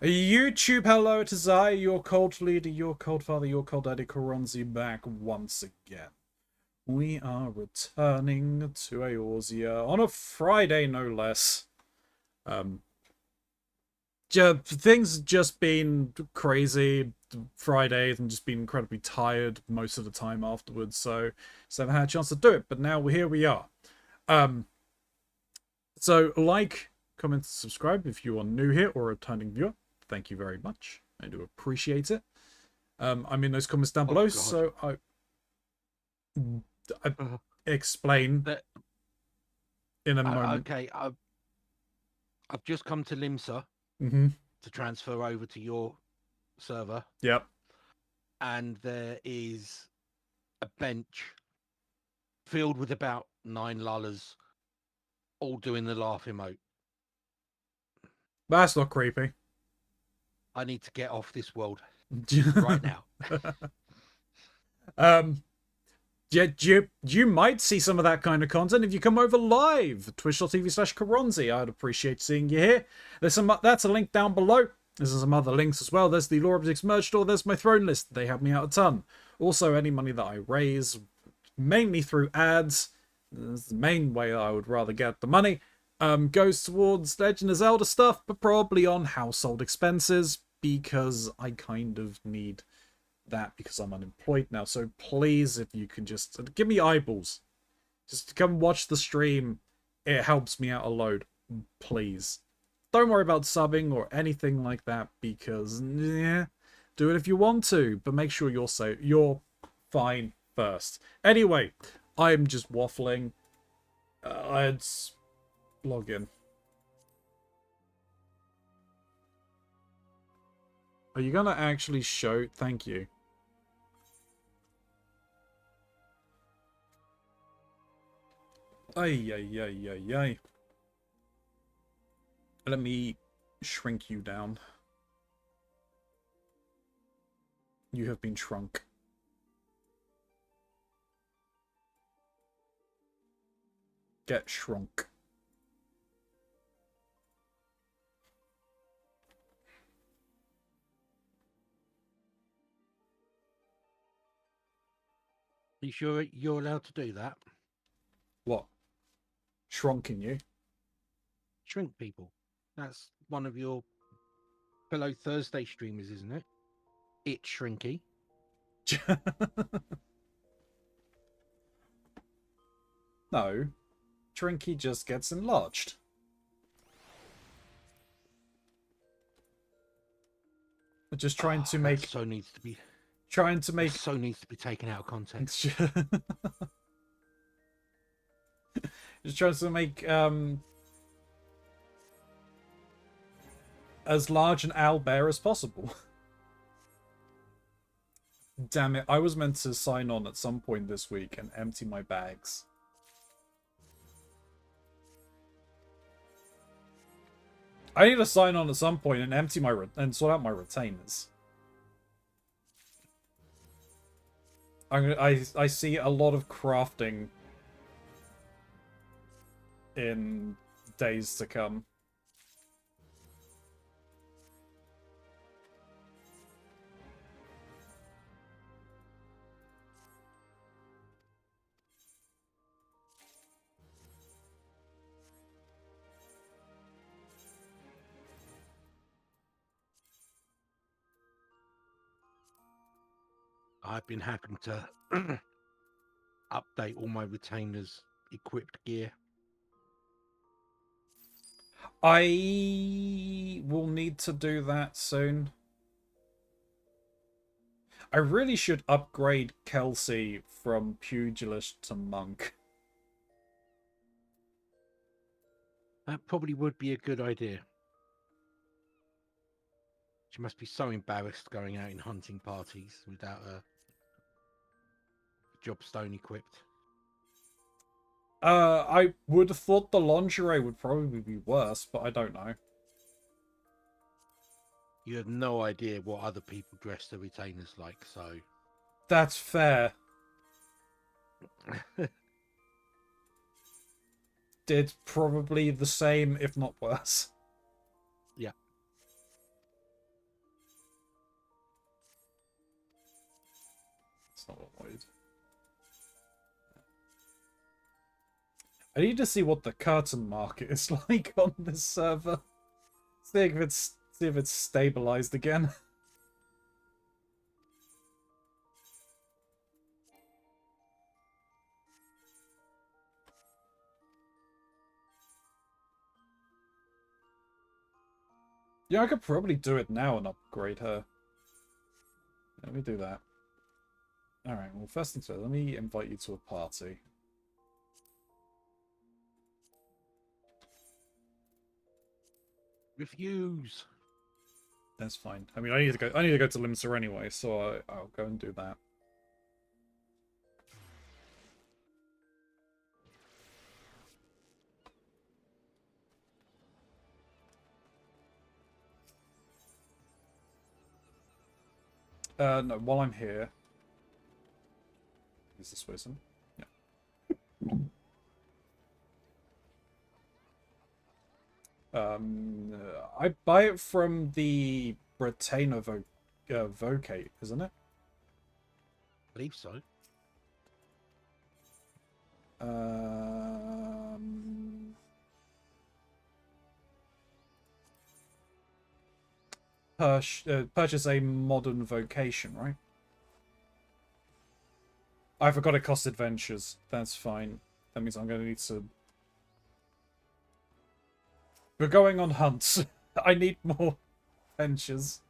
YouTube, hello, it is I, your cold leader, your cold father, your cold daddy, Keronzi, back once again. We are returning to Eorzea on a Friday, no less. Things have just been crazy Friday and just been incredibly tired most of the time afterwards, so haven't had a chance to do it, but now here we are. So like, comment, subscribe if you are new here or a returning viewer. Thank you very much. I do appreciate it. I'm in those comments down below, so I explain in a moment. Okay, I've just come to Limsa to transfer over to your server. Yep. And there is a bench filled with about 9 lullers, all doing the laugh emote. That's not creepy. I need to get off this world right now. Yeah, you might see some of that kind of content if you come over live. Twitch.tv/Keronzi. I'd appreciate seeing you here. That's a link down below. There's some other links as well. There's the Lore of Six merch store. There's my throne list. They help me out a ton. Also, any money that I raise, mainly through ads, that's the main way I would rather get the money, goes towards Legend of Zelda stuff, but probably on household expenses, because I kind of need that because I'm unemployed now. So please, if you can just give me eyeballs, just come watch the stream. It helps me out a load. Please don't worry about subbing or anything like that, because yeah, do it if you want to, but make sure you're fine first. Anyway, I'm just waffling. Let's log in. Are you gonna actually show? Thank you. Ay. Let me shrink you down. You have been shrunk. Get shrunk. Are you sure you're allowed to do that? What? Shrunking you? Shrink people. That's one of your fellow Thursday streamers, isn't it? It's Shrinky. No. Shrinky just gets enlarged. Just trying to make... So needs to be... Trying to make... So needs to be taken out of context. Just trying to make, as large an owlbear as possible. Damn it, I was meant to sign on at some point this week and empty my bags. I need to sign on at some point and empty my and sort out my retainers. I see a lot of crafting in days to come. I've been having to update all my retainers' equipped gear. I will need to do that soon. I really should upgrade Kelsey from Pugilist to Monk. That probably would be a good idea. She must be so embarrassed going out in hunting parties without a jobstone equipped. I would have thought the lingerie would probably be worse, but I don't know. You have no idea what other people dress their retainers like, so... That's fair. It's probably the same, if not worse. Yeah. That's not what I wanted. I need to see what the curtain market is like on this server. See if it's stabilized again. Yeah, I could probably do it now and upgrade her. Let me do that. Alright, well, first things first, let me invite you to a party. Refuse. That's fine. I mean, I need to go to Limsa anyway, so I'll go and do that. No, while I'm here. Is this Wisdom? Yeah. I buy it from the Britannia Vocate, isn't it? I believe so. Purchase a modern vocation, right? I forgot it cost adventures. That's fine. That means I'm going to need to... We're going on hunts. I need more adventures.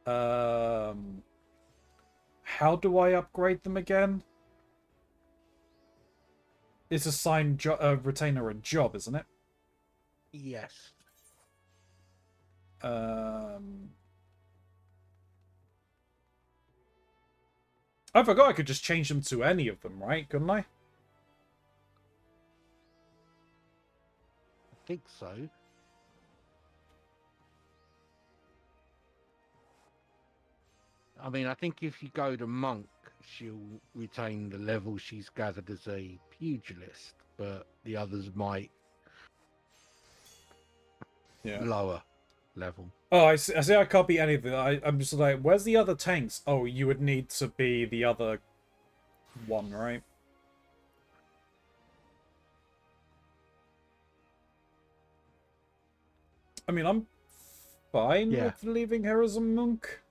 How do I upgrade them again? It's assign retainer a job, isn't it? Yes. I forgot I could just change them to any of them, right? Couldn't I? I think so. I mean, I think if you go to Monk, she'll retain the level she's gathered as a pugilist, but the others might lower level. Oh, I see. I can't be any of them. I'm just like, where's the other tanks? Oh, you would need to be the other one, right? I mean, I'm fine with leaving her as a monk.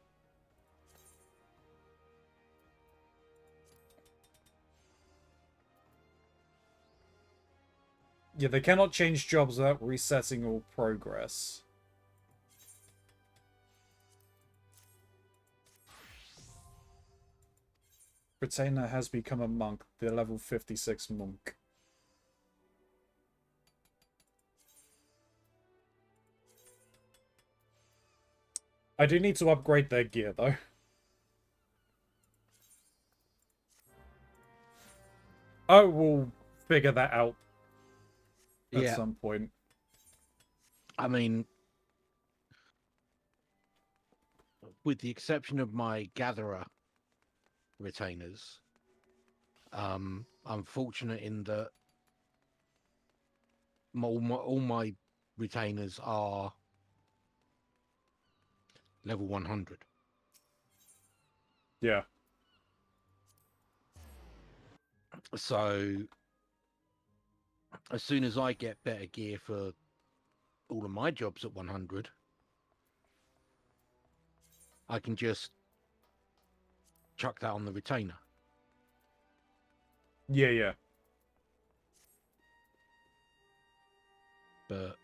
Yeah, they cannot change jobs without resetting all progress. Retainer has become a monk, the level 56 monk. I do need to upgrade their gear, though. Oh, we'll figure that out at some point. I mean, with the exception of my gatherer retainers, I'm fortunate in that all my retainers are level 100. Yeah. So as soon as I get better gear for all of my jobs at 100, I can just chuck that on the retainer. Yeah. But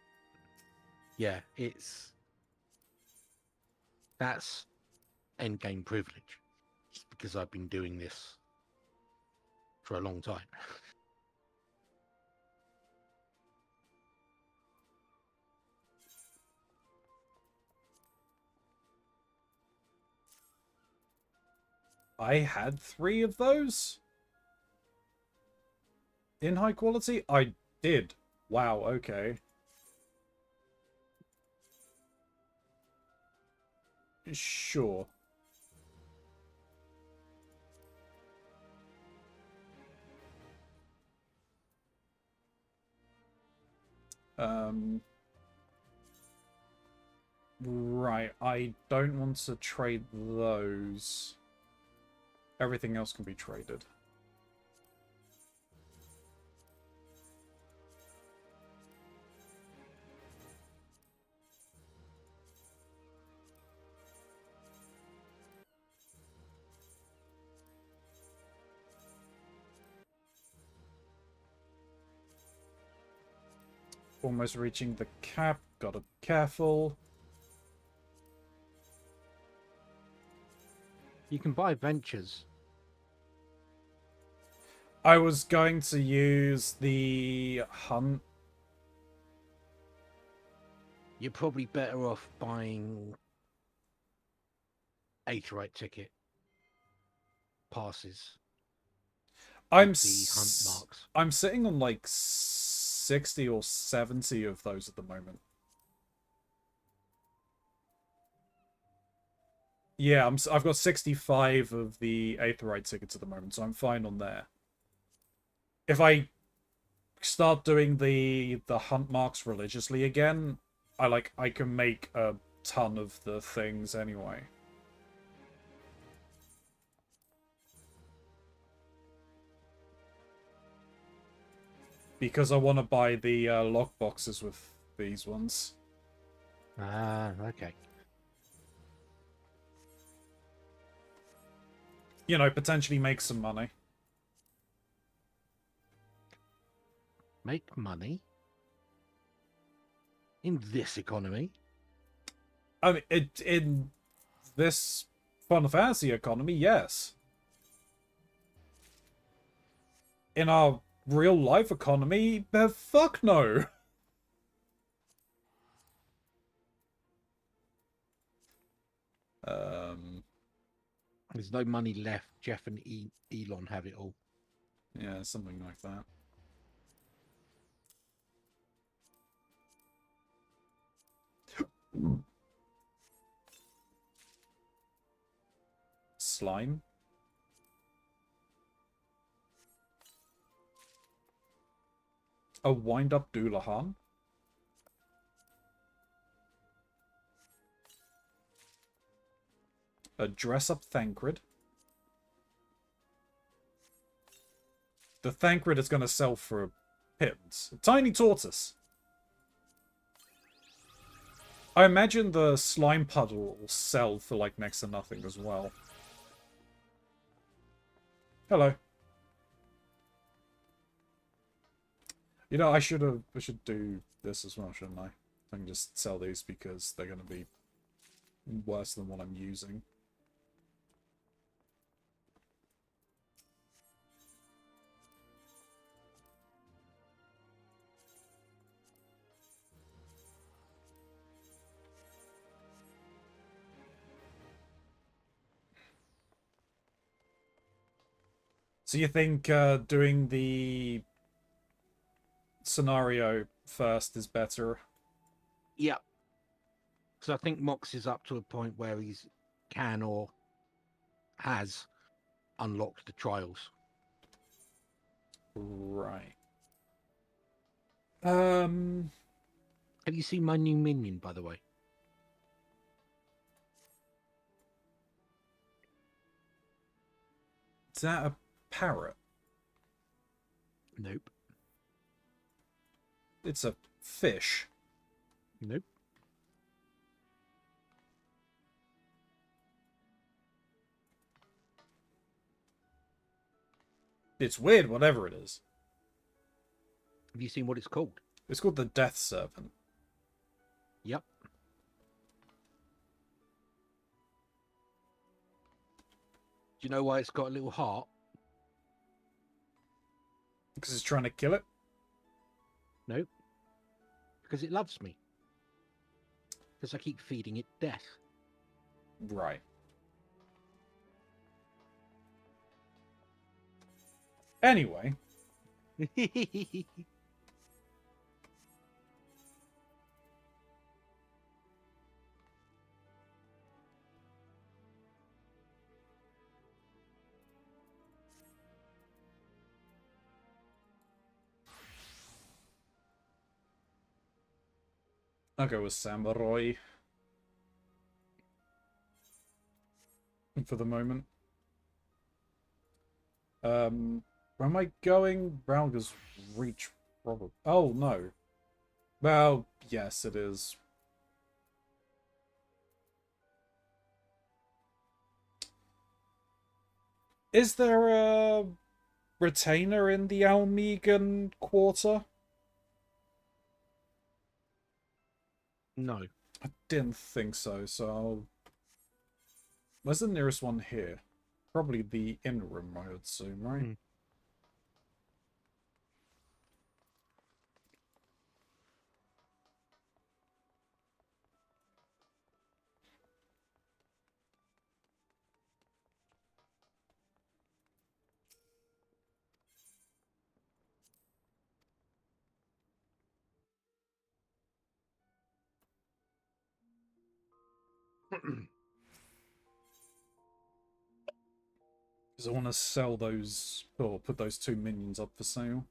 yeah, that's endgame privilege. Just because I've been doing this for a long time. I had 3 of those? In high quality? I did. Wow, okay. Sure. Right, I don't want to trade those. Everything else can be traded. Almost reaching the cap. Gotta be careful. You can buy ventures. I was going to use the hunt. You're probably better off buying Aetheryte ticket passes. I'm with the hunt marks. I'm sitting on like 60 or 70 of those at the moment. Yeah, I've got 65 of the Aetheryte tickets at the moment, so I'm fine on there. If I start doing the hunt marks religiously again, I can make a ton of the things anyway. Because I want to buy the lock boxes with these ones. Ah, okay. You know, potentially make some money. Make money in this economy. I mean, in this Final Fantasy economy, yes. In our real life economy, fuck no. There's no money left. Jeff and Elon have it all. Yeah, something like that. Slime. A wind-up Doulahan. A dress-up Thancred. The Thancred is going to sell for a pittance. A tiny tortoise. I imagine the slime puddle will sell for like next to nothing as well. Hello. You know, I should do this as well, shouldn't I? I can just sell these because they're going to be worse than what I'm using. So you think doing the scenario first is better? Yeah. So I think Mox is up to a point where he's can or has unlocked the trials. Right. Have you seen my new minion, by the way? Is that a parrot? Nope. It's a fish. Nope. It's weird, whatever it is. Have you seen what it's called? It's called the Death Servant. Yep. Do you know why it's got a little heart? Because it's trying to kill it? Nope. Because it loves me. Because I keep feeding it death. Right. Anyway. I'll go with Samurai. for the moment. Where am I going? Ralga's reach, probably. Oh, no. Well, yes, it is. Is there a retainer in the Almegan quarter? No. I didn't think so, so I'll... Where's the nearest one here? Probably the inner room, I would assume, right? Mm. Because I want to sell those, or put those 2 minions up for sale.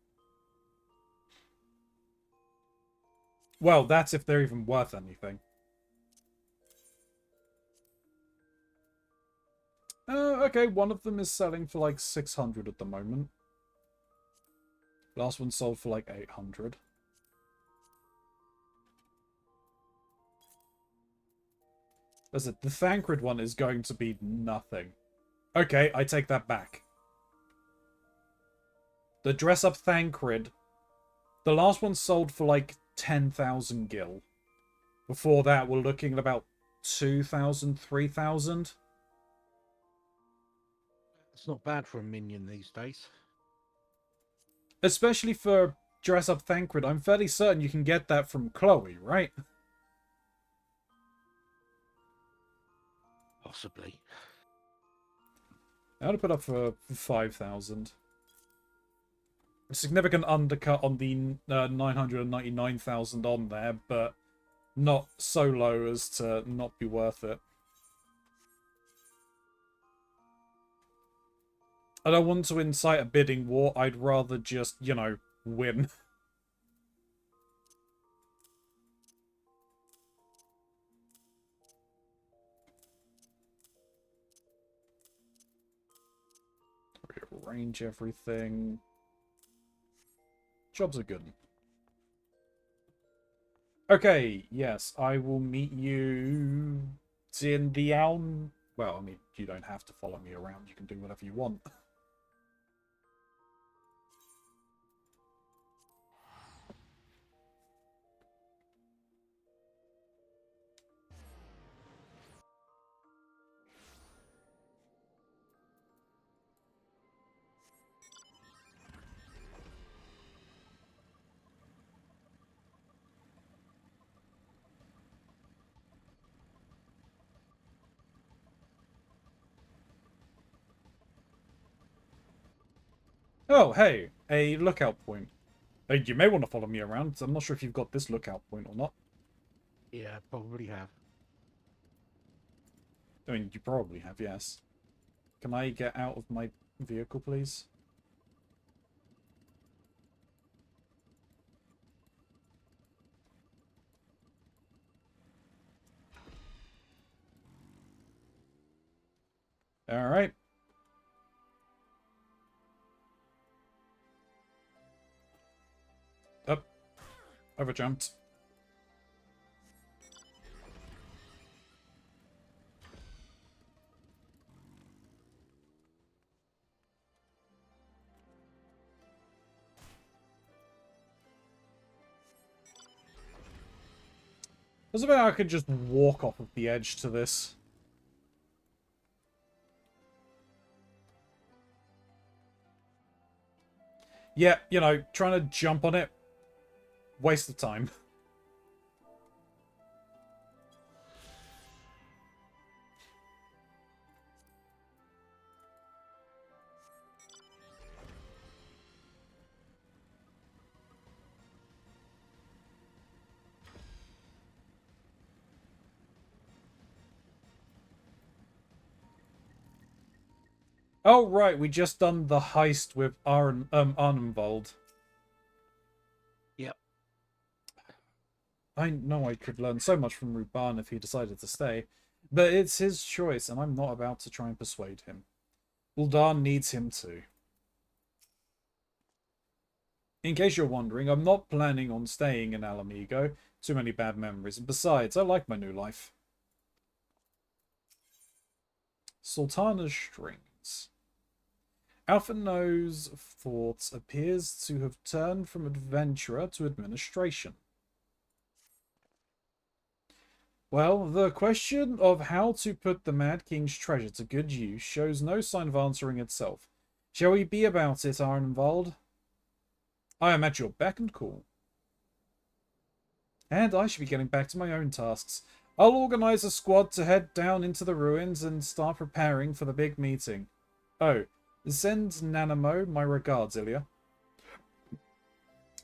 Well, that's if they're even worth anything. Okay, one of them is selling for like 600 at the moment. Last one sold for like 800. As it, the Thancred one is going to be nothing. Okay, I take that back. The dress-up Thancred, the last one sold for like 10,000 gil. Before that, we're looking at about 2,000, 3,000. It's not bad for a minion these days. Especially for dress-up Thancred. I'm fairly certain you can get that from Chloe, right? Possibly. I ought to put up for 5,000. A significant undercut on the 999,000 on there, but not so low as to not be worth it. I don't want to incite a bidding war. I'd rather just, you know, win. Rearrange everything. Jobs are good. Okay, yes, I will meet you in the Elm. Well, I mean, you don't have to follow me around. You can do whatever you want. Oh, hey, a lookout point. You may want to follow me around. I'm not sure if you've got this lookout point or not. Yeah, probably have. I mean, you probably have, yes. Can I get out of my vehicle, please? Alright. Up. Overjumped. There's a bit I could just walk off of the edge to this. Yeah, you know, trying to jump on it. Waste of time. Oh, right, we just done the heist with Arnvold. Yep. I know I could learn so much from Ruban if he decided to stay. But it's his choice, and I'm not about to try and persuade him. Uldar needs him too. In case you're wondering, I'm not planning on staying in Alamigo. Too many bad memories, and besides, I like my new life. Sultana's strings. Alphino's thoughts appears to have turned from adventurer to administration. Well, the question of how to put the Mad King's treasure to good use shows no sign of answering itself. Shall we be about it, Arnvald? I am at your beck and call. And I should be getting back to my own tasks. I'll organize a squad to head down into the ruins and start preparing for the big meeting. Oh, send Nanamo my regards, Ilya.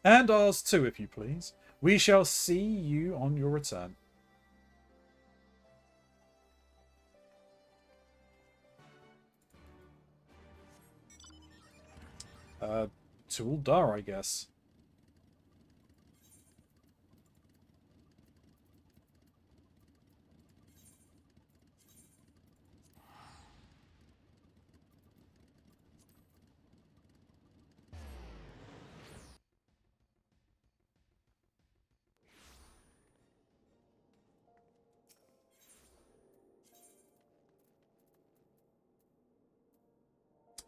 And ours too, if you please. We shall see you on your return. To Uldar, I guess.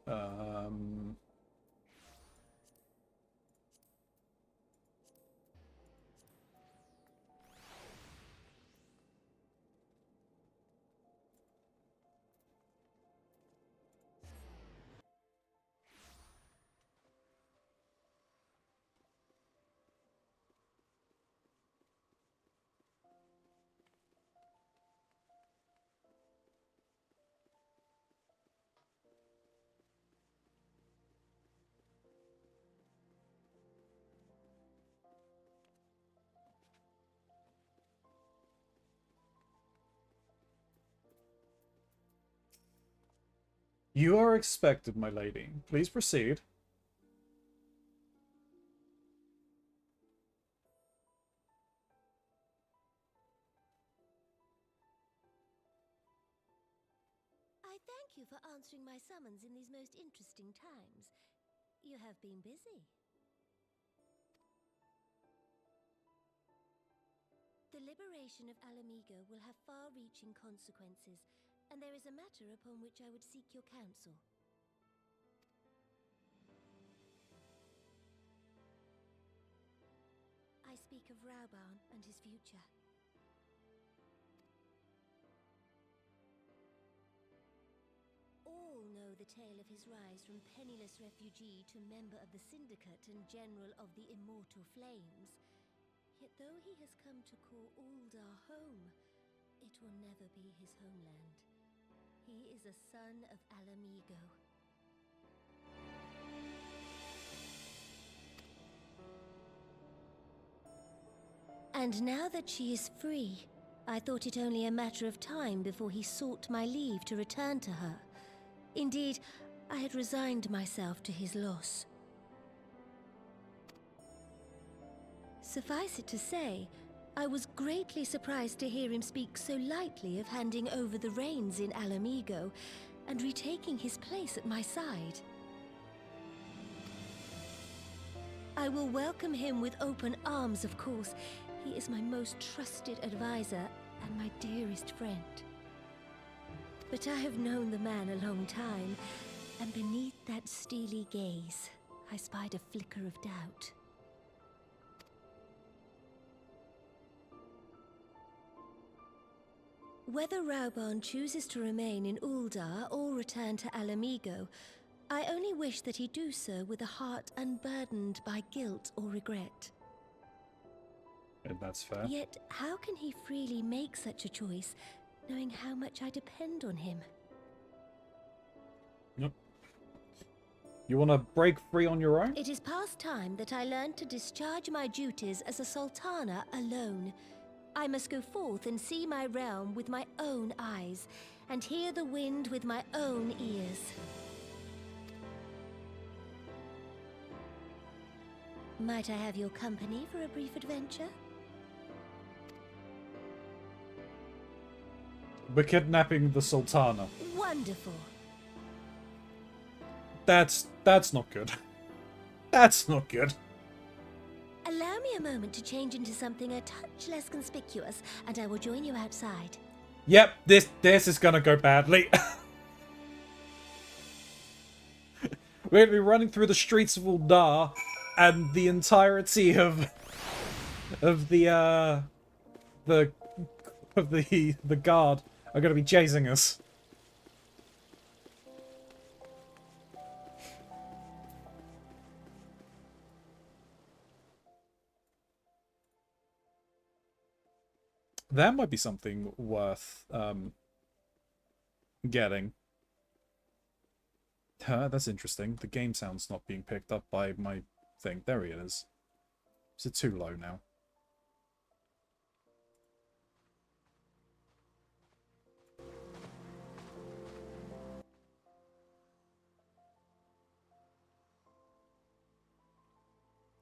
Um... You are expected, my lady. Please proceed. I thank you for answering my summons in these most interesting times. You have been busy. The liberation of Alamigo will have far-reaching consequences, and there is a matter upon which I would seek your counsel. I speak of Rauban and his future. All know the tale of his rise from penniless refugee to member of the Syndicate and General of the Immortal Flames. Yet though he has come to call Uldar home, it will never be his homeland. He is a son of Alamigo. And now that she is free, I thought it only a matter of time before he sought my leave to return to her. Indeed, I had resigned myself to his loss. Suffice it to say, I was greatly surprised to hear him speak so lightly of handing over the reins in Alamigo and retaking his place at my side. I will welcome him with open arms, of course. He is my most trusted advisor and my dearest friend. But I have known the man a long time, and beneath that steely gaze, I spied a flicker of doubt. Whether Rauban chooses to remain in Uldar or return to Alamigo, I only wish that he do so with a heart unburdened by guilt or regret. And that's fair. Yet, how can he freely make such a choice, knowing how much I depend on him? Yep. You want to break free on your own? It is past time that I learned to discharge my duties as a sultana alone. I must go forth and see my realm with my own eyes, and hear the wind with my own ears. Might I have your company for a brief adventure? We're kidnapping the Sultana. Wonderful. That's not good. That's not good. Allow me a moment to change into something a touch less conspicuous, and I will join you outside. Yep, this is gonna go badly. We're gonna be running through the streets of Uldar, and the entirety of the guard are gonna be chasing us. That might be something worth getting. That's interesting. The game sound's not being picked up by my thing. There he is. Is it too low now?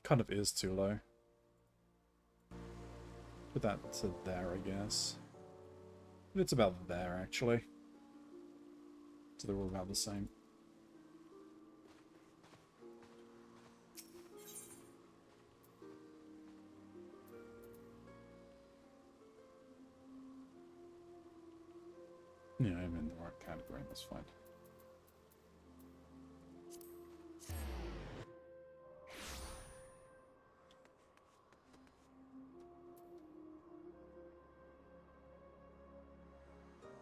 Kind of is too low. Put that to there, I guess. It's about there, actually. So they're all about the same. Yeah, I'm in the right category, that's fine.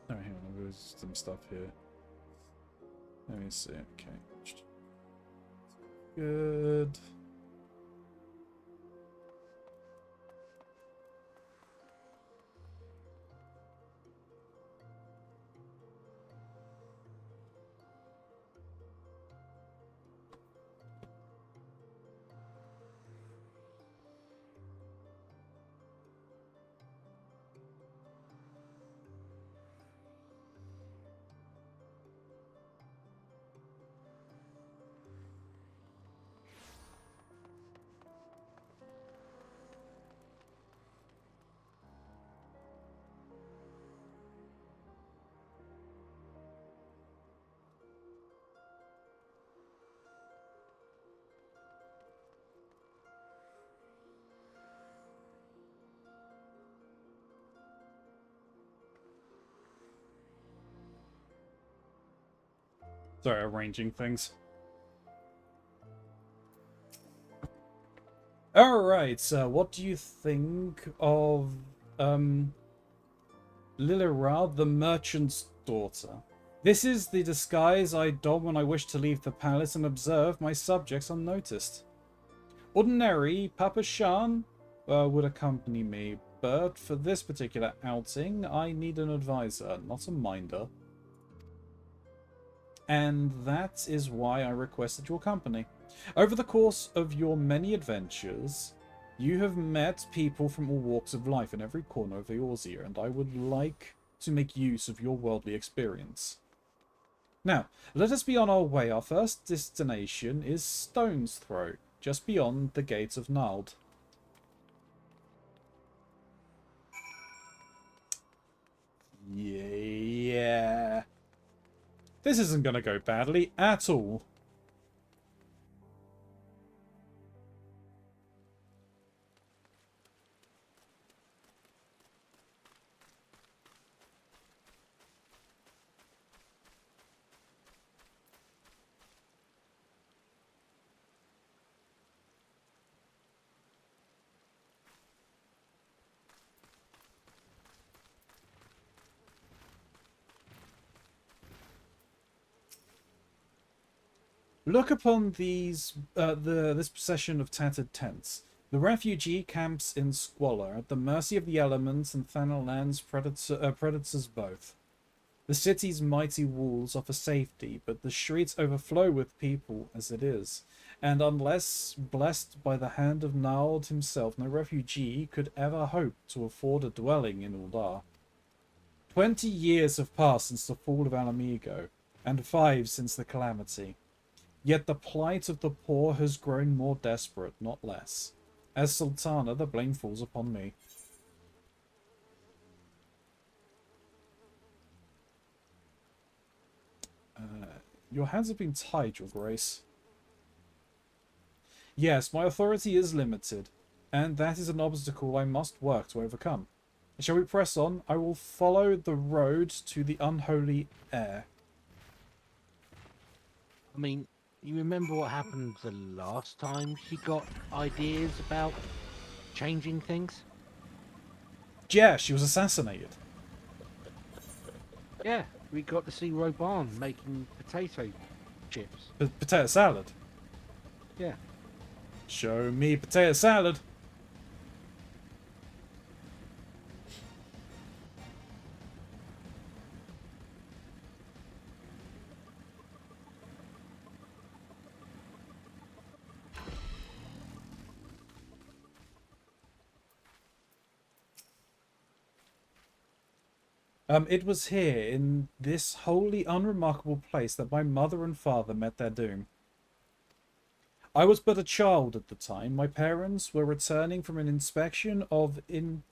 Oh, hang on, there's some stuff here. Let me see, okay. Good. Sorry, arranging things. Alright, so what do you think of Lilirad, the merchant's daughter? This is the disguise I don when I wish to leave the palace and observe my subjects unnoticed. Ordinary Papa Shan would accompany me, but for this particular outing, I need an advisor, not a minder. And that is why I requested your company. Over the course of your many adventures, you have met people from all walks of life in every corner of Eorzea, and I would like to make use of your worldly experience. Now, let us be on our way. Our first destination is Stone's Throw, just beyond the gates of Nald. Yeah. This isn't going to go badly at all. Look upon these this procession of tattered tents. The refugee camps in squalor, at the mercy of the elements and Thanalan's predators both. The city's mighty walls offer safety, but the streets overflow with people as it is. And unless blessed by the hand of Nald himself, no refugee could ever hope to afford a dwelling in Uldar. 20 years have passed since the fall of Alamigo, and 5 since the calamity. Yet the plight of the poor has grown more desperate, not less. As Sultana, the blame falls upon me. Your hands have been tied, Your Grace. Yes, my authority is limited, and that is an obstacle I must work to overcome. Shall we press on? I will follow the road to the unholy air. I mean, you remember what happened the last time she got ideas about changing things? Yeah, she was assassinated. Yeah, we got to see Roban making potato chips. Potato salad. Yeah. Show me potato salad. It was here, in this wholly unremarkable place, that my mother and father met their doom. I was but a child at the time. My parents were returning from an inspection of an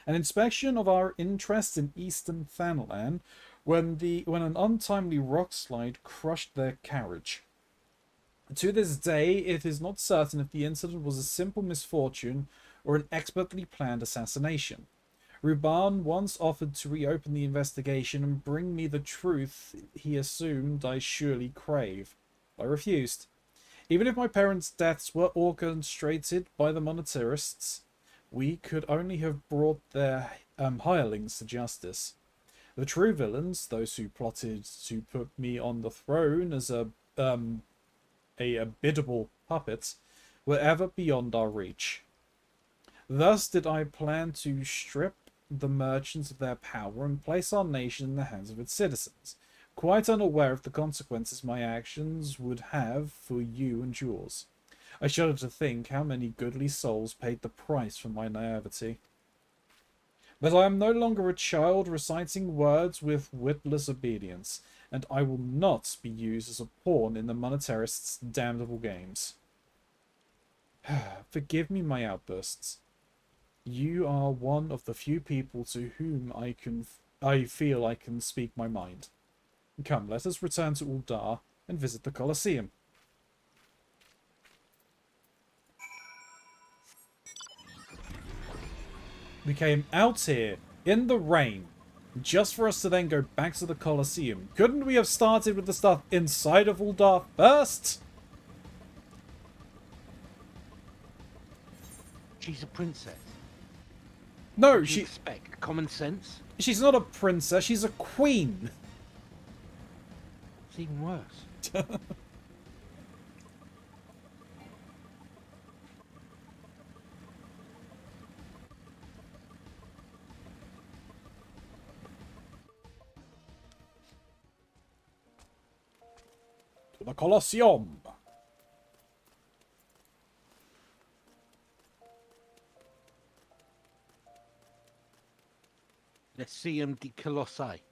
inspection of our interests in Eastern Thanalan when an untimely rock slide crushed their carriage. To this day, it is not certain if the incident was a simple misfortune or an expertly planned assassination. Ruban once offered to reopen the investigation and bring me the truth he assumed I surely crave. I refused. Even if my parents' deaths were orchestrated by the monetarists, we could only have brought their hirelings to justice. The true villains, those who plotted to put me on the throne as a biddable puppet, were ever beyond our reach. Thus did I plan to strip the merchants of their power and place our nation in the hands of its citizens, quite unaware of the consequences my actions would have for you and yours. I shudder to think how many goodly souls paid the price for my naivety. But I am no longer a child reciting words with witless obedience, and I will not be used as a pawn in the monetarists' damnable games. Forgive me my outbursts. You are one of the few people to whom I feel I can speak my mind. Come, let us return to Uldar and visit the Colosseum. We came out here in the rain just for us to then go back to the Colosseum. Couldn't we have started with the stuff inside of Uldar first? She's a princess. No, What do you expect common sense. she's not a princess, she's a queen. It's even worse. To the Colosseum. Let's see him de Colossae.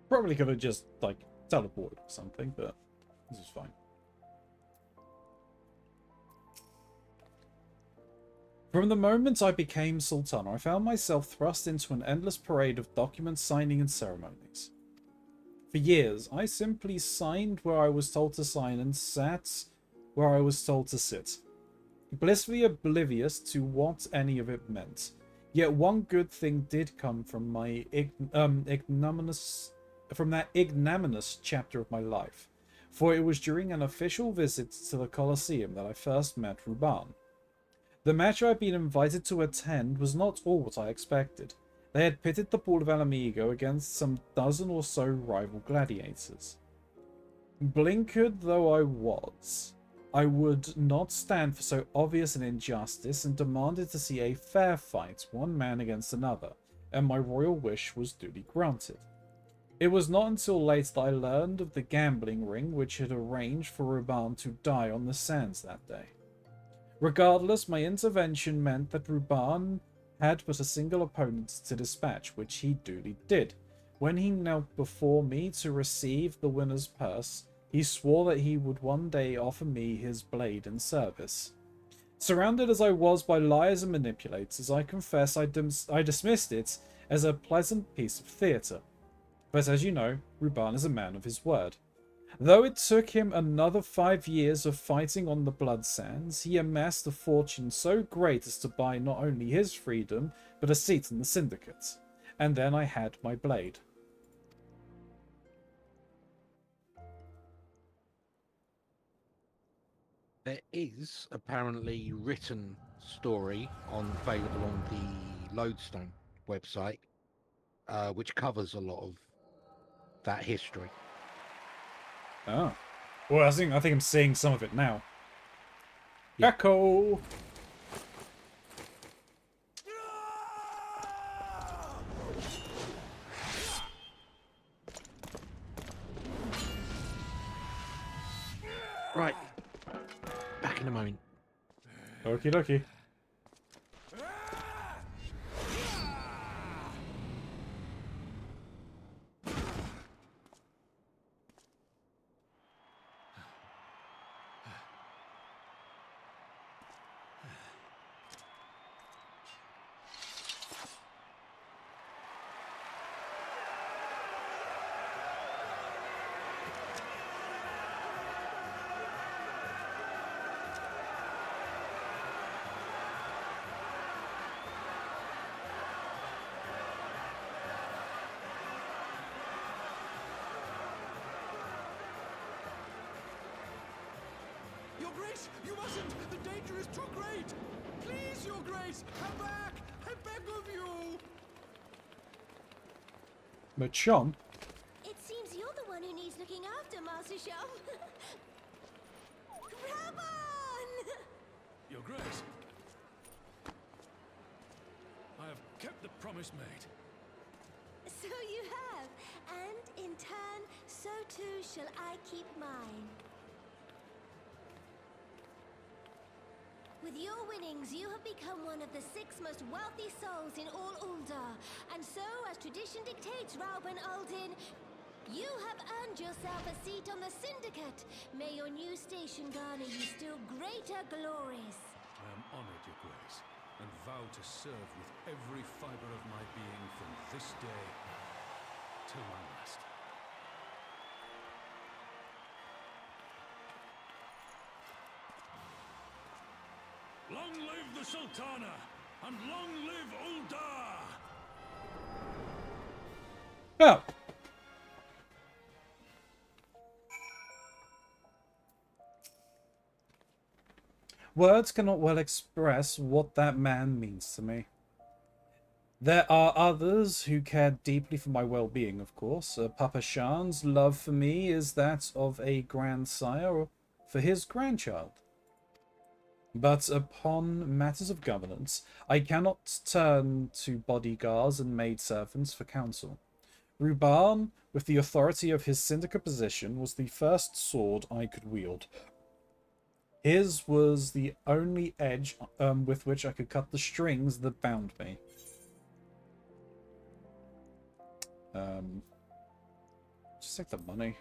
Probably could have just, like, teleported or something, but this is fine. From the moment I became Sultan, I found myself thrust into an endless parade of document signing and ceremonies. For years, I simply signed where I was told to sign and sat where I was told to sit, blissfully oblivious to what any of it meant. Yet one good thing did come from my that ignominious chapter of my life, for it was during an official visit to the Colosseum that I first met Ruban. The match I had been invited to attend was not all what I expected. They had pitted the Pool of Alamigo against some dozen or so rival gladiators. Blinkered though I was, I would not stand for so obvious an injustice and demanded to see a fair fight, one man against another, and my royal wish was duly granted. It was not until late that I learned of the gambling ring which had arranged for Ruban to die on the sands that day. Regardless, my intervention meant that Ruban had but a single opponent to dispatch, which he duly did. When he knelt before me to receive the winner's purse, he swore that he would one day offer me his blade in service. Surrounded as I was by liars and manipulators, I confess I dismissed it as a pleasant piece of theatre. But as you know, Ruban is a man of his word. Though it took him another 5 years of fighting on the blood sands, he amassed a fortune so great as to buy not only his freedom, but a seat in the syndicate. And then I had my blade. There is apparently written story available on the Lodestone website, which covers a lot of that history. Oh. Well, I think I'm seeing some of it now. Yeah. Echo! Right. Back in a moment. Okie dokie. Your Grace, you mustn't! The danger is too great! Please, Your Grace, come back! I beg of you! Machamp? It seems you're the one who needs looking after, Master Shum. Raban! Your Grace, I have kept the promise made. So you have, and in turn, so too shall I keep mine. With your winnings, you have become one of the 6 most wealthy souls in all Uldar, and so, as tradition dictates, Rauben Aldin, you have earned yourself a seat on the Syndicate. May your new station garner you still greater glories. I am honored, Your Grace, and vow to serve with every fiber of my being from this day till my last. Long live the Sultana, and long live Uldar! Oh! Words cannot well express what that man means to me. There are others who care deeply for my well-being, of course. Papa Shan's love for me is that of a grandsire for his grandchild. But upon matters of governance, I cannot turn to bodyguards and maidservants for counsel. Ruban, with the authority of his syndicate position, was the first sword I could wield. His was the only edge with which I could cut the strings that bound me. Just take the money.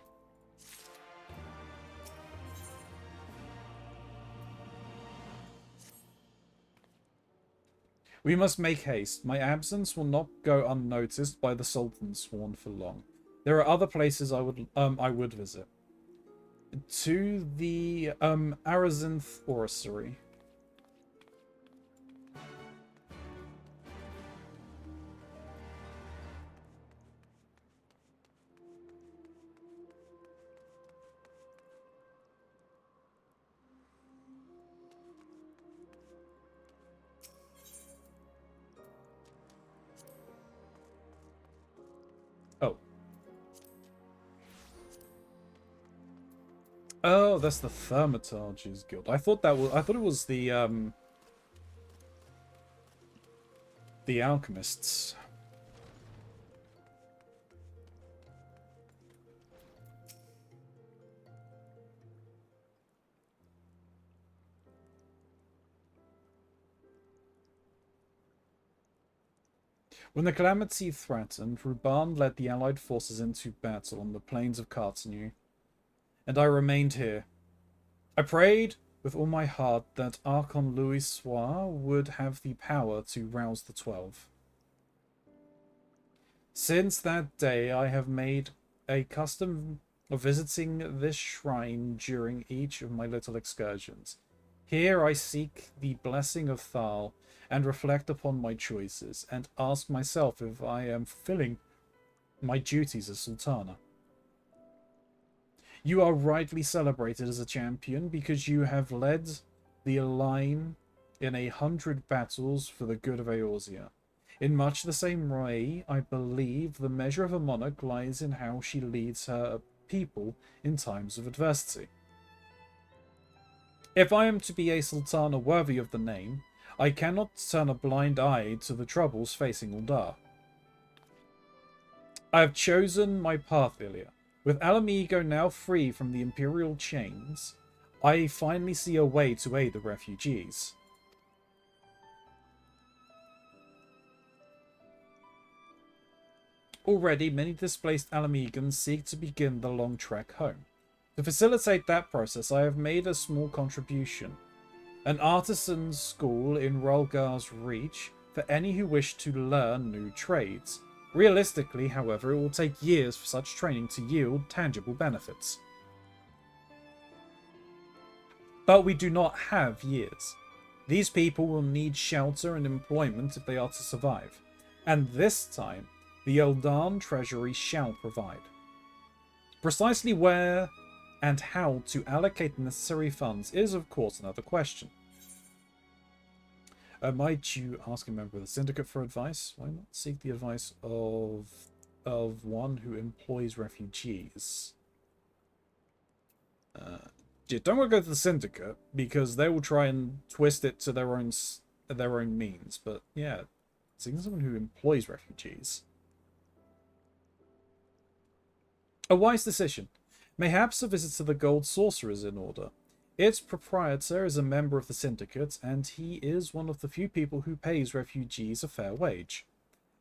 We must make haste. My absence will not go unnoticed by the Sultan sworn for long. There are other places I would visit. To the Arazinth Orrery. Oh. Oh, that's the Thaumaturge's Guild. I thought it was the alchemists. When the calamity threatened, Ruban led the allied forces into battle on the plains of Cartenu, and I remained here. I prayed with all my heart that Archon Louis Soir would have the power to rouse the 12. Since that day, I have made a custom of visiting this shrine during each of my little excursions. Here I seek the blessing of Thal and reflect upon my choices, and ask myself if I am fulfilling my duties as Sultana. You are rightly celebrated as a champion because you have led the line in 100 battles for the good of Eorzea. In much the same way, I believe the measure of a monarch lies in how she leads her people in times of adversity. If I am to be a sultana worthy of the name, I cannot turn a blind eye to the troubles facing Uldar. I have chosen my path, Ilya. With Alamigo now free from the imperial chains, I finally see a way to aid the refugees. Already, many displaced Alamegans seek to begin the long trek home. To facilitate that process, I have made a small contribution. An artisan's school in Rolgar's Reach for any who wish to learn new trades. Realistically, however, it will take years for such training to yield tangible benefits. But we do not have years. These people will need shelter and employment if they are to survive. And this time, the Eldan Treasury shall provide. Precisely where and how to allocate the necessary funds is, of course, another question. Might you ask a member of the syndicate for advice? Why not seek the advice of one who employs refugees? Yeah, don't want to go to the syndicate because they will try and twist it to their own means. But yeah, seeking someone who employs refugees. A wise decision. Mayhaps a visit to the Gold Saucer is in order. Its proprietor is a member of the syndicate, and he is one of the few people who pays refugees a fair wage.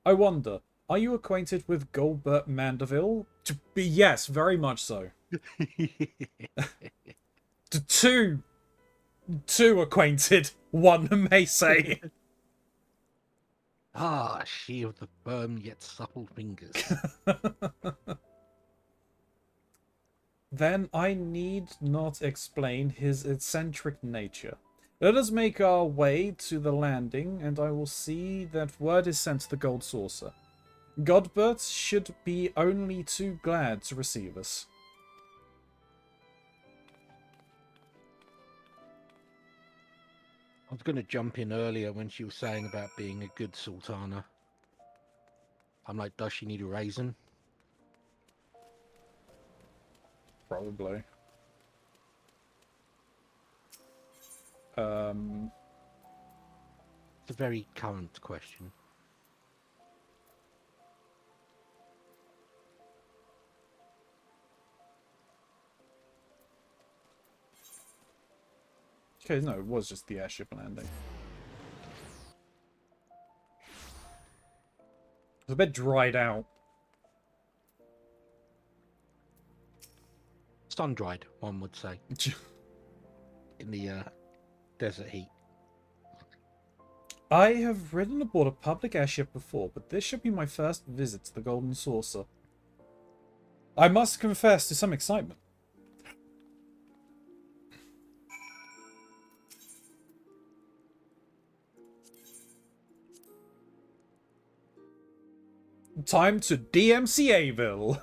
I wonder, are you acquainted with Goldbert Mandeville? Yes, very much so. Too acquainted, one may say. Ah, she of the firm yet supple fingers. Then I need not explain his eccentric nature. Let us make our way to the landing, and I will see that word is sent to the Gold Saucer. Godbert should be only too glad to receive us. I was going to jump in earlier when she was saying about being a good sultana. I'm like, does she need a raisin? Probably. It's a very current question. Okay, no, it was just the airship landing. It's a bit dried out. Sun-dried, one would say. In the desert heat. I have ridden aboard a public airship before, but this should be my first visit to the Golden Saucer. I must confess to some excitement. Time to DMCAville.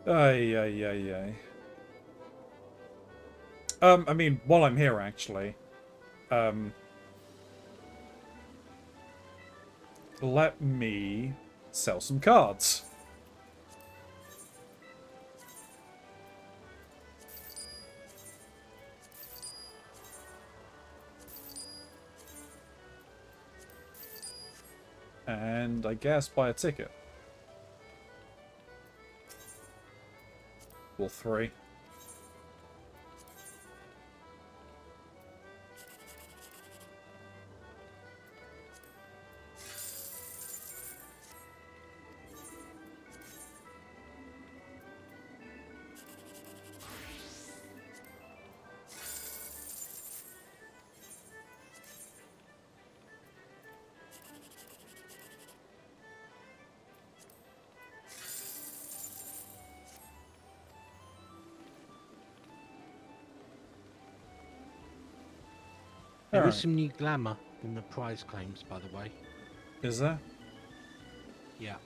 Ay. I mean, while I'm here, actually, let me sell some cards. And I guess buy a ticket. Or 3. There is Alright. some new glamour in the prize claims, by the way. Is there? Yeah.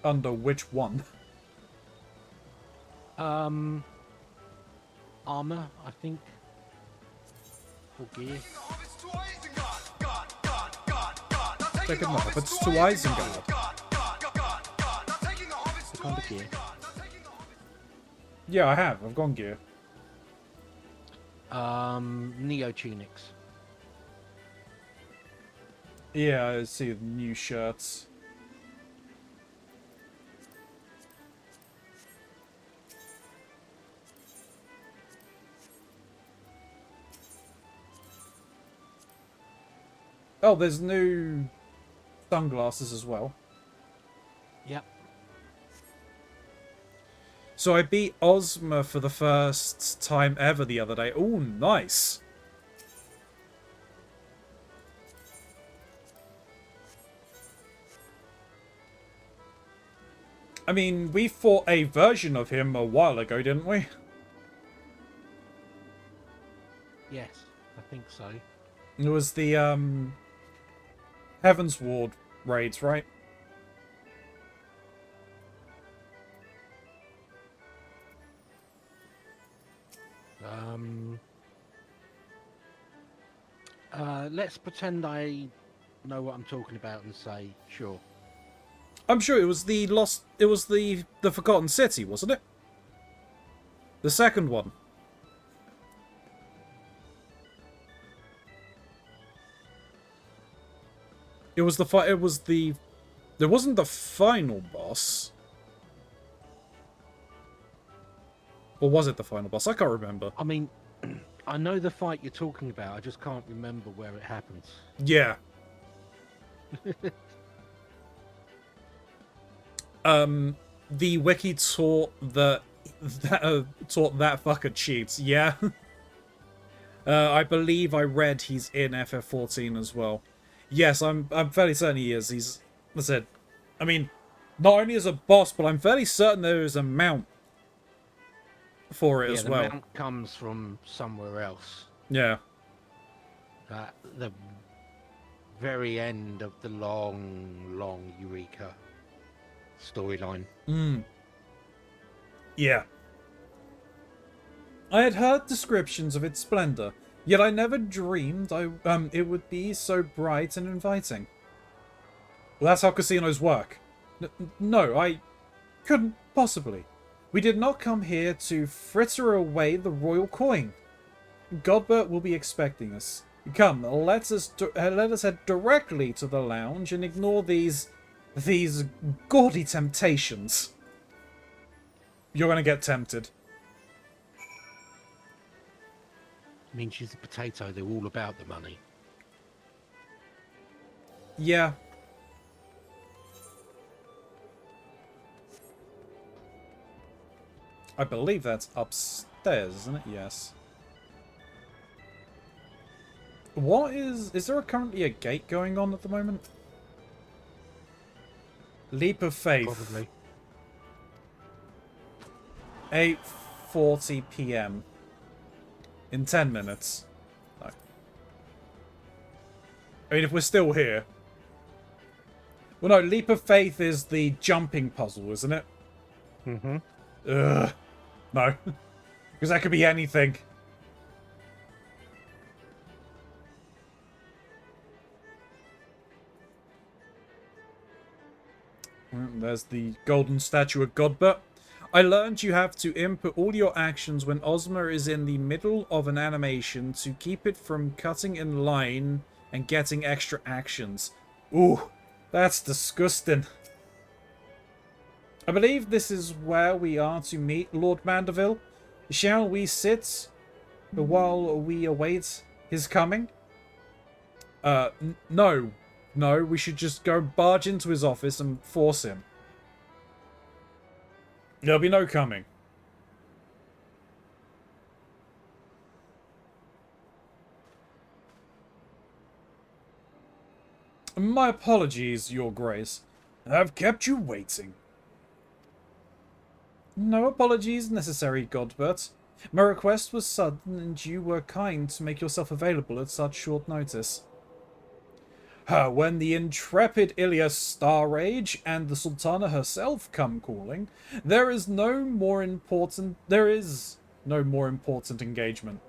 Under which one? Armor, I think. Or gear. Take it off. It's to Isengard. The kind of gear. Yeah, I have. I've gone gear. Neo tunics. Yeah, I see the new shirts. Oh, there's new sunglasses as well. Yep. So I beat Ozma for the first time ever the other day. Oh, nice. I mean, we fought a version of him a while ago, didn't we? Yes, I think so. It was the, Heaven's Ward raids, right? Let's pretend I know what I'm talking about and say, sure. I'm sure it was the lost... It was the Forgotten City, wasn't it? The second one. It was the It was the... It wasn't the final boss. Or was it the final boss? I can't remember. I mean, I know the fight you're talking about, I just can't remember where it happens. Yeah. The wiki taught that fucker cheats. Yeah. I believe I read he's in FF14 as well. Yes, I'm fairly certain he is. He's, I said, I mean, not only as a boss, but I'm fairly certain there is a mount for it as well. The mount comes from somewhere else. Yeah. At the very end of the long Eureka storyline. Yeah. I had heard descriptions of its splendor, yet I never dreamed it would be so bright and inviting. Well, that's how casinos work. No, I couldn't possibly. We did not come here to fritter away the royal coin. Godbert will be expecting us. Come, let us head directly to the lounge and ignore these gaudy temptations. You're gonna get tempted. I mean, she's a potato, they're all about the money. Yeah. I believe that's upstairs, isn't it? Yes. What is there currently a gate going on at the moment? Leap of Faith. Probably. 8:40 p.m. in 10 minutes. No. I mean, if we're still here. Well, no, Leap of Faith is the jumping puzzle, isn't it? Mm-hmm. Ugh. No. Because that could be anything. There's the golden statue of Godbert. I learned you have to input all your actions when Ozma is in the middle of an animation to keep it from cutting in line and getting extra actions. Ooh, that's disgusting. I believe this is where we are to meet Lord Mandeville. Shall we sit while we await his coming? No. No, we should just go barge into his office and force him. There'll be no coming. My apologies, Your Grace. I've kept you waiting. No apologies necessary, Godbert. My request was sudden, and you were kind to make yourself available at such short notice. When the intrepid Ilyas Starrage and the Sultana herself come calling, there is no more important engagement.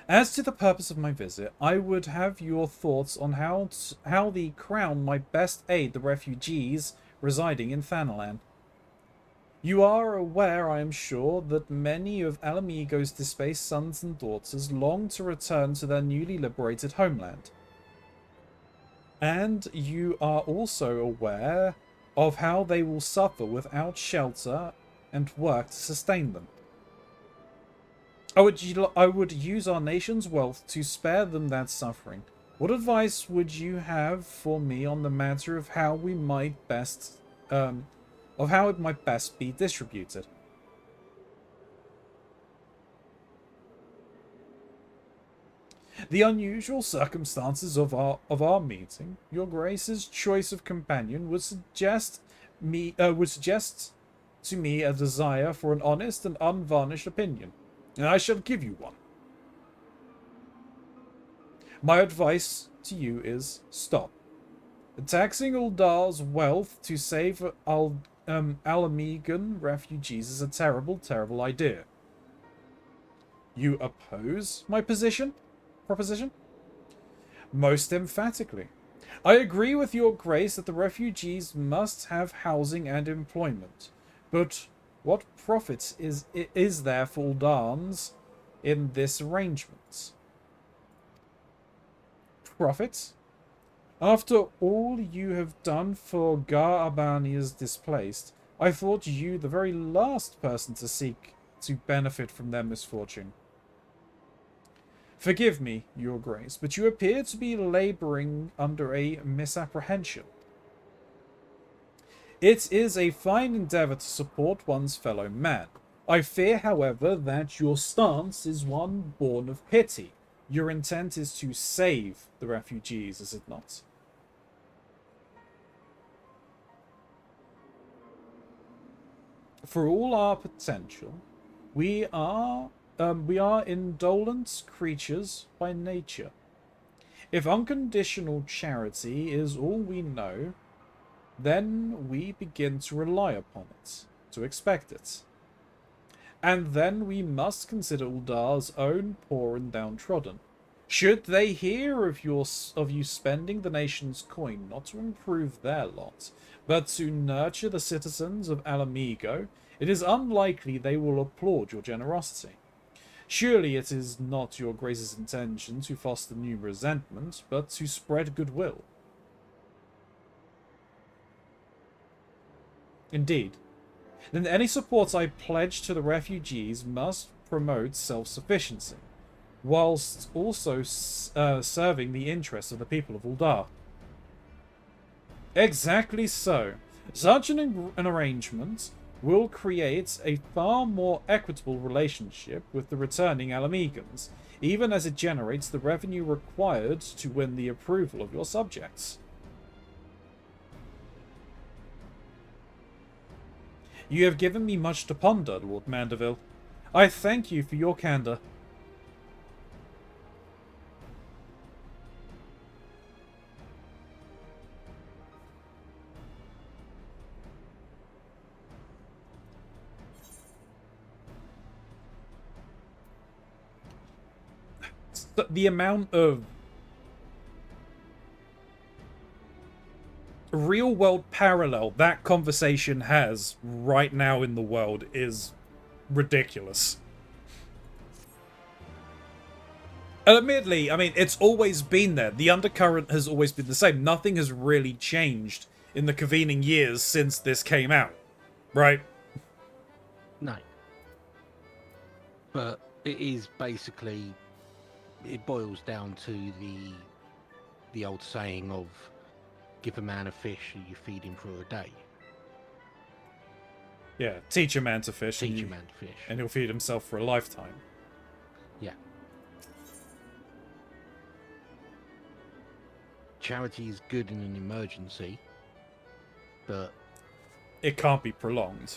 As to the purpose of my visit, I would have your thoughts on how the Crown might best aid the refugees residing in Thanalan. You are aware, I am sure, that many of Alamigo's displaced sons and daughters long to return to their newly liberated homeland. And you are also aware of how they will suffer without shelter and work to sustain them. I would use our nation's wealth to spare them that suffering. What advice would you have for me on the matter of how we might best, of how it might best be distributed? The unusual circumstances of our meeting, Your Grace's choice of companion would suggest to me a desire for an honest and unvarnished opinion, and I shall give you one. My advice to you is stop. Taxing Uldar's wealth to save Alamigan refugees is a terrible, terrible idea. You oppose my proposition? Most emphatically. I agree with your grace that the refugees must have housing and employment, but what profit is there for Uldans in this arrangement? Profit? After all you have done for Gar Abania's displaced, I thought you the very last person to seek to benefit from their misfortune. Forgive me, Your Grace, but you appear to be labouring under a misapprehension. It is a fine endeavour to support one's fellow man. I fear, however, that your stance is one born of pity. Your intent is to save the refugees, is it not? For all our potential, we are indolent creatures by nature. If unconditional charity is all we know, then we begin to rely upon it, to expect it. And then we must consider Uldar's own poor and downtrodden. Should they hear of you spending the nation's coin not to improve their lot, but to nurture the citizens of Alamigo, it is unlikely they will applaud your generosity. Surely it is not your Grace's intention to foster new resentment, but to spread goodwill. Indeed. Then any support I pledge to the refugees must promote self-sufficiency, whilst also serving the interests of the people of Uldar. Exactly so. Such an arrangement will create a far more equitable relationship with the returning Alamegans, even as it generates the revenue required to win the approval of your subjects. You have given me much to ponder, Lord Mandeville. I thank you for your candour. The amount of real world parallel that conversation has right now in the world is ridiculous. And admittedly, I mean, it's always been there. The undercurrent has always been the same. Nothing has really changed in the convening years since this came out, right? No. But it is basically, it boils down to the old saying of give a man a fish and you feed him for a day. Yeah, teach a man to fish. Teach a man to fish. And he'll feed himself for a lifetime. Yeah. Charity is good in an emergency, but It can't be prolonged.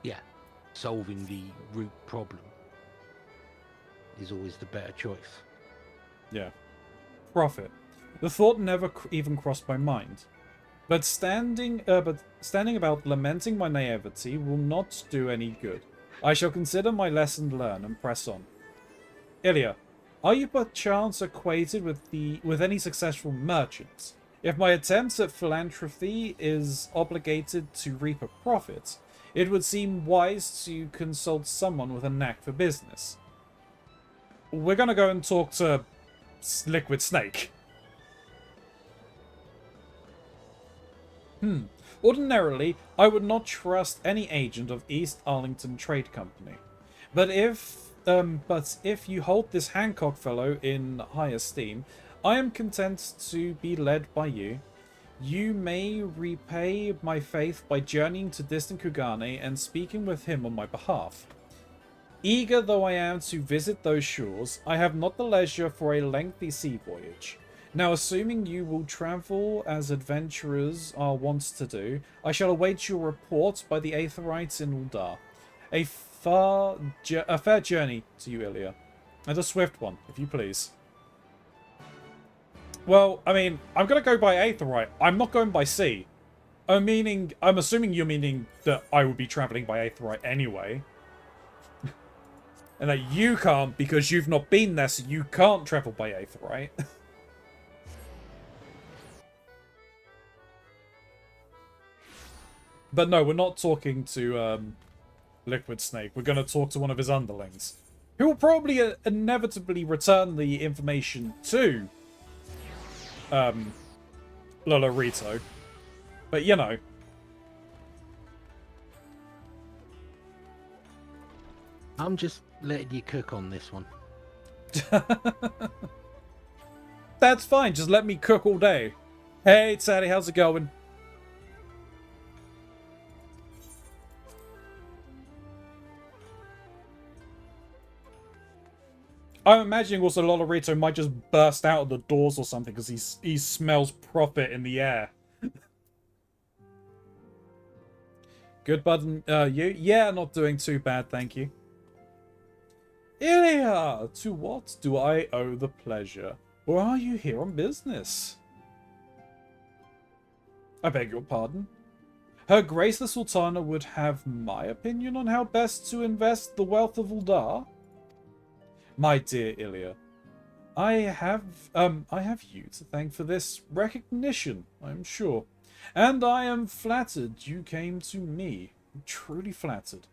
yeah, solving the root problem is always the better choice. Yeah. Profit. The thought never even crossed my mind. But standing about lamenting my naivety will not do any good. I shall consider my lesson learned and press on. Ilya, are you perchance acquainted with any successful merchants? If my attempts at philanthropy is obligated to reap a profit, it would seem wise to consult someone with a knack for business. We're gonna go and talk to Liquid Snake. Ordinarily, I would not trust any agent of East Arlington Trade Company. But if you hold this Hancock fellow in high esteem, I am content to be led by you. You may repay my faith by journeying to distant Kugane and speaking with him on my behalf. Eager though I am to visit those shores, I have not the leisure for a lengthy sea voyage. Now, assuming you will travel as adventurers are wont to do, I shall await your report by the Aetherites in Uldar. A fair journey to you, Ilya. And a swift one, if you please. Well, I mean, I'm going to go by Aetherite. I'm not going by sea. I'm assuming you're meaning that I will be traveling by Aetherite anyway. And that you can't because you've not been there, so you can't travel by Aetherite. But no, we're not talking to Liquid Snake. We're going to talk to one of his underlings, who will probably inevitably return the information to Lolorito. But, you know. I'm just letting you cook on this one. That's fine. Just let me cook all day. Hey, Sally, how's it going? I'm imagining also Lolorito might just burst out of the doors or something because he smells profit in the air. Good, bud. You? Yeah, not doing too bad, thank you. Ilya, to what do I owe the pleasure? Or are you here on business? I beg your pardon? Her Grace the Sultana would have my opinion on how best to invest the wealth of Uldar? My dear Ilya, I have you to thank for this recognition, I'm sure. And I am flattered you came to me. Truly flattered.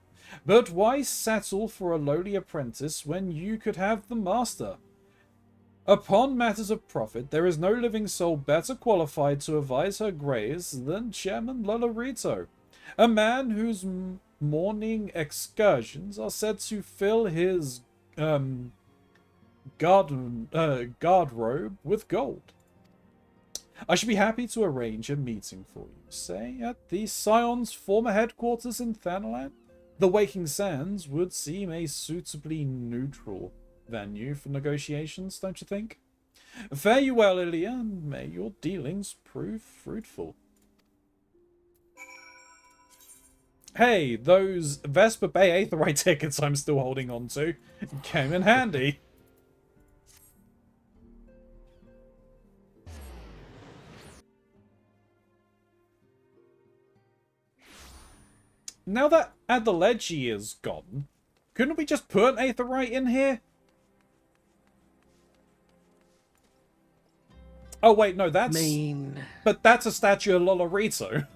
But why settle for a lowly apprentice when you could have the master? Upon matters of profit, there is no living soul better qualified to advise her Grace than Chairman Lolorito, a man whose morning excursions are said to fill his guard robe with gold. I should be happy to arrange a meeting for you, say, at the Scion's former headquarters in Thanalan. The Waking Sands would seem a suitably neutral venue for negotiations, don't you think? Fare you well, Ilya, and may your dealings prove fruitful. Hey, those Vesper Bay Aetherite tickets I'm still holding on to came in handy. Now that Adeleji is gone, couldn't we just put an Aetherite in here? Oh wait, no, that's... But that's a statue of Lolorito.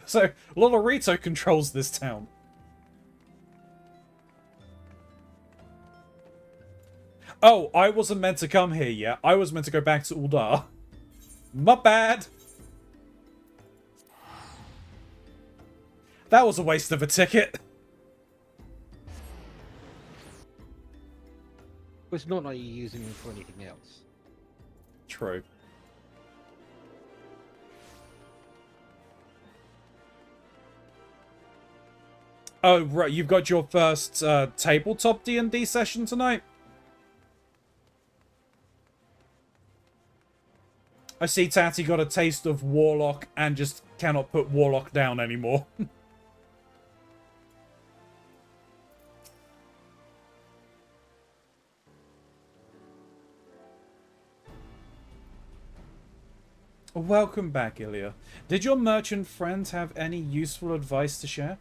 So, Lolorito controls this town. Oh, I wasn't meant to come here yet. I was meant to go back to Uldar. My bad. That was a waste of a ticket. It's not like you're using them for anything else. True. Oh, right. You've got your first tabletop D&D session tonight? I see Tatty got a taste of Warlock and just cannot put Warlock down anymore. Welcome back, Ilya. Did your merchant friend have any useful advice to share?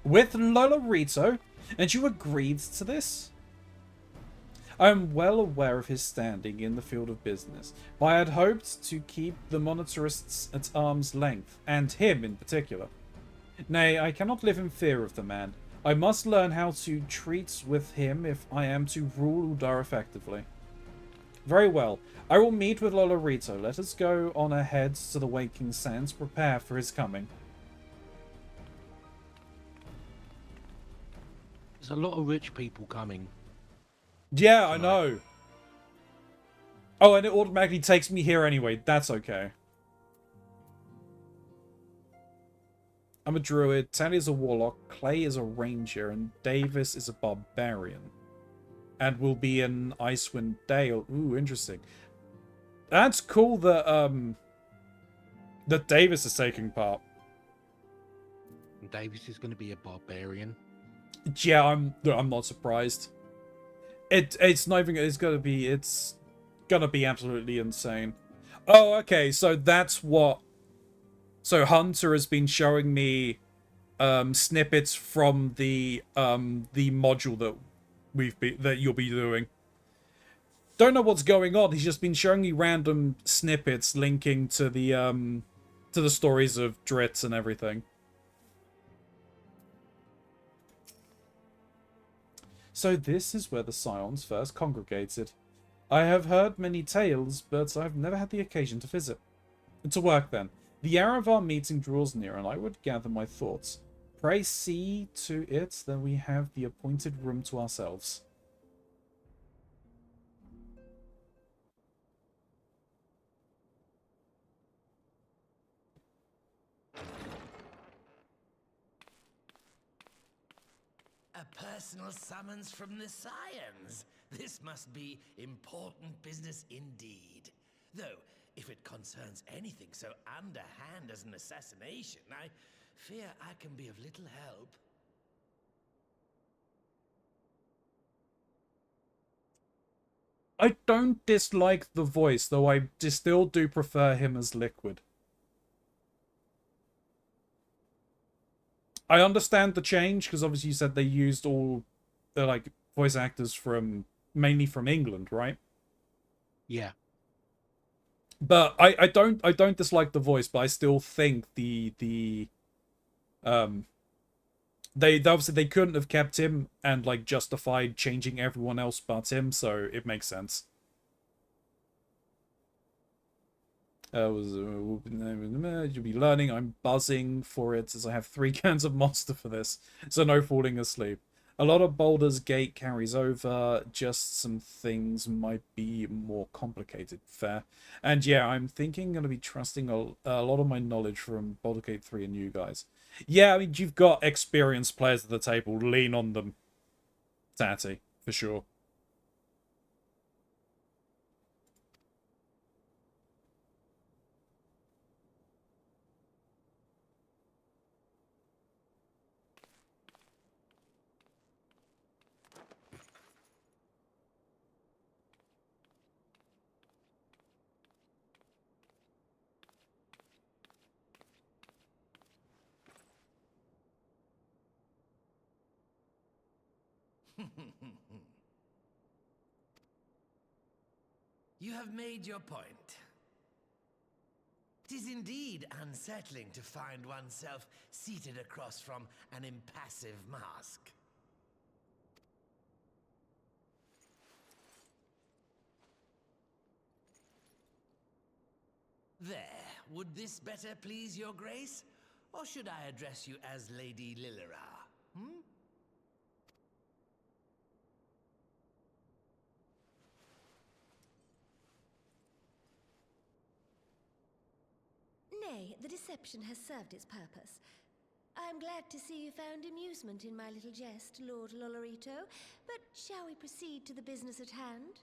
With Lolorito? And you agreed to this? I am well aware of his standing in the field of business, but I had hoped to keep the monetarists at arm's length, and him in particular. Nay, I cannot live in fear of the man. I must learn how to treat with him if I am to rule Udar effectively. Very well. I will meet with Lolorito. Let us go on ahead to the Waking Sands, prepare for his coming. There's a lot of rich people coming. Yeah, I know. Oh, and it automatically takes me here anyway. That's okay. I'm a druid, Tally is a warlock, Clay is a ranger, and Davis is a barbarian. And will be in Icewind Dale. Ooh, interesting. That's cool that that Davis is taking part. And Davis is going to be a barbarian. Yeah, I'm not surprised. It's not even it's gonna be absolutely insane. Oh, okay, so that's what. So Hunter has been showing me snippets from the module that you'll be doing. Don't know what's going on. He's just been showing me random snippets linking to the stories of Dritz and everything. So this is where the Scions first congregated. I have heard many tales, but I've never had the occasion to visit. To work then. The hour of our meeting draws near, and I would gather my thoughts. Pray see to it that we have the appointed room to ourselves. A personal summons from the Scions. This must be important business indeed. Though, if it concerns anything so underhand as an assassination, I fear I can be of little help. I don't dislike the voice, though I still do prefer him as Liquid. I understand the change, because obviously you said they used all the like voice actors mainly from England, right? Yeah. But I don't dislike the voice, but I still think they obviously they couldn't have kept him and like justified changing everyone else but him, so it makes sense. You'll be learning. I'm buzzing for it as I have 3 cans of Monster for this, so no falling asleep. A lot of Baldur's Gate carries over, just some things might be more complicated. Fair. And yeah, I'm thinking I'm going to be trusting a lot of my knowledge from Baldur's Gate 3 and you guys. Yeah, I mean, you've got experienced players at the table. Lean on them, Tatty, for sure. You have made your point. It is indeed unsettling to find oneself seated across from an impassive mask. There, would this better please your grace? Or should I address you as Lady Lilira? Hmm? Nay, the deception has served its purpose. I am glad to see you found amusement in my little jest, Lord Lolorito, but shall we proceed to the business at hand?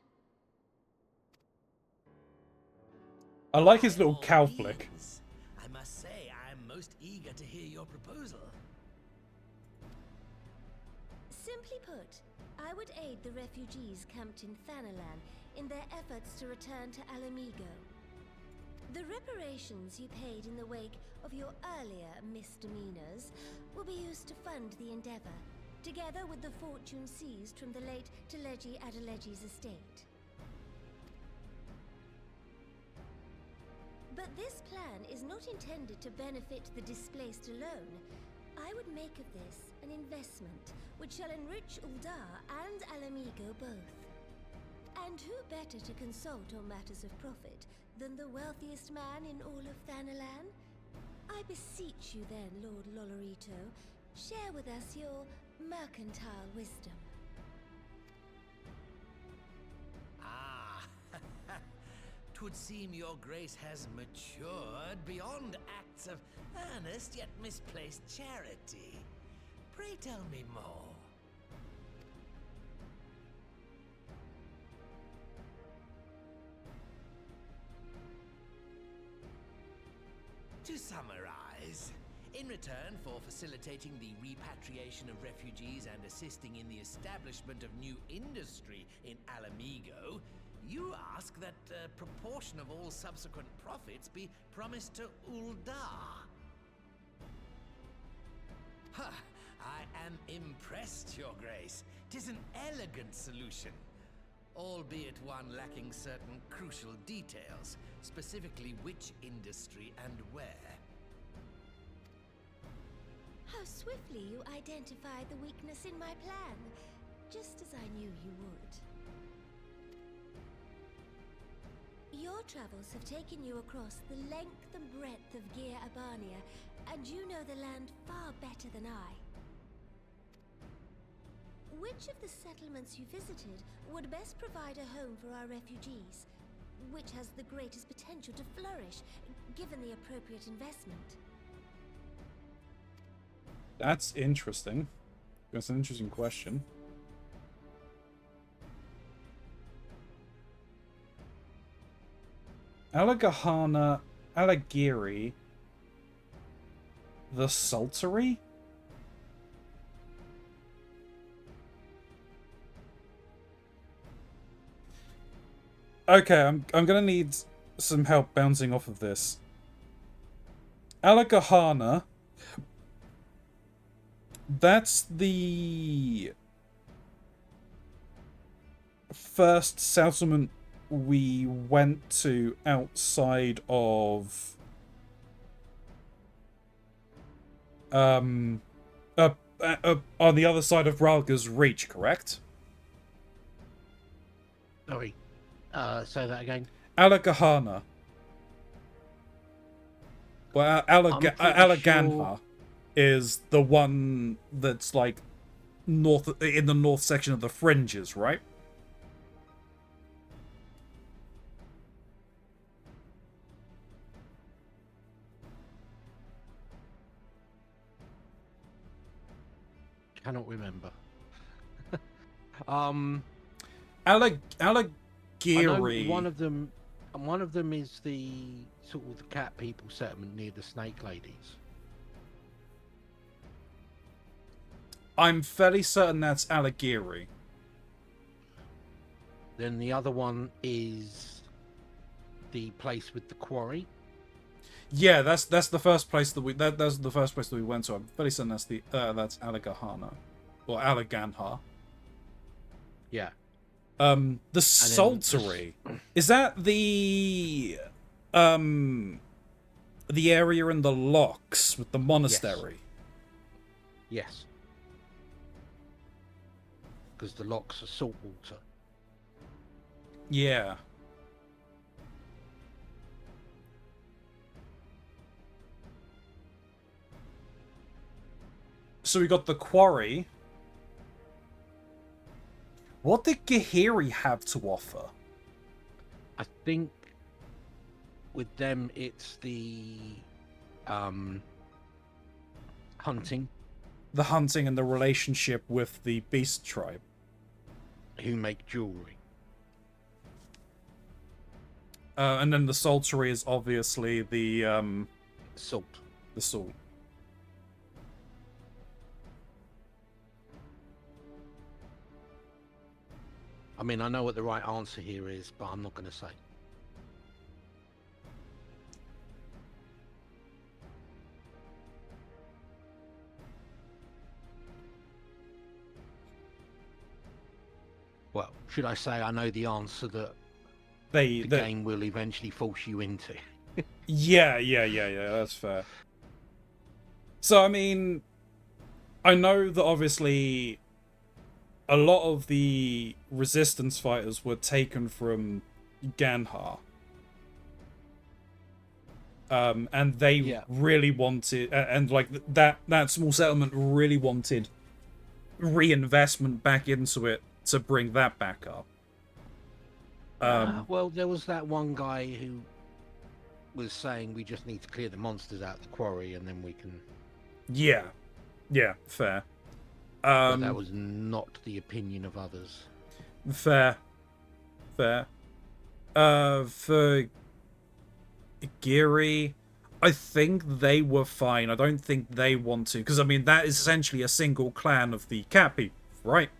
I like his little By all cow flick. means. I must say, I am most eager to hear your proposal. Simply put, I would aid the refugees camped in Thanalan in their efforts to return to Alamigo. The reparations you paid in the wake of your earlier misdemeanors will be used to fund the endeavor, together with the fortune seized from the late Teleji Adeleji's estate. But this plan is not intended to benefit the displaced alone. I would make of this an investment which shall enrich Uldar and Alamigo both. And who better to consult on matters of profit than the wealthiest man in all of Thanalan? I beseech you then, Lord Lolorito, share with us your mercantile wisdom. Ah, 'twould seem your grace has matured beyond acts of earnest yet misplaced charity. Pray tell me more. To summarize, in return for facilitating the repatriation of refugees and assisting in the establishment of new industry in Alamigo, you ask that a proportion of all subsequent profits be promised to Uldar. Ha! I am impressed, Your Grace. 'Tis an elegant solution, albeit one lacking certain crucial details, specifically which industry and where. How swiftly you identified the weakness in my plan, just as I knew you would. Your travels have taken you across the length and breadth of Gir Abania, and you know the land far better than I. Which of the settlements you visited would best provide a home for our refugees? Which has the greatest potential to flourish, given the appropriate investment? That's interesting. That's an interesting question. Alagahana, Alagiri, the Saltery? Okay, I'm gonna need some help bouncing off of this. Alagahana. That's the first settlement we went to outside of on the other side of Ralga's Reach, correct? Sorry. Say that again. Alagahana. Well, Alaganha is the one that's like north in the north section of the fringes, right? Cannot remember. Alagiri. I know one of them is the sort of the cat people settlement near the snake ladies. I'm fairly certain that's Alagiri. Then the other one is the place with the quarry. Yeah, that's the first place that that's the first place that we went to. I'm fairly certain that's Alagahana or Alaganha. Yeah. The Saltery. Is that the area in the locks with the monastery? Yes. Because the locks are salt water. Yeah. So we got the quarry. What did Gahiri have to offer? I think with them it's the hunting. The hunting and the relationship with the beast tribe. Who make jewelry. And then the saltery is obviously the Salt. salt. I mean, I know what the right answer here is, but I'm not going to say. Well, should I say I know the answer that the game will eventually force you into? Yeah, that's fair. So, I mean, I know that obviously a lot of the resistance fighters were taken from Ganhar. And they really wanted, and like that small settlement really wanted reinvestment back into it to bring that back up. Well, there was that one guy who was saying we just need to clear the monsters out of the quarry and then we can... Yeah, fair. But that was not the opinion of others. Fair. For Giri, I think they were fine. I don't think they want to, because I mean that is essentially a single clan of the cat people, right?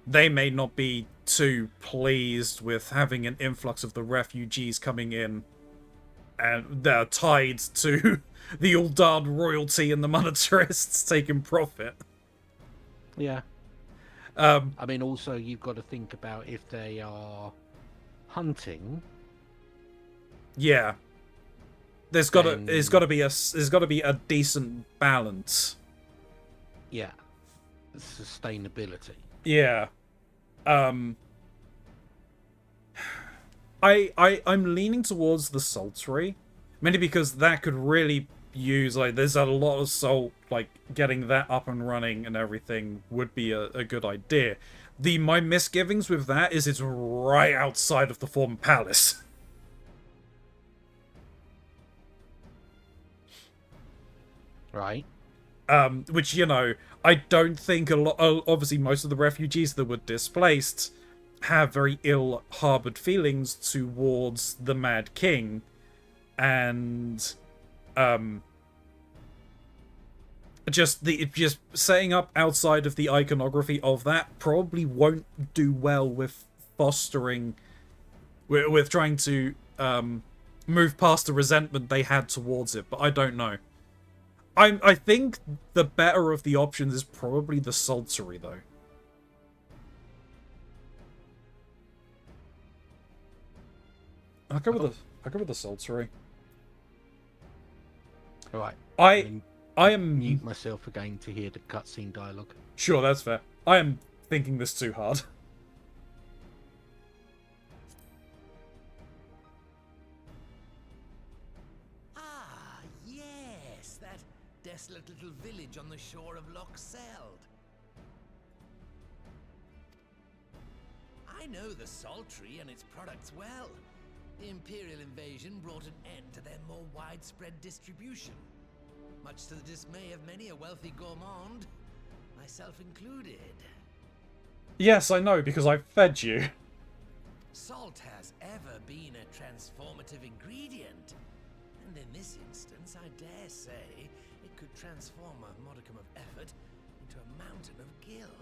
They may not be too pleased with having an influx of the refugees coming in, and they're tied to the Uldad royalty and the monetarists taking profit. Yeah. I mean, also you've got to think about if they are hunting. Yeah. There's got to be a decent balance. Yeah. Sustainability. Yeah. I'm leaning towards the saltery, mainly because that could really use, like, there's a lot of salt, like, getting that up and running and everything would be a good idea. My misgivings with that is it's right outside of the former palace. Right. Which, you know, I don't think obviously most of the refugees that were displaced have very ill-harbored feelings towards the Mad King, and just setting up outside of the iconography of that probably won't do well with fostering, with trying to move past the resentment they had towards it, but I don't know. I think the better of the options is probably the saltery, though. I'll go with the saltery. All right. I am mute myself again to hear the cutscene dialogue. Sure, that's fair. I am thinking this too hard. Ah, yes, that desolate little village on the shore of Loch Seld. I know the Saltry and its products well. The Imperial invasion brought an end to their more widespread distribution, much to the dismay of many a wealthy gourmand, myself included. Yes, I know, because I fed you. Salt has ever been a transformative ingredient, and in this instance, I dare say, it could transform a modicum of effort into a mountain of gill.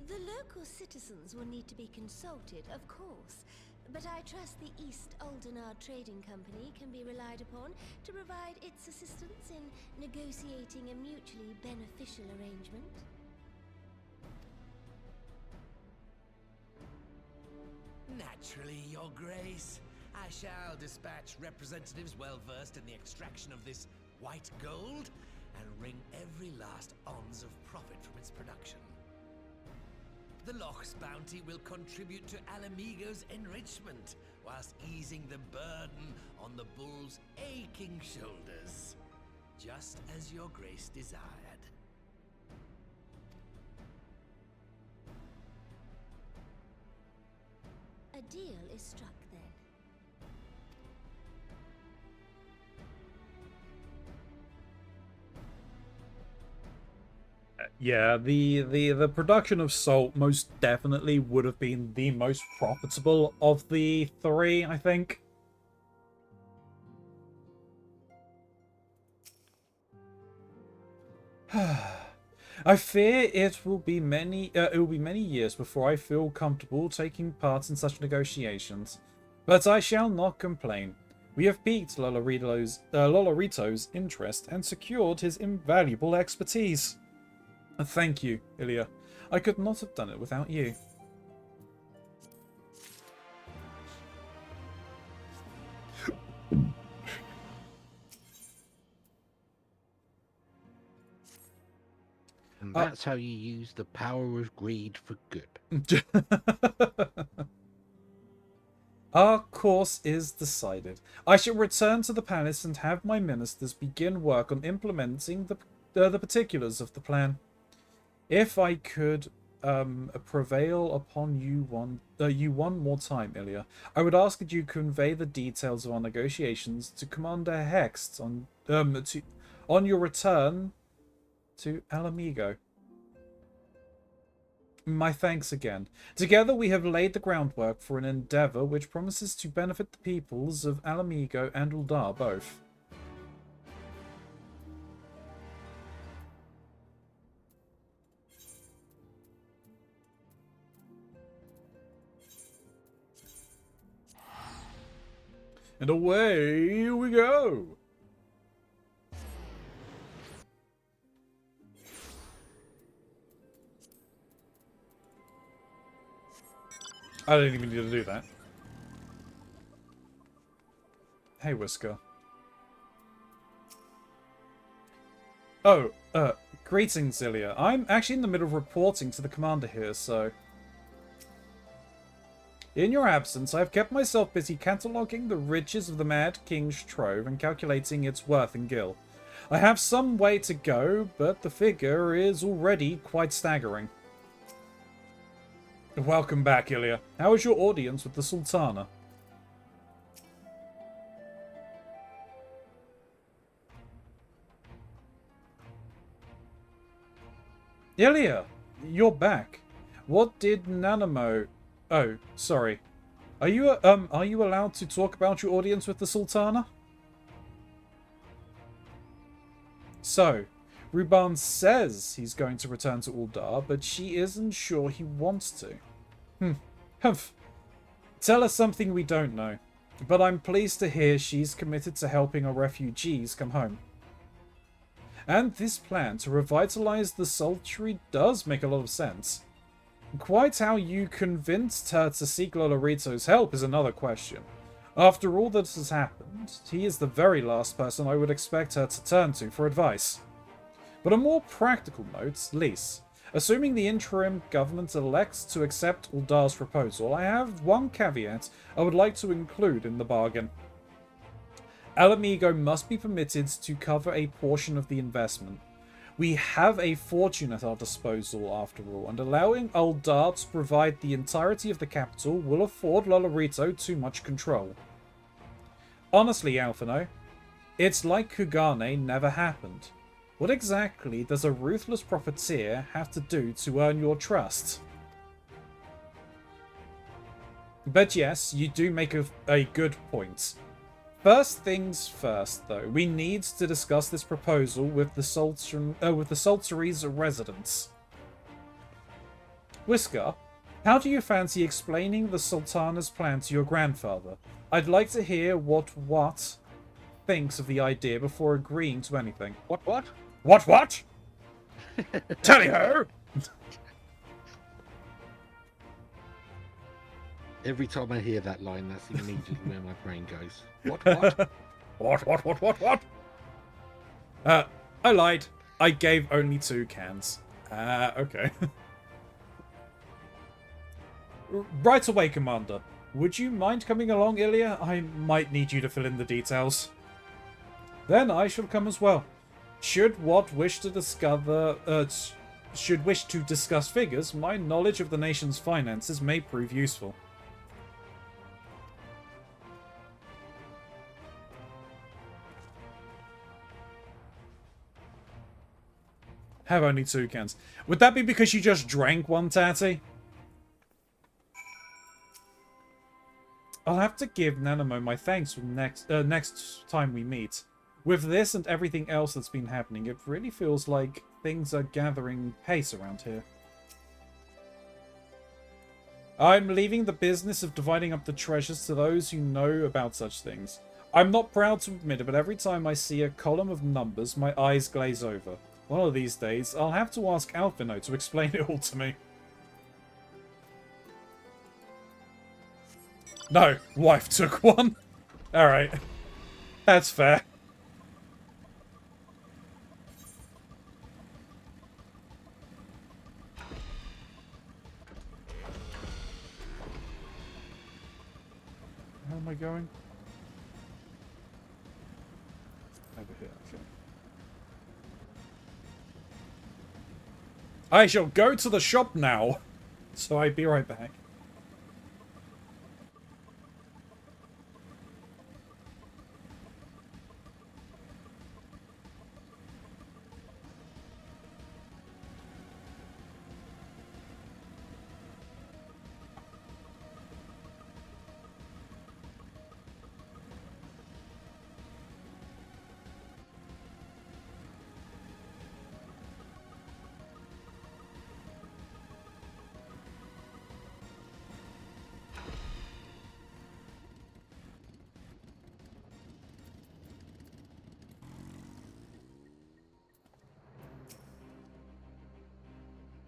The local citizens will need to be consulted, of course, but I trust the East Aldenard Trading Company can be relied upon to provide its assistance in negotiating a mutually beneficial arrangement. Naturally, Your Grace. I shall dispatch representatives well versed in the extraction of this white gold and wring every last ounce of profit from its production. The Loch's bounty will contribute to Alamigo's enrichment, whilst easing the burden on the bull's aching shoulders, just as Your Grace desired. A deal is struck then. Yeah, the production of salt most definitely would have been the most profitable of the three, I think. I fear it will be many years before I feel comfortable taking part in such negotiations, but I shall not complain. We have piqued Lolorito's interest and secured his invaluable expertise. Thank you, Ilya. I could not have done it without you. And that's how you use the power of greed for good. Our course is decided. I shall return to the palace and have my ministers begin work on implementing the particulars of the plan. If I could prevail upon you one more time, Ilya, I would ask that you convey the details of our negotiations to Commander Hext on your return to Alamigo. My thanks again. Together we have laid the groundwork for an endeavor which promises to benefit the peoples of Alamigo and Uldar both. And away we go! I didn't even need to do that. Hey, Whisker. Oh, greetings, Ilya. I'm actually in the middle of reporting to the commander here, so... In your absence, I have kept myself busy cataloguing the riches of the Mad King's trove and calculating its worth in gil. I have some way to go, but the figure is already quite staggering. Welcome back, Ilya. How was your audience with the Sultana? Ilya, you're back. What did Nanamo... Oh, sorry. Are you allowed to talk about your audience with the Sultana? So, Ruban says he's going to return to Uldar, but she isn't sure he wants to. Humph. Tell us something we don't know. But I'm pleased to hear she's committed to helping our refugees come home. And this plan to revitalize the Sultry does make a lot of sense. Quite how you convinced her to seek Lolorito's help is another question. After all that has happened, he is the very last person I would expect her to turn to for advice. But on more practical note, Lise, assuming the interim government elects to accept Uldar's proposal, I have one caveat I would like to include in the bargain. Alamigo must be permitted to cover a portion of the investment. We have a fortune at our disposal, after all, and allowing Uldar to provide the entirety of the capital will afford Lolorito too much control. Honestly, Alphino, it's like Kugane never happened. What exactly does a ruthless profiteer have to do to earn your trust? But yes, you do make a good point. First things first, though, we need to discuss this proposal with the Sultary's residents. Whisker, how do you fancy explaining the Sultana's plan to your grandfather? I'd like to hear what thinks of the idea before agreeing to anything. What? What? Tally-ho! Every time I hear that line, that's immediately where my brain goes. What? I lied. I gave only 2 cans. Okay. Right away, Commander. Would you mind coming along, Ilya? I might need you to fill in the details. Then I shall come as well. Should wish to discuss figures, my knowledge of the nation's finances may prove useful. Have only 2 cans. Would that be because you just drank one, Tatty? I'll have to give Nanamo my thanks next time we meet. With this and everything else that's been happening, it really feels like things are gathering pace around here. I'm leaving the business of dividing up the treasures to those who know about such things. I'm not proud to admit it, but every time I see a column of numbers, my eyes glaze over. One of these days, I'll have to ask Alphino to explain it all to me. No, wife took one. Alright. That's fair. Where am I going? Over here, okay. I shall go to the shop now. So I'll be right back.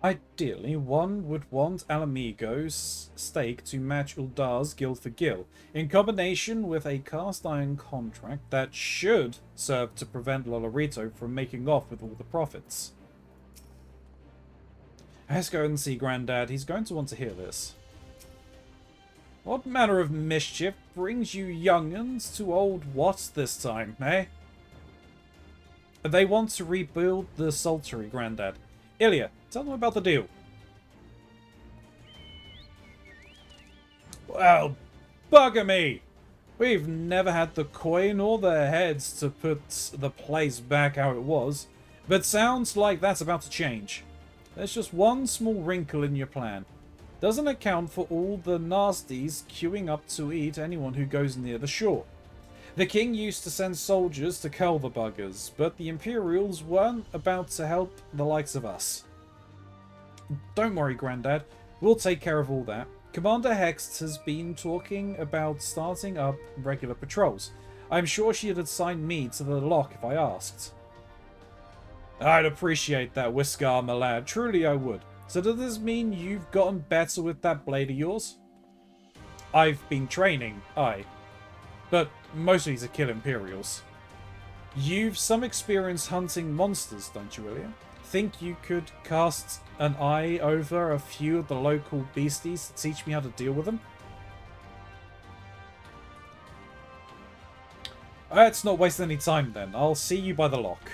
Ideally, one would want Alamigo's stake to match Uldar's gill for gill, in combination with a cast iron contract that should serve to prevent Lolorito from making off with all the profits. Let's go and see Grandad. He's going to want to hear this. What manner of mischief brings you young'uns to old Watts this time, eh? They want to rebuild the Saltery, Grandad. Ilya, tell them about the deal. Well, bugger me! We've never had the coin or the heads to put the place back how it was, but sounds like that's about to change. There's just one small wrinkle in your plan. Doesn't account for all the nasties queuing up to eat anyone who goes near the shore. The king used to send soldiers to cull the buggers, but the Imperials weren't about to help the likes of us. Don't worry, Grandad. We'll take care of all that. Commander Hext has been talking about starting up regular patrols. I'm sure she'd assign me to the lock if I asked. I'd appreciate that, Whiskar, my lad. Truly I would. So does this mean you've gotten better with that blade of yours? I've been training, aye. But mostly to kill Imperials. You've some experience hunting monsters, don't you, Ilya? Think you could cast an eye over a few of the local beasties to teach me how to deal with them? Let's not waste any time then. I'll see you by the lock.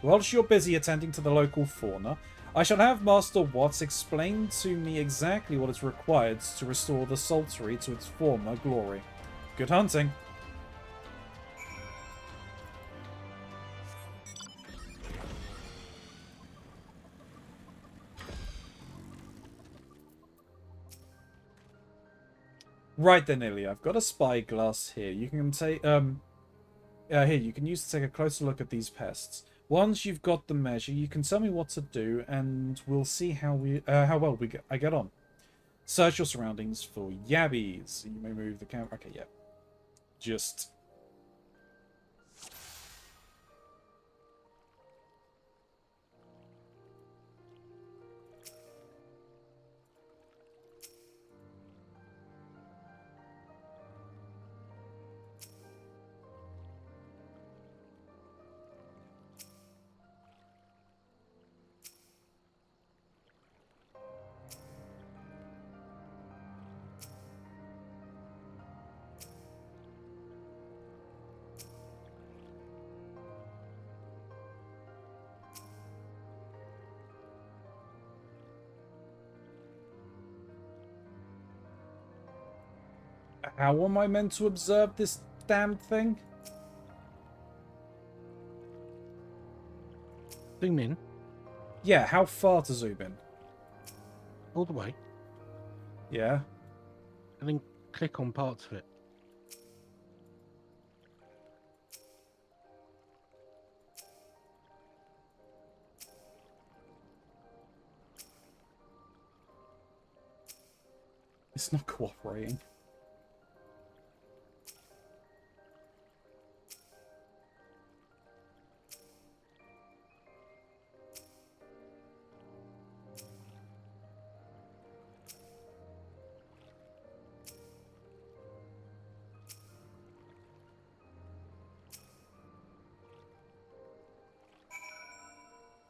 Whilst you're busy attending to the local fauna, I shall have Master Watts explain to me exactly what is required to restore the Saltery to its former glory. Good hunting! Right then, Ilya, I've got a spyglass here. You can take, here, you can use to take a closer look at these pests. Once you've got the measure, you can tell me what to do, and we'll see how well I get on. Search your surroundings for yabbies. You may move the camera. Okay, yeah. Just... How am I meant to observe this damned thing? Zoom in Yeah, how far to zoom in? all the way, Yeah. and then click on parts of it. It's not cooperating.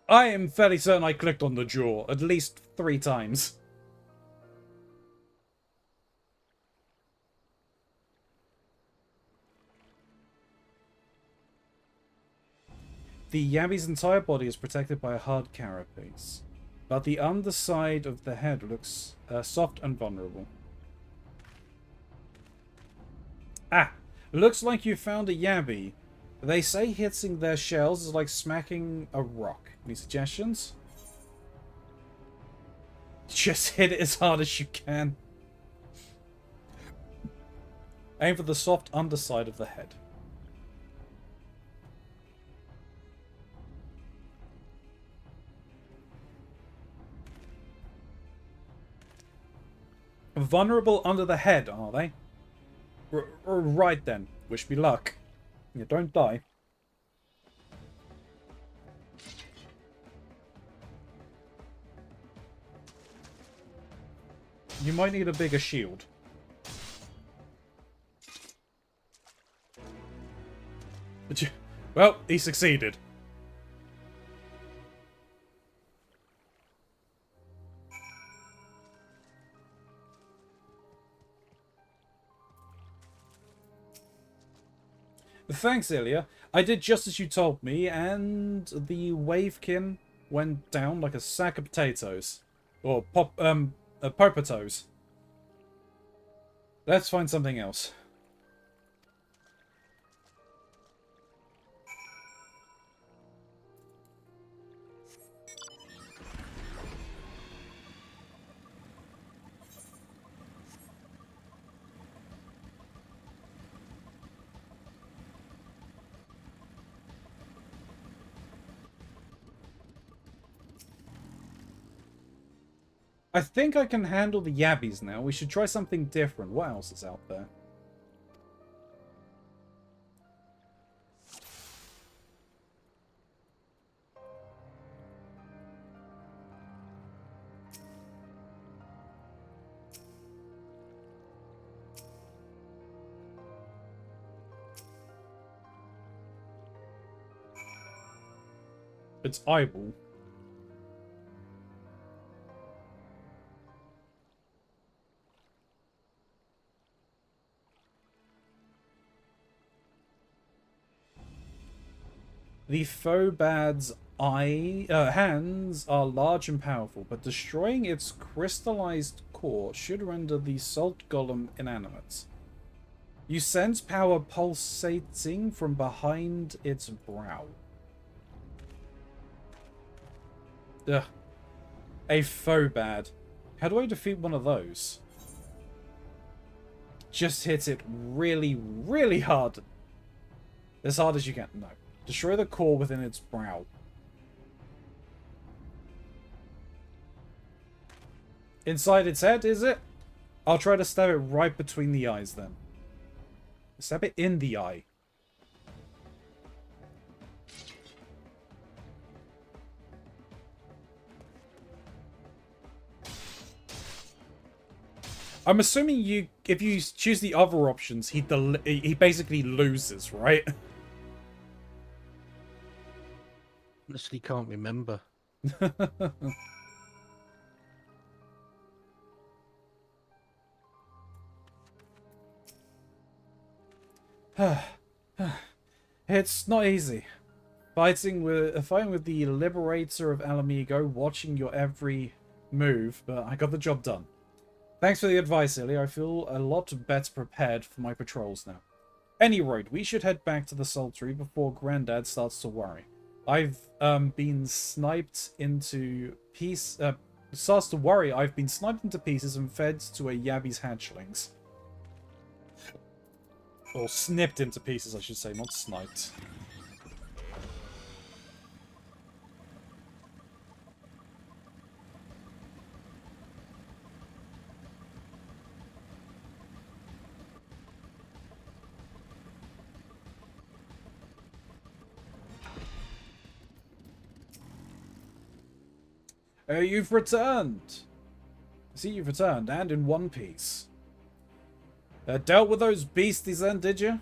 I am fairly certain I clicked on the jaw at least 3 times. The Yabby's entire body is protected by a hard carapace, but the underside of the head looks soft and vulnerable. Ah! Looks like you found a Yabby. They say hitting their shells is like smacking a rock. Any suggestions? Just hit it as hard as you can. Aim for the soft underside of the head. Vulnerable under the head, are they? Right then. Wish me luck. Yeah, don't die. You might need a bigger shield. Well, he succeeded. Thanks, Ilya. I did just as you told me, and the wavekin went down like a sack of potatoes. Or potatoes. Let's find something else. I think I can handle the Yabbies now. We should try something different. What else is out there? It's eyeball. The Phobad's hands are large and powerful, but destroying its crystallized core should render the salt golem inanimate. You sense power pulsating from behind its brow. Ugh. A Phobad. How do I defeat one of those? Just hit it really, really hard. As hard as you can. No. Destroy the core within its brow. Inside its head, is it? I'll try to stab it right between the eyes then. Stab it in the eye. I'm assuming if you choose the other options, he basically loses, right? Honestly, can't remember. It's not easy. Fighting with the Liberator of Alamigo, watching your every move, but I got the job done. Thanks for the advice, Ilya. I feel a lot better prepared for my patrols now. Anyway, we should head back to the Sultry before Grandad starts to worry. I've been sniped into piece. Starts to worry. I've been sniped into pieces and fed to a Yabby's hatchlings. Or snipped into pieces, I should say, not sniped. You've returned. I see you've returned, and in one piece. Dealt with those beasties then, did you?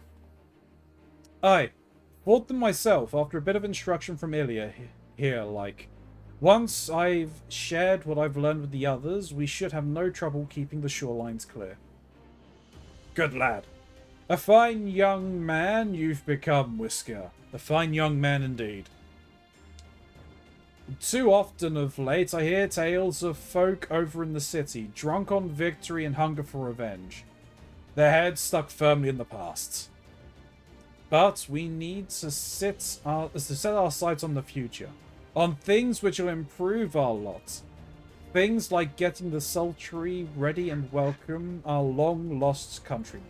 Aye. Fought them myself after a bit of instruction from Ilya here, like. Once I've shared what I've learned with the others, we should have no trouble keeping the shorelines clear. Good lad. A fine young man you've become, Whisker. A fine young man indeed. Too often of late I hear tales of folk over in the city, drunk on victory and hunger for revenge. Their heads stuck firmly in the past. But we need to set our sights on the future. On things which will improve our lot. Things like getting the sultry ready and welcome our long-lost countrymen.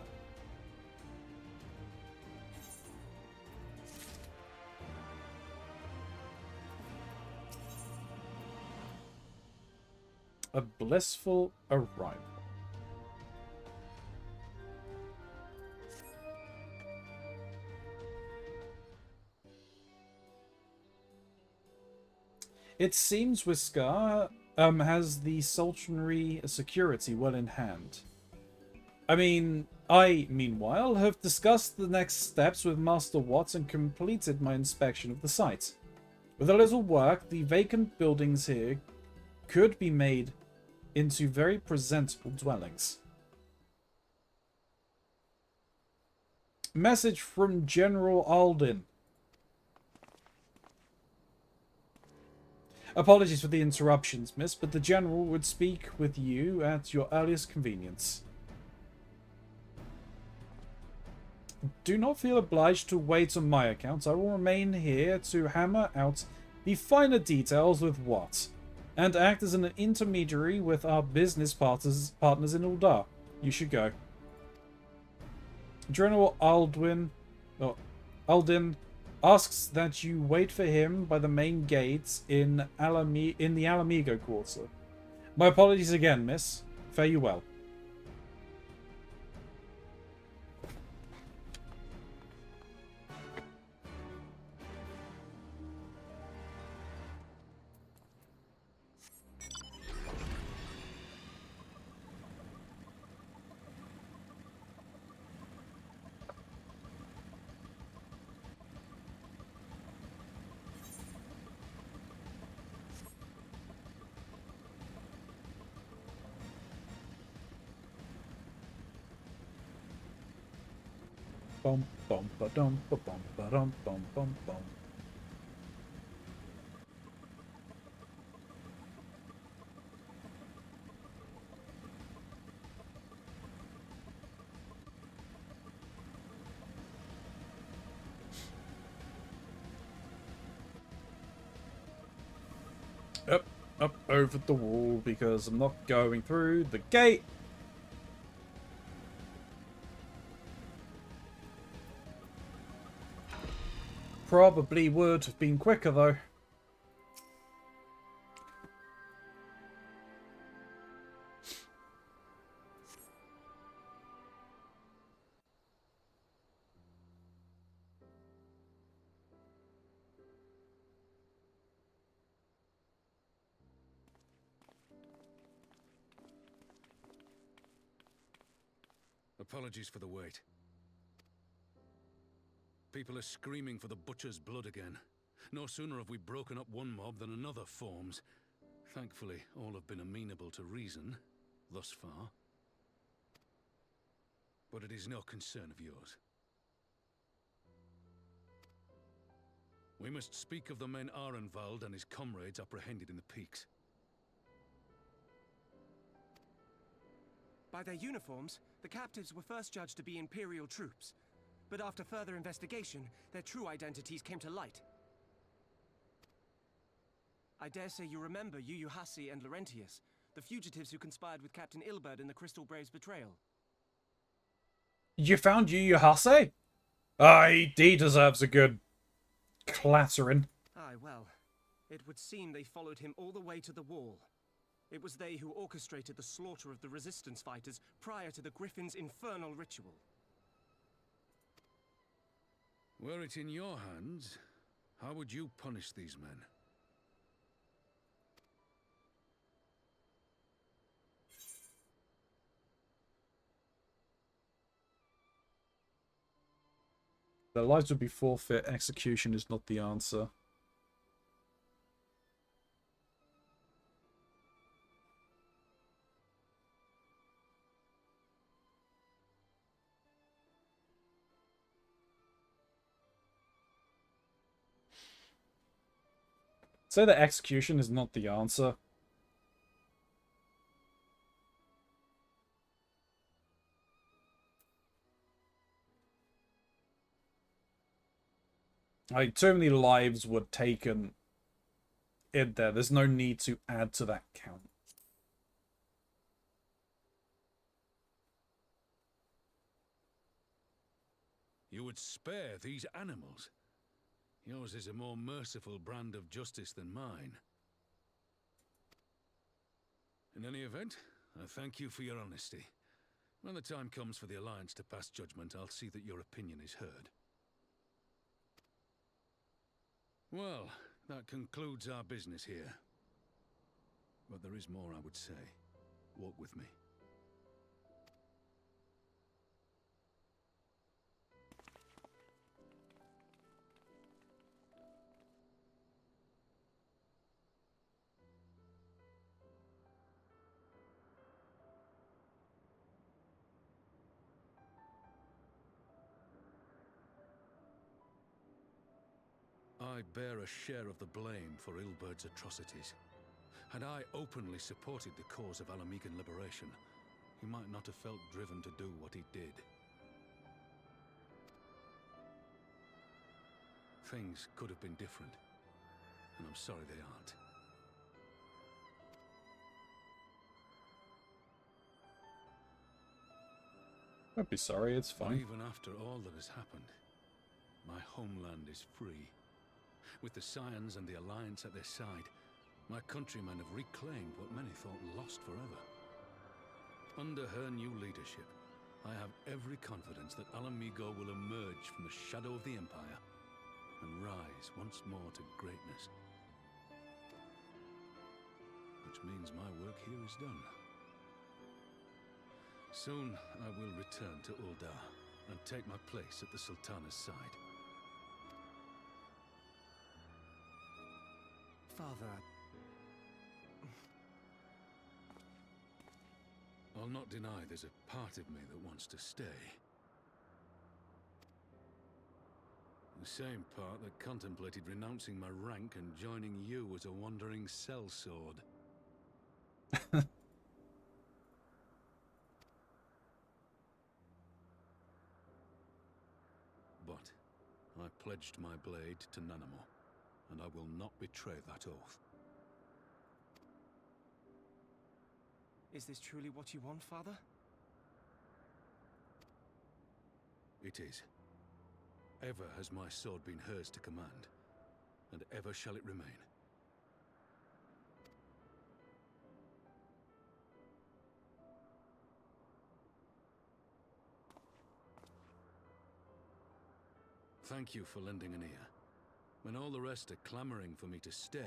A blissful arrival. It seems Whisker has the sultry security well in hand. I mean, I, meanwhile, have discussed the next steps with Master Watts and completed my inspection of the site. With a little work, the vacant buildings here could be made into very presentable dwellings. Message from General Alden. Apologies for the interruptions, miss, but the General would speak with you at your earliest convenience. Do not feel obliged to wait on my account. I will remain here to hammer out the finer details with Watt, and act as an intermediary with our business partners in Uldar. You should go. General Alden asks that you wait for him by the main gates in the Alamigo Quarter. My apologies again, miss. Fare you well. Bum bum ba dum ba bum ba dum bum bum bum. Up over the wall because I'm not going through the gate. Probably would have been quicker though. Apologies for the wait. People are screaming for the butcher's blood again. No sooner have we broken up one mob than another forms. Thankfully, all have been amenable to reason, thus far. But it is no concern of yours. We must speak of the men Arenvald and his comrades apprehended in the peaks. By their uniforms, the captives were first judged to be Imperial troops. But after further investigation, their true identities came to light. I dare say you remember Yuyuhasi and Laurentius, the fugitives who conspired with Captain Ilberd in the Crystal Brave's betrayal. You found Yu Hase? Ah, he deserves a good clattering. Aye, well, it would seem they followed him all the way to the wall. It was they who orchestrated the slaughter of the resistance fighters prior to the Griffin's infernal ritual. Were it in your hands, how would you punish these men? Their lives would be forfeit. Execution is not the answer. Say that execution is not the answer. Like, too many lives were taken in there. There's no need to add to that count. You would spare these animals? Yours is a more merciful brand of justice than mine. In any event, I thank you for your honesty. When the time comes for the Alliance to pass judgment, I'll see that your opinion is heard. Well, that concludes our business here. But there is more I would say. Walk with me. I bear a share of the blame for Ilberd's atrocities. Had I openly supported the cause of Alamigan liberation, he might not have felt driven to do what he did. Things could have been different, and I'm sorry they aren't. Don't be sorry, it's But fine. even after all that has happened, my homeland is free. With the Scions and the Alliance at their side, my countrymen have reclaimed what many thought lost forever. Under her new leadership, I have every confidence that Alamigo will emerge from the shadow of the Empire and rise once more to greatness. Which means my work here is done. Soon I will return to Ul'dah and take my place at the Sultana's side. Father... I'll not deny there's a part of me that wants to stay. The same part that contemplated renouncing my rank and joining you as a wandering sellsword. But I pledged my blade to Nanamo, and I will not betray that oath. Is this truly what you want, Father? It is. Ever has my sword been hers to command, and ever shall it remain. Thank you for lending an ear. When all the rest are clamoring for me to stay,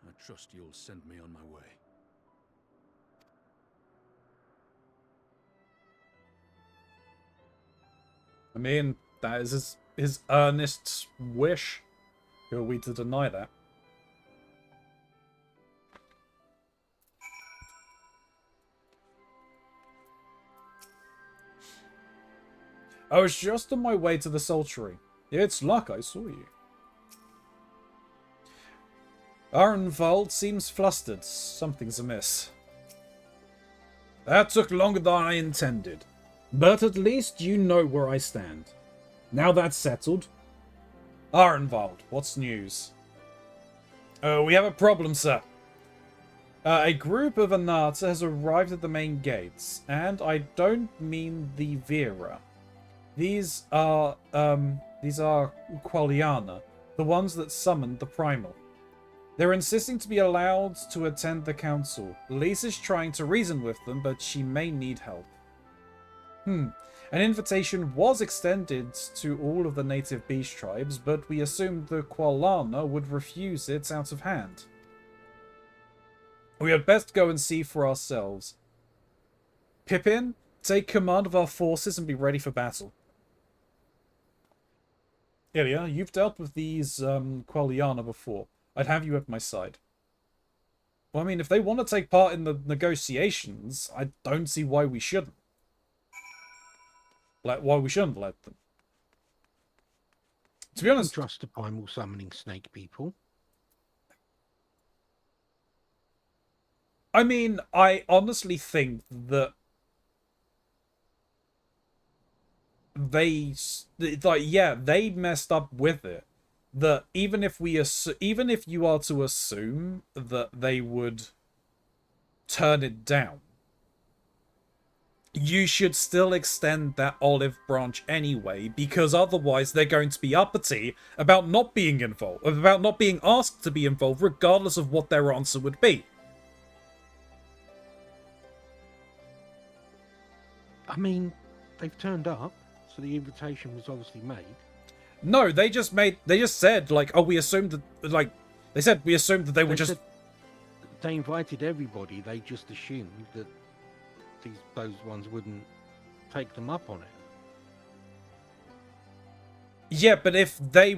I trust you'll send me on my way. I mean, that is his earnest wish. Who are we to deny that? I was just on my way to the Sultry. It's luck I saw you. Arenvald seems flustered. Something's amiss. That took longer than I intended. But at least you know where I stand. Now that's settled. Arenvald, what's news? Oh, we have a problem, sir. A group of Anata has arrived at the main gates, and I don't mean the Vera. These are Qualiana, the ones that summoned the Primal. They're insisting to be allowed to attend the council. Lisa's trying to reason with them, but she may need help. An invitation was extended to all of the native beast tribes, but we assumed the Qualana would refuse it out of hand. We had best go and see for ourselves. Pippin, take command of our forces and be ready for battle. Ilya, you've dealt with these Qualiana before. I'd have you at my side. Well, I mean, if they want to take part in the negotiations, I don't see why we shouldn't. Why we shouldn't let them. To be honest, Trust the primal summoning snake people. I mean, I honestly think that they messed up with it. That even if you are to assume that they would turn it down, you should still extend that olive branch anyway, because otherwise they're going to be uppity about not being involved, about not being asked to be involved, regardless of what their answer would be. I mean, they've turned up, so the invitation was obviously made. No, they just said, like, oh, we assumed that, like, they said we assumed that they would just... They invited everybody, they just assumed that those ones wouldn't take them up on it. Yeah, but if they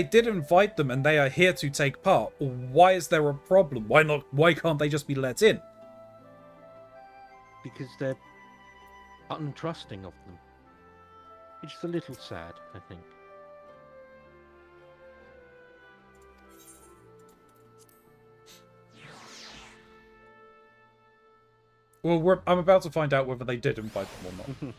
did invite them and they are here to take part, why is there a problem? Why can't they just be let in? Because they're untrusting of them. It's a little sad, I think. Well, I'm about to find out whether they did invite them or not.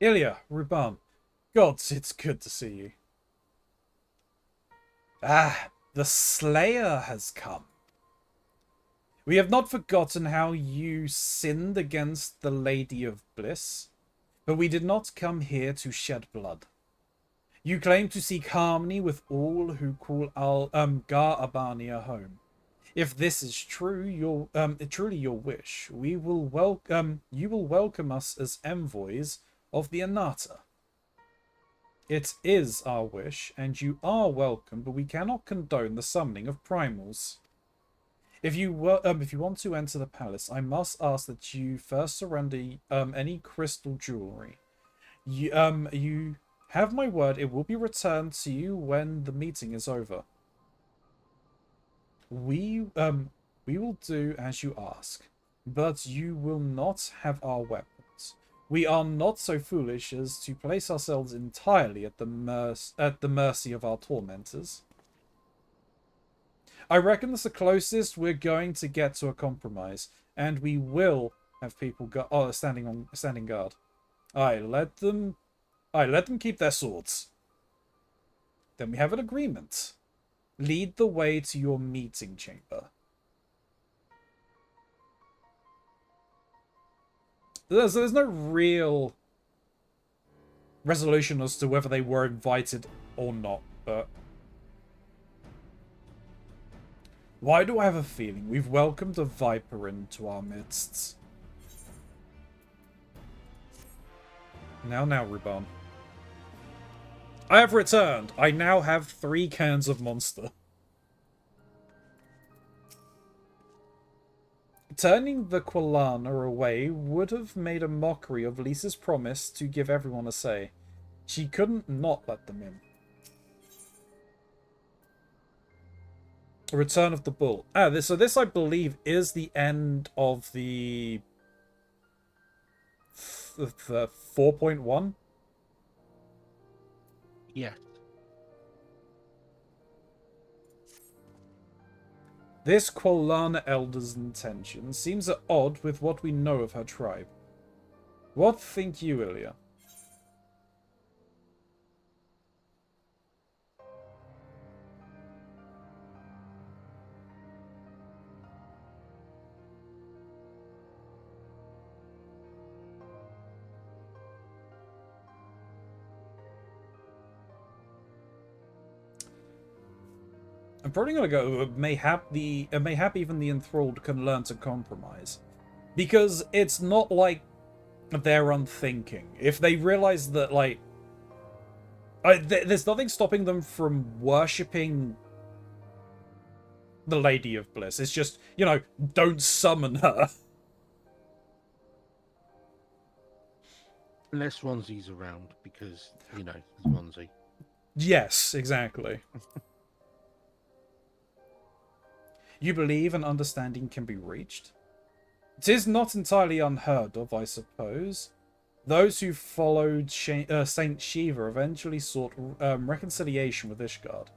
Ilya, Ruban, gods, it's good to see you. Ah, the Slayer has come. We have not forgotten how you sinned against the Lady of Bliss, but we did not come here to shed blood. You claim to seek harmony with all who call Gar Abania home. If this is true, truly your wish, you will welcome us as envoys of the Anata. It is our wish, and you are welcome, but we cannot condone the summoning of primals. If you want to enter the palace, I must ask that you first surrender any crystal jewelry. You have my word; it will be returned to you when the meeting is over. We will do as you ask, but you will not have our weapons. We are not so foolish as to place ourselves entirely at the mercy of our tormentors. I reckon that's the closest we're going to get to a compromise, and we will have people standing guard. Aye, let them keep their swords. Then we have an agreement. Lead the way to your meeting chamber. There's no real resolution as to whether they were invited or not, but... Why do I have a feeling we've welcomed a Viper into our midst? Now, Ruban. I have returned. I now have 3 cans of Monster. Turning the Quilana away would have made a mockery of Lisa's promise to give everyone a say. She couldn't not let them in. A Return of the Bull. So this, I believe, is the end of the 4.1. Yeah. This Quilana Elder's intention seems at odd with what we know of her tribe. What think you, Ilya? I'm probably gonna go mayhap even the enthralled can learn to compromise, because it's not like they're unthinking. If they realize that, like, there's nothing stopping them from worshipping the Lady of Bliss. It's just, you know, don't summon her. Unless Ronzi's around, because, you know, it's Ronzi. Yes, exactly. You believe an understanding can be reached? It is not entirely unheard of, I suppose. Those who followed Saint Shiva eventually sought reconciliation with Ishgard.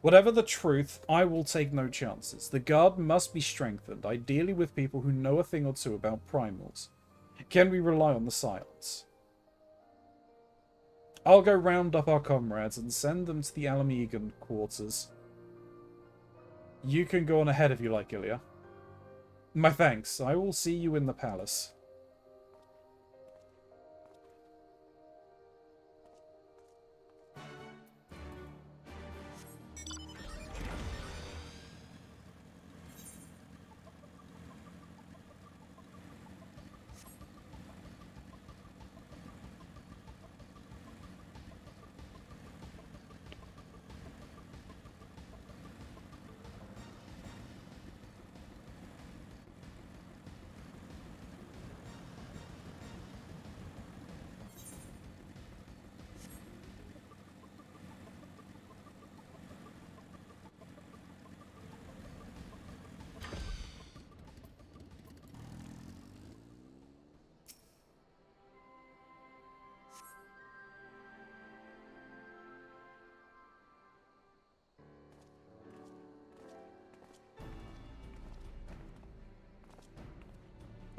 Whatever the truth, I will take no chances. The guard must be strengthened, ideally with people who know a thing or two about primals. Can we rely on the silence? I'll go round up our comrades and send them to the Alamegan quarters. You can go on ahead if you like, Ilya. My thanks. I will see you in the palace.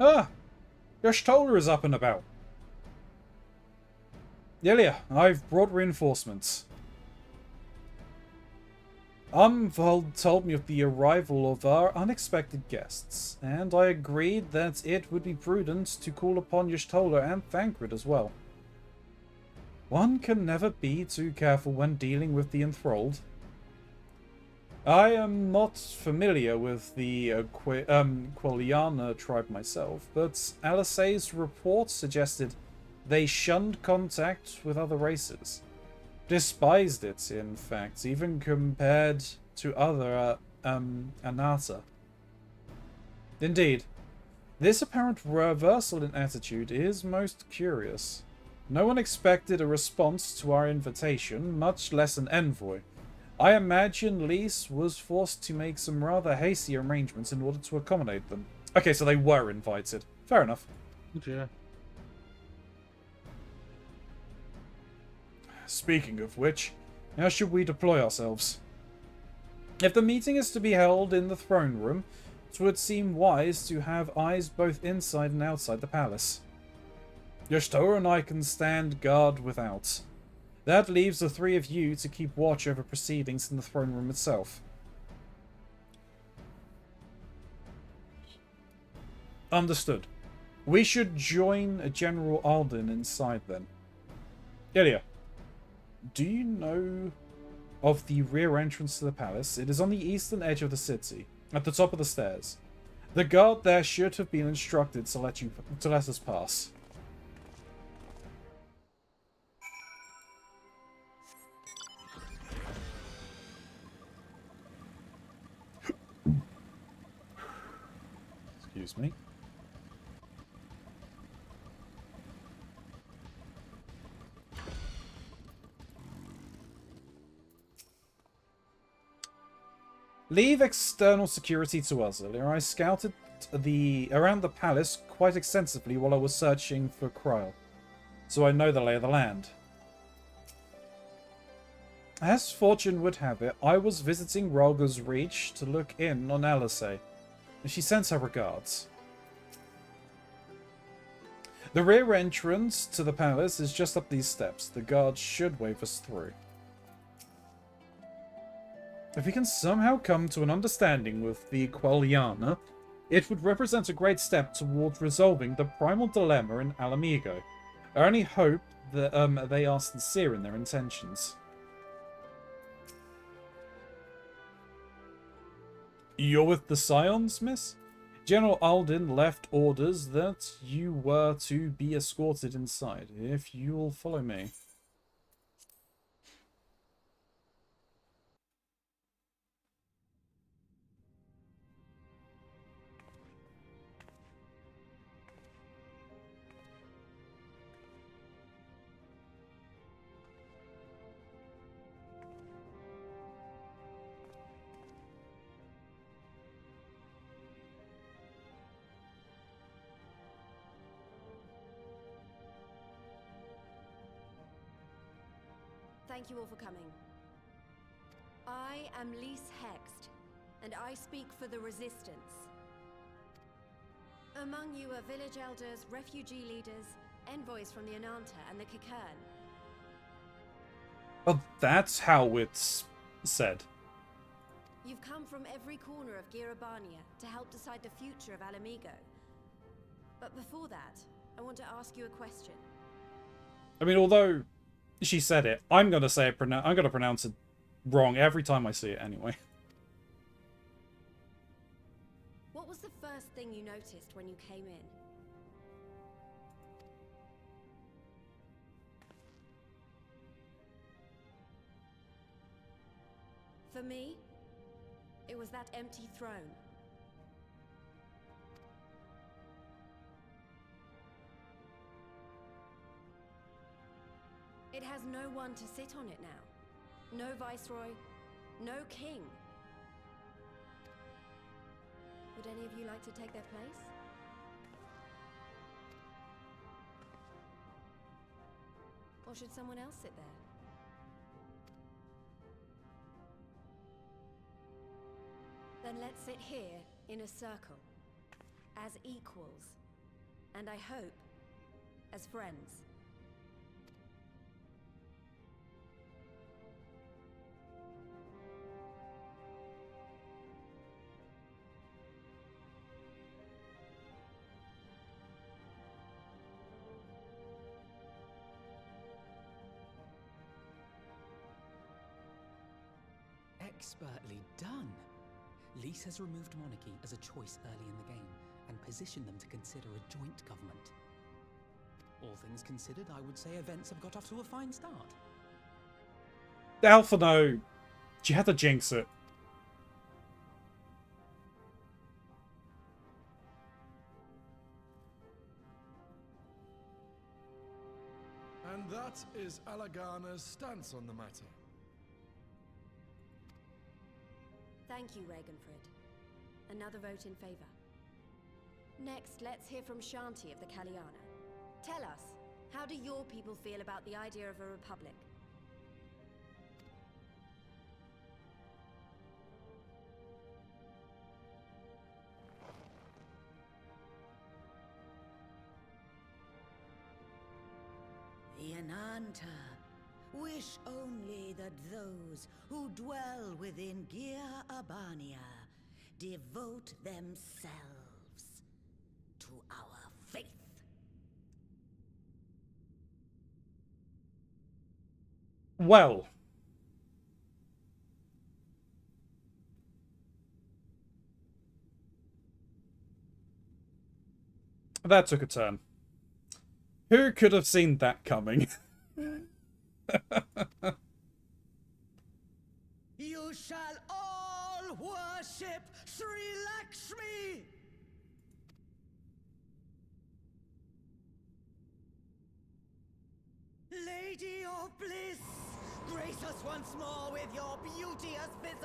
Ah! Your Stoller is up and about. Ilya, I've brought reinforcements. Umvald told me of the arrival of our unexpected guests, and I agreed that it would be prudent to call upon Y'shtola and Thancred as well. One can never be too careful when dealing with the enthralled. I am not familiar with the Quiliana tribe myself, but Alisay's report suggested they shunned contact with other races. Despised it, in fact, even compared to other Anata. Indeed, this apparent reversal in attitude is most curious. No one expected a response to our invitation, much less an envoy. I imagine Lise was forced to make some rather hasty arrangements in order to accommodate them. Okay, so they were invited. Fair enough. Yeah. Speaking of which, how should we deploy ourselves? If the meeting is to be held in the throne room, it would seem wise to have eyes both inside and outside the palace. Y'shtola and I can stand guard without. That leaves the 3 of you to keep watch over proceedings in the throne room itself. Understood. We should join General Alden inside then. Ilya, do you know of the rear entrance to the palace? It is on the eastern edge of the city, at the top of the stairs. The guard there should have been instructed to let us pass. Excuse me. Leave external security to us. Earlier I scouted around the palace quite extensively while I was searching for Kryl, so I know the lay of the land. As fortune would have it, I was visiting Rolga's Reach to look in on Alice. She sends her regards. The rear entrance to the palace is just up these steps. The guards should wave us through. If we can somehow come to an understanding with the Quelliana, it would represent a great step towards resolving the primal dilemma in Alamigo. I only hope that they are sincere in their intentions. You're with the Scions, miss? General Alden left orders that you were to be escorted inside, if you'll follow me. Thank you all for coming. I am Lise Hext, and I speak for the Resistance. Among you are village elders, refugee leaders, envoys from the Ananta and the Kikern. Oh, that's how it's said. You've come from every corner of Girabania to help decide the future of Alamigo. But before that, I want to ask you a question. I mean, although she said it, I'm gonna say it. I'm gonna pronounce it wrong every time I see it. Anyway. What was the first thing you noticed when you came in? For me, it was that empty throne. It has no one to sit on it now. No viceroy, no king. Would any of you like to take their place? Or should someone else sit there? Then let's sit here in a circle, as equals, and I hope, as friends. Expertly done. Lise has removed monarchy as a choice early in the game and positioned them to consider a joint government. All things considered, I would say events have got off to a fine start. Alphino, she had to jinx it. And that is Alagana's stance on the matter. Thank you, Ragenfrid. Another vote in favor. Next, let's hear from Shanti of the Kaliana. Tell us, how do your people feel about the idea of a republic? The Ananta wish only that those who dwell within Girabania devote themselves to our faith. Well. That took a turn. Who could have seen that coming? You shall all worship Sri Lakshmi! your bliss! Grace us once more with your beauteous visage!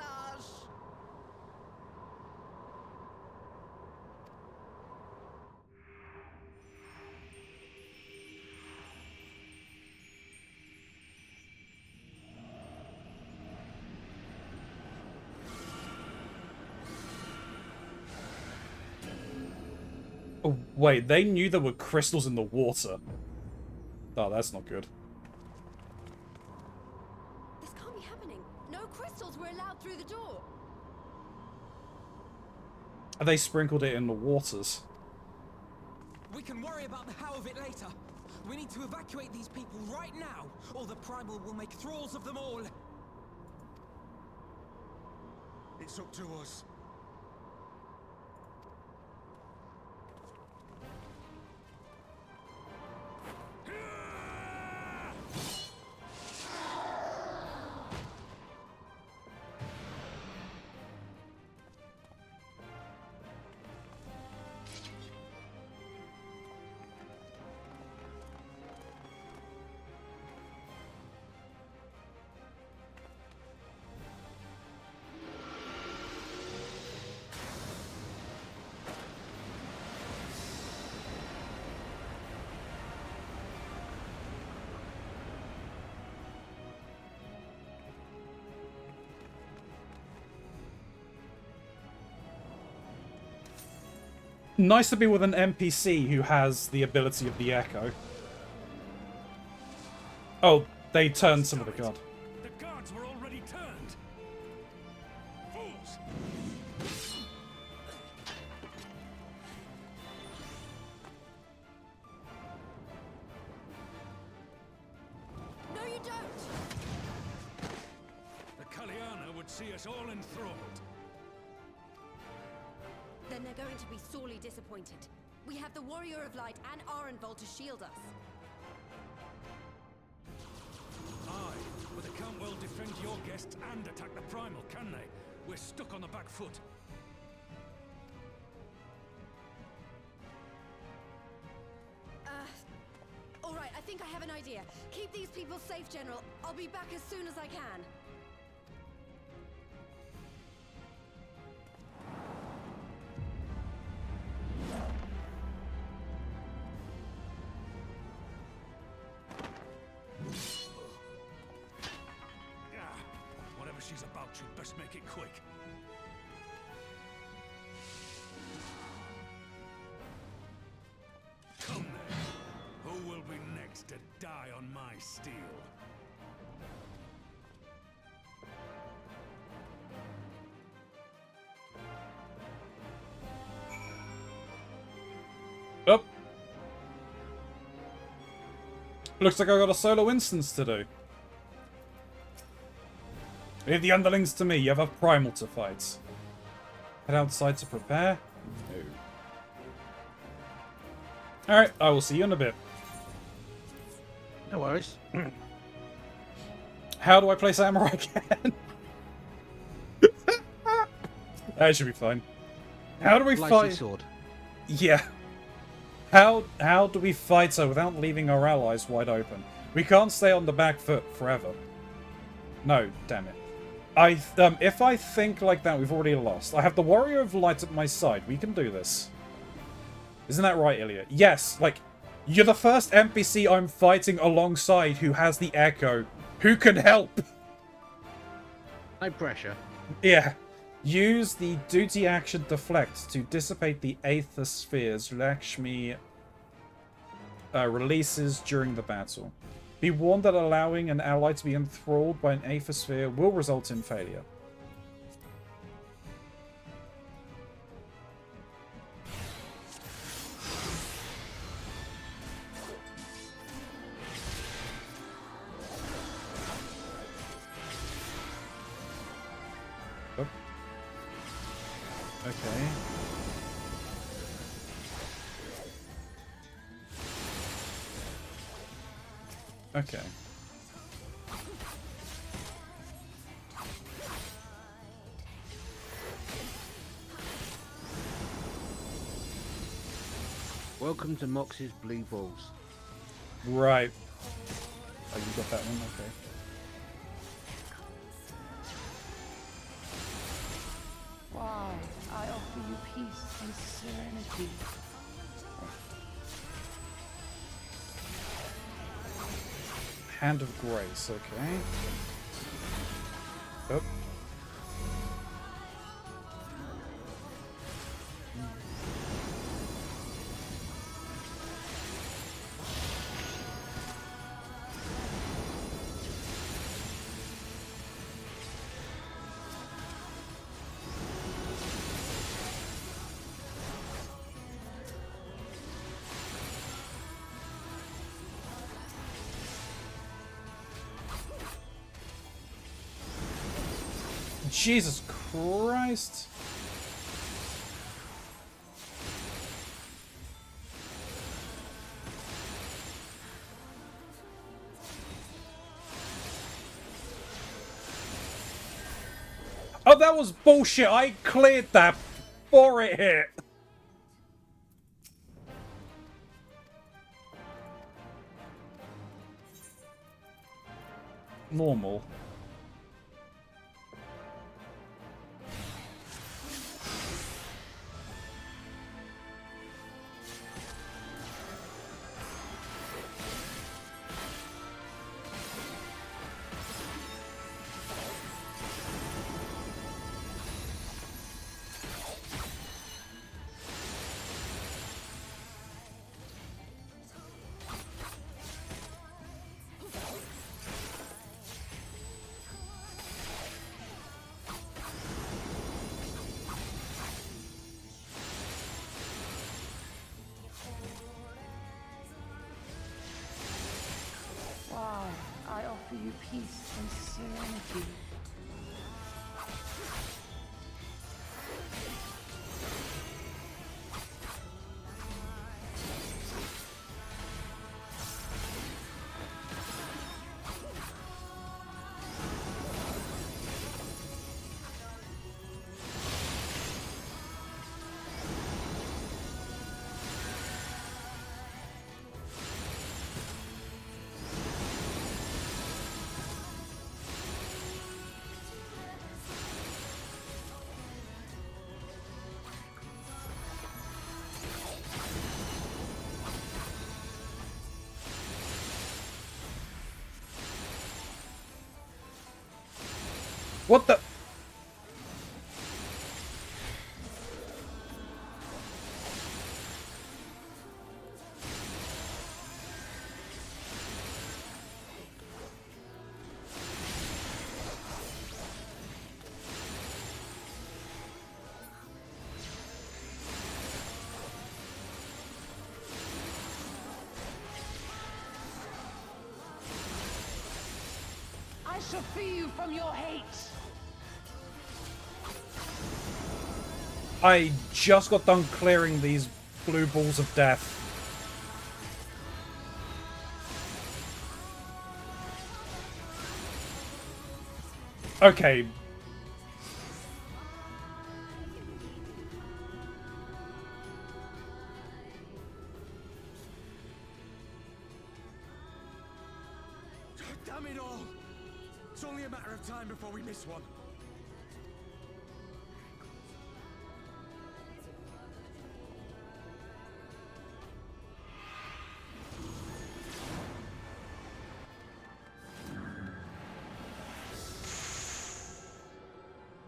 Oh, wait, they knew there were crystals in the water. Oh, that's not good. This can't be happening. No crystals were allowed through the door. They sprinkled it in the waters. We can worry about the how of it later. We need to evacuate these people right now, or the Primal will make thralls of them all. It's up to us. Nice to be with an NPC who has the ability of the Echo. Oh, they turned some of the guard. The guards were already turned. Fools! No, you don't! The Kaliana would see us all enthralled. Then they're going to be sorely disappointed. We have the Warrior of Light and Arenvald to shield us. Aye, but they can't well defend your guests and attack the Primal, can they? We're stuck on the back foot. All right, I think I have an idea. Keep these people safe, General. I'll be back as soon as I can. Whatever she's about, you'd best make it quick. Come then. Who will be next to die on my steel? Oh. Looks like I got a solo instance to do. Leave the underlings to me. You have a primal to fight. Head outside to prepare. No. Alright, I will see you in a bit. No worries. How do I play Samurai again? That should be fine. How do we Flashy fight? sword. Yeah. How do we fight her without leaving our allies wide open? We can't stay on the back foot forever. No, damn it. If I think like that, we've already lost. I have the Warrior of Light at my side. We can do this. Isn't that right, Ilya? Yes, like, you're the first NPC I'm fighting alongside who has the Echo. Who can help? No pressure. Yeah. Use the duty action deflect to dissipate the Aether spheres Lakshmi releases during the battle. Be warned that allowing an ally to be enthralled by an Aether sphere will result in failure. Oh. Okay. Okay. Welcome to Mox's Blue Balls. Right. Oh, you got that one? Okay. Why, I offer you peace and serenity. Hand of Grace, okay. Oh. Jesus Christ. Oh, that was bullshit. I cleared that before it hit. Normal. Why, I offer you peace and serenity. What the? I shall free you from your hate. I just got done clearing these blue balls of death. Okay. Damn it all! It's only a matter of time before we miss one.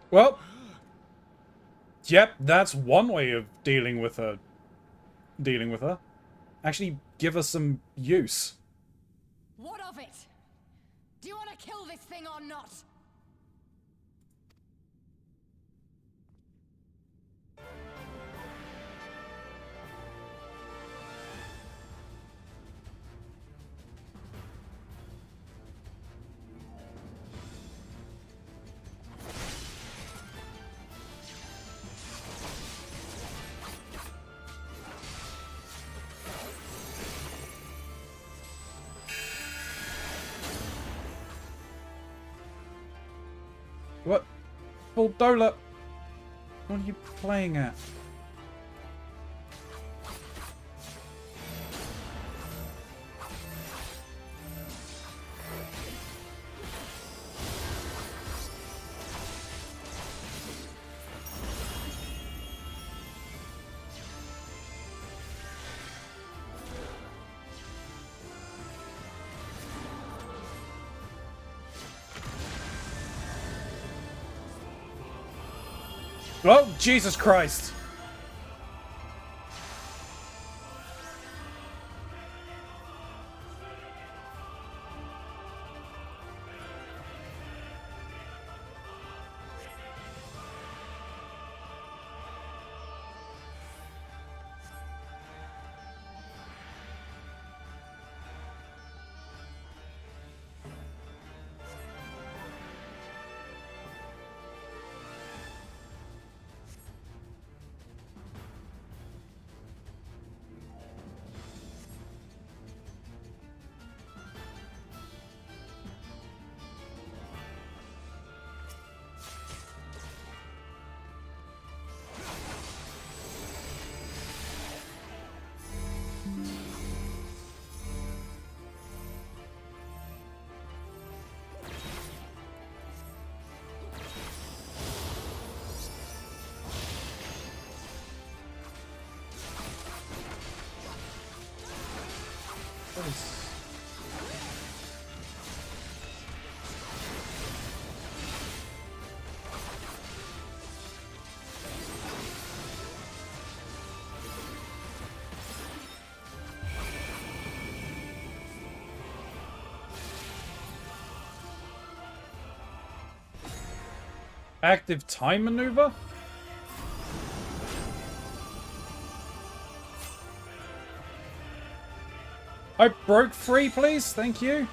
Well, yep, that's one way of dealing with her. Actually, give her some use. What of it? Do you want to kill this thing or not? What? Bulldola! What are you playing at? Oh, Jesus Christ. Active time maneuver? I broke free, please. Thank you.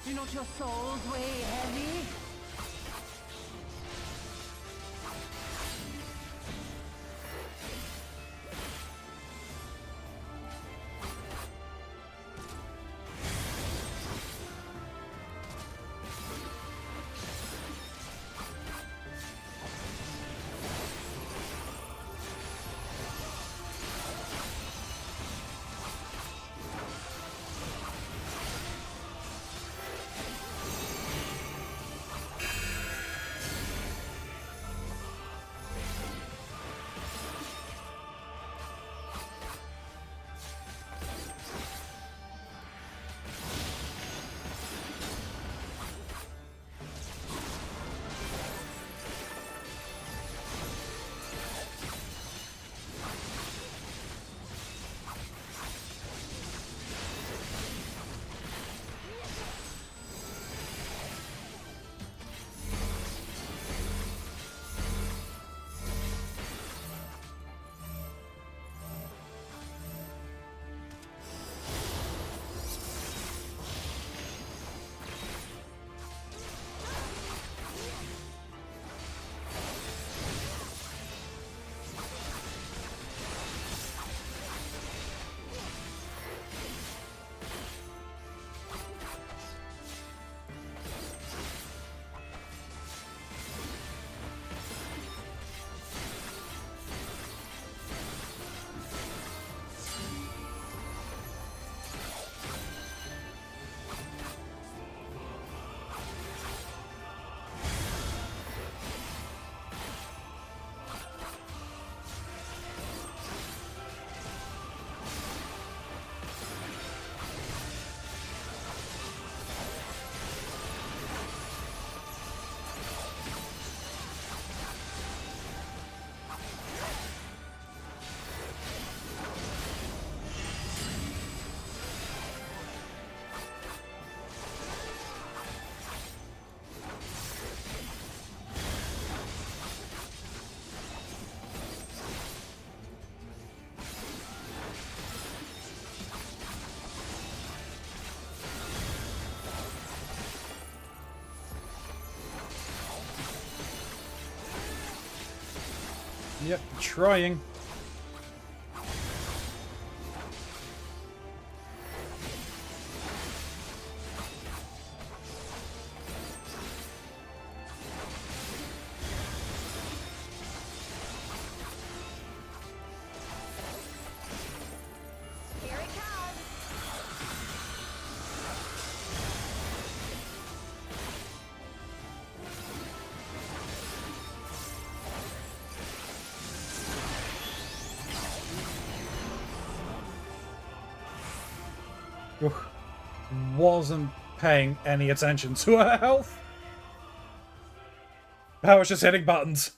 Do not your souls weigh heavy? Yep, trying. Here it comes! Ugh. Wasn't paying any attention to her health. I was just hitting buttons.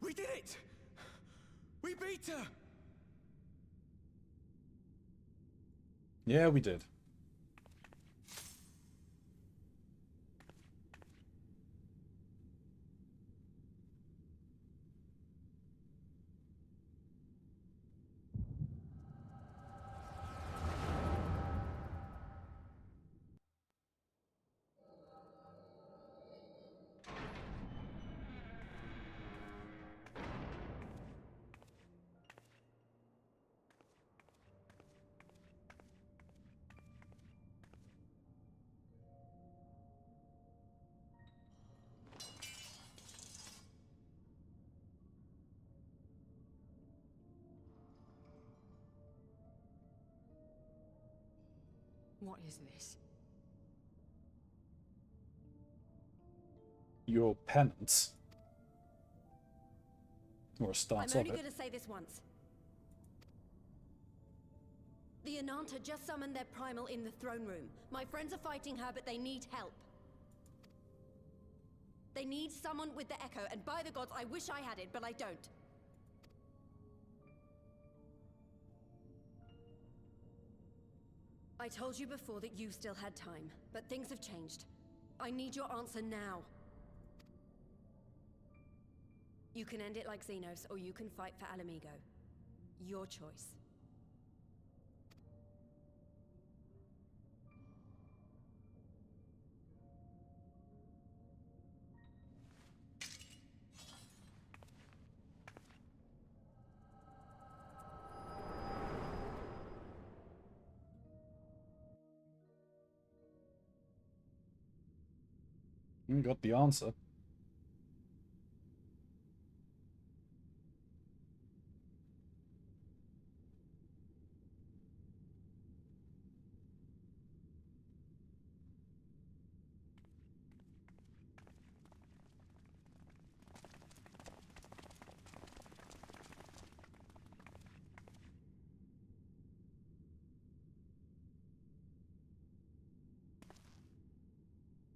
We did it! We beat her! Yeah, we did. What is this? Your penance. Or a stance I'm of only it. gonna say this once. The Ananta just summoned their primal in the throne room. My friends are fighting her, but they need help. They need someone with the Echo, and by the gods, I wish I had it, but I don't. I told you before that you still had time, but things have changed. I need your answer now. You can end it like Xenos, or you can fight for Alamigo. Your choice. Got the answer.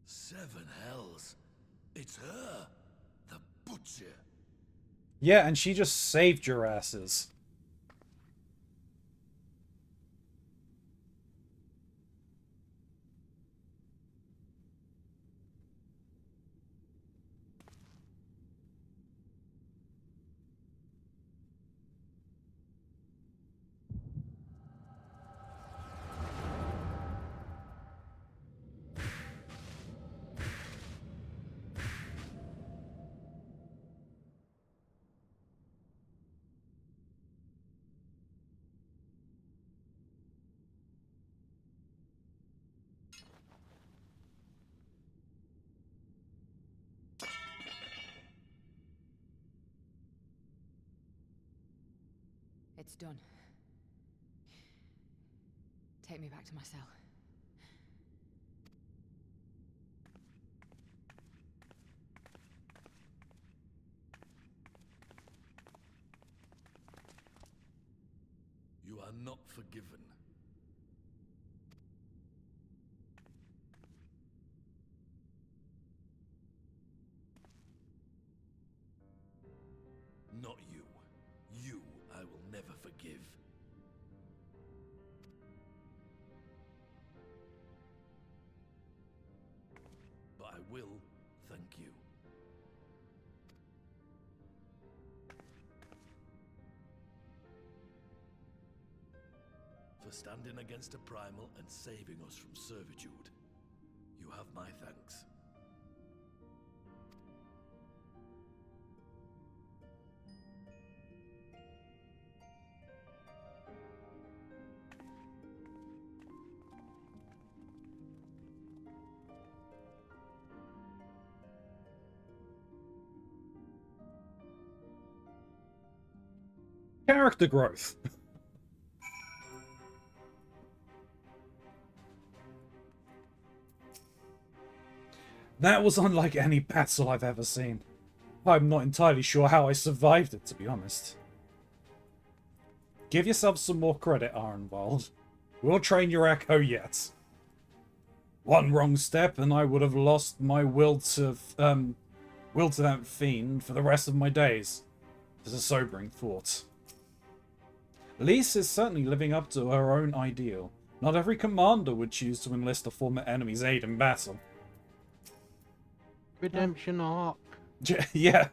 Seven hells. It's her. The Butcher. Yeah, and she just saved your asses. It's done. Take me back to my cell. You are not forgiven. Not you. You I will never forgive. will thank you. For standing against a primal and saving us from servitude. You have my thanks. Character growth. That was unlike any battle I've ever seen. I'm not entirely sure how I survived it, to be honest. Give yourself some more credit, Arnwald. We'll train your echo yet. One wrong step and I would have lost my will to that fiend for the rest of my days. It's a sobering thought. Lise is certainly living up to her own ideal. Not every commander would choose to enlist a former enemy's aid in battle. Redemption arc. Yeah.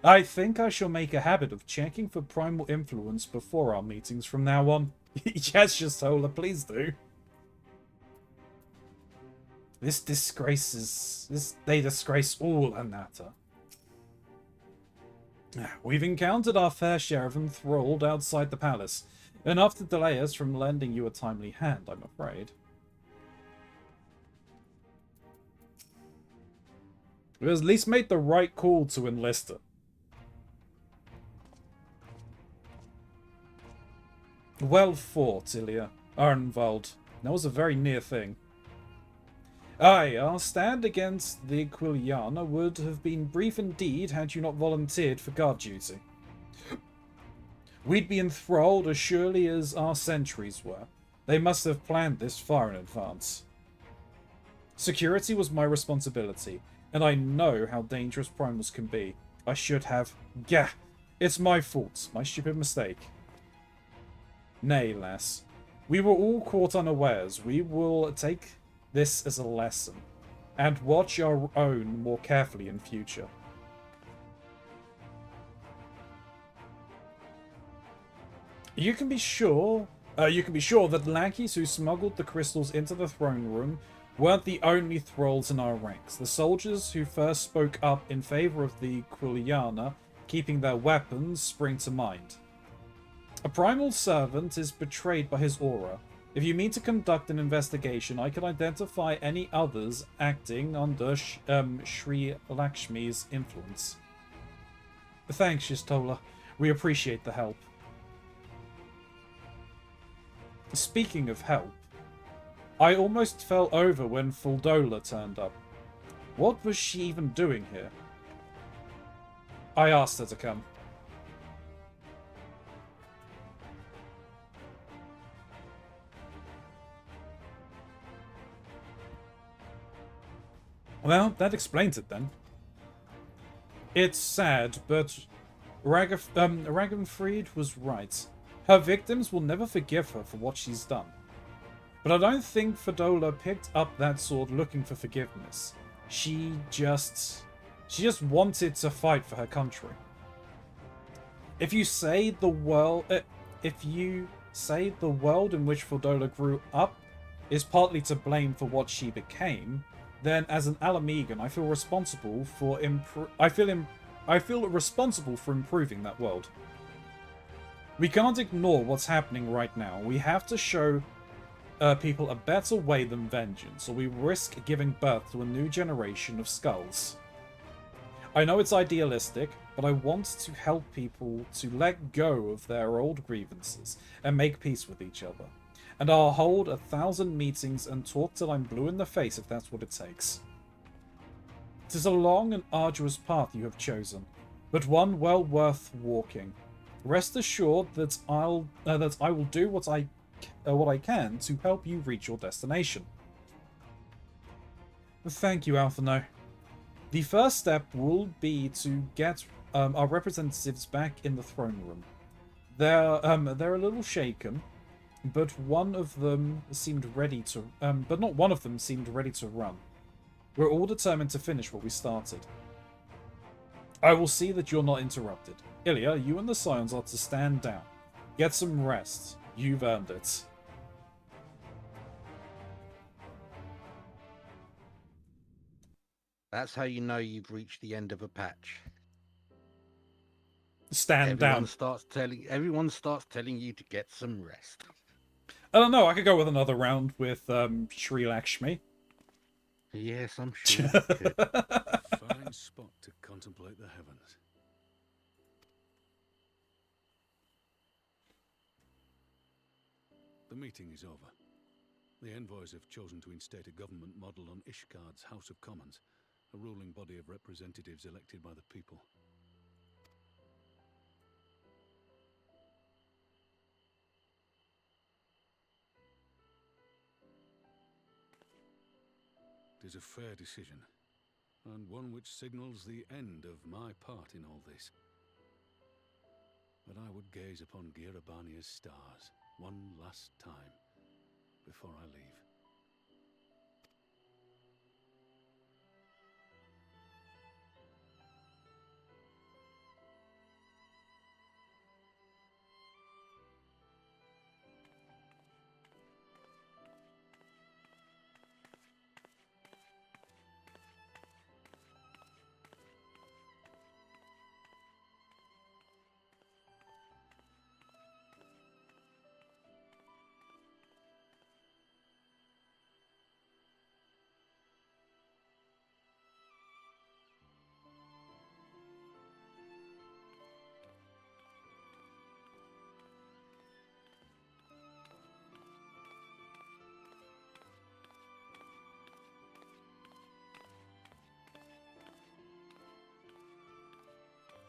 I think I shall make a habit of checking for primal influence before our meetings from now on. Yes, Jasola, please do. They disgrace all Anata. We've encountered our fair share of enthralled outside the palace, enough to delay us from lending you a timely hand, I'm afraid. We at least made the right call to enlist her. Well fought, Ilya. Arnwald. That was a very near thing. Aye, our stand against the Quiliana would have been brief indeed had you not volunteered for guard duty. We'd be enthralled as surely as our sentries were. They must have planned this far in advance. Security was my responsibility, and I know how dangerous primals can be. I should have... Gah! It's my fault. My stupid mistake. Nay, lass. We were all caught unawares. We will take this as a lesson, and watch our own more carefully in future. You can be sure that lackeys who smuggled the crystals into the throne room weren't the only thralls in our ranks. The soldiers who first spoke up in favor of the Quiliana keeping their weapons spring to mind. A primal servant is betrayed by his aura. If you mean to conduct an investigation, I can identify any others acting under Sri Lakshmi's influence. Thanks, Shistola. We appreciate the help. Speaking of help, I almost fell over when Fuldola turned up. What was she even doing here? I asked her to come. Well, that explains it then. It's sad, but Ragenfried was right. Her victims will never forgive her for what she's done. But I don't think Fuldola picked up that sword looking for forgiveness. She just wanted to fight for her country. If you say the world in which Fuldola grew up is partly to blame for what she became, then as an Alamegan, I feel responsible for improving that world. We can't ignore what's happening right now. We have to show people a better way than vengeance, or we risk giving birth to a new generation of skulls. I know it's idealistic, but I want to help people to let go of their old grievances and make peace with each other. And I'll hold 1,000 meetings and talk till I'm blue in the face if that's what it takes. It is a long and arduous path you have chosen, but one well worth walking. Rest assured that I will do what I can to help you reach your destination. Thank you, Alphino. The first step will be to get our representatives back in the throne room. They're a little shaken, but not one of them seemed ready to run. We're all determined to finish what we started. I will see that you're not interrupted. Ilya, you and the Scions are to stand down. Get some rest. You've earned it. That's how you know you've reached the end of a patch. Stand down. Everyone starts telling you to get some rest. I don't know, I could go with another round with Sri Lakshmi. Yes, I'm sure you could. Fine spot to contemplate the heavens. The meeting is over. The envoys have chosen to instate a government model on Ishgard's House of Commons, a ruling body of representatives elected by the people. It is a fair decision, and one which signals the end of my part in all this. But I would gaze upon Girabania's stars one last time before I leave.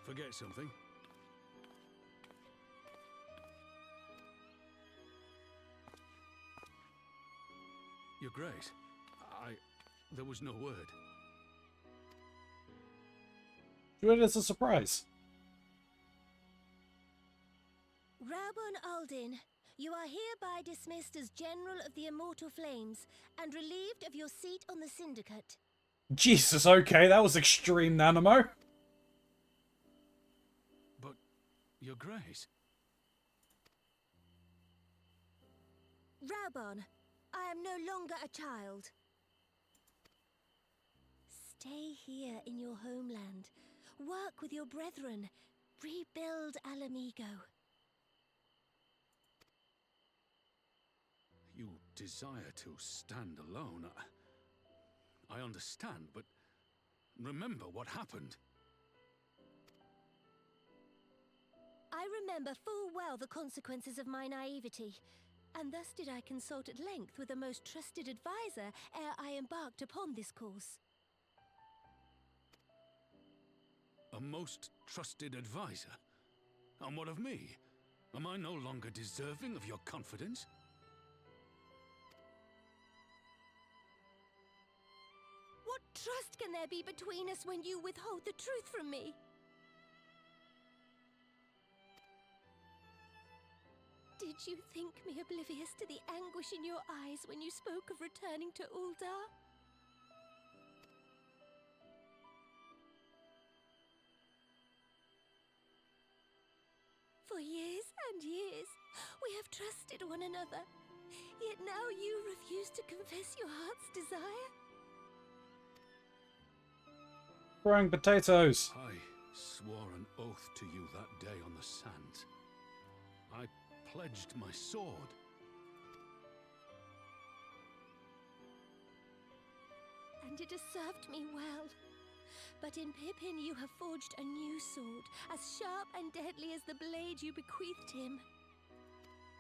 Forget something? Your Grace, there was no word. Do it as a surprise. Raubon Aldin, you are hereby dismissed as General of the Immortal Flames and relieved of your seat on the Syndicate. Jesus, okay, that was extreme, Nanamo. But, Your Grace... Raubon, I am no longer a child. Stay here in your homeland. Work with your brethren. Rebuild Alamigo. You desire to stand alone. I understand, but remember what happened. I remember full well the consequences of my naivety, and thus did I consult at length with a most trusted advisor ere I embarked upon this course. A most trusted advisor? And what of me? Am I no longer deserving of your confidence? What trust can there be between us when you withhold the truth from me? Did you think me oblivious to the anguish in your eyes when you spoke of returning to Uldar? For years and years, we have trusted one another. Yet now you refuse to confess your heart's desire? Throwing potatoes. I swore an oath to you that day on the sands. I pledged my sword. And it has served me well. But in Pippin you have forged a new sword, as sharp and deadly as the blade you bequeathed him.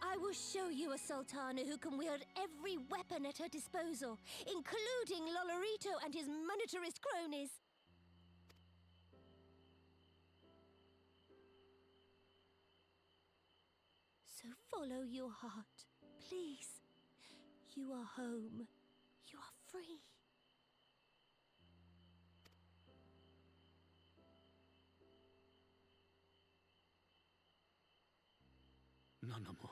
I will show you a Sultana who can wield every weapon at her disposal, including Lolorito and his monetarist cronies. So follow your heart, please. You are home. You are free. Nanamo.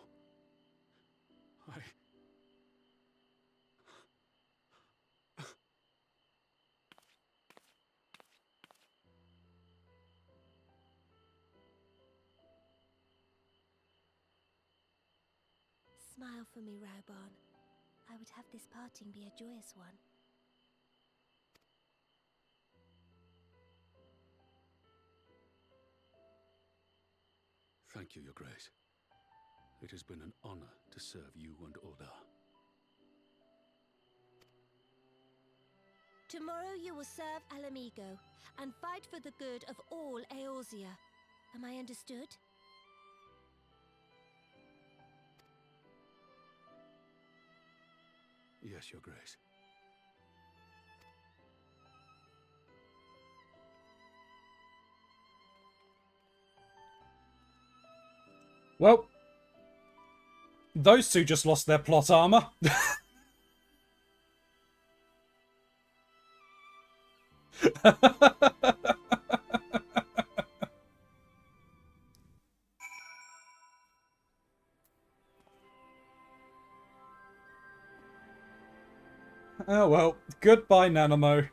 Smile for me, Raubarn. I would have this parting be a joyous one. Thank you, Your Grace. It has been an honor to serve you and Oda. Tomorrow you will serve Alamigo and fight for the good of all Eorzea. Am I understood? Yes, Your Grace. Well, those two just lost their plot armor. Oh well, goodbye Nanamo.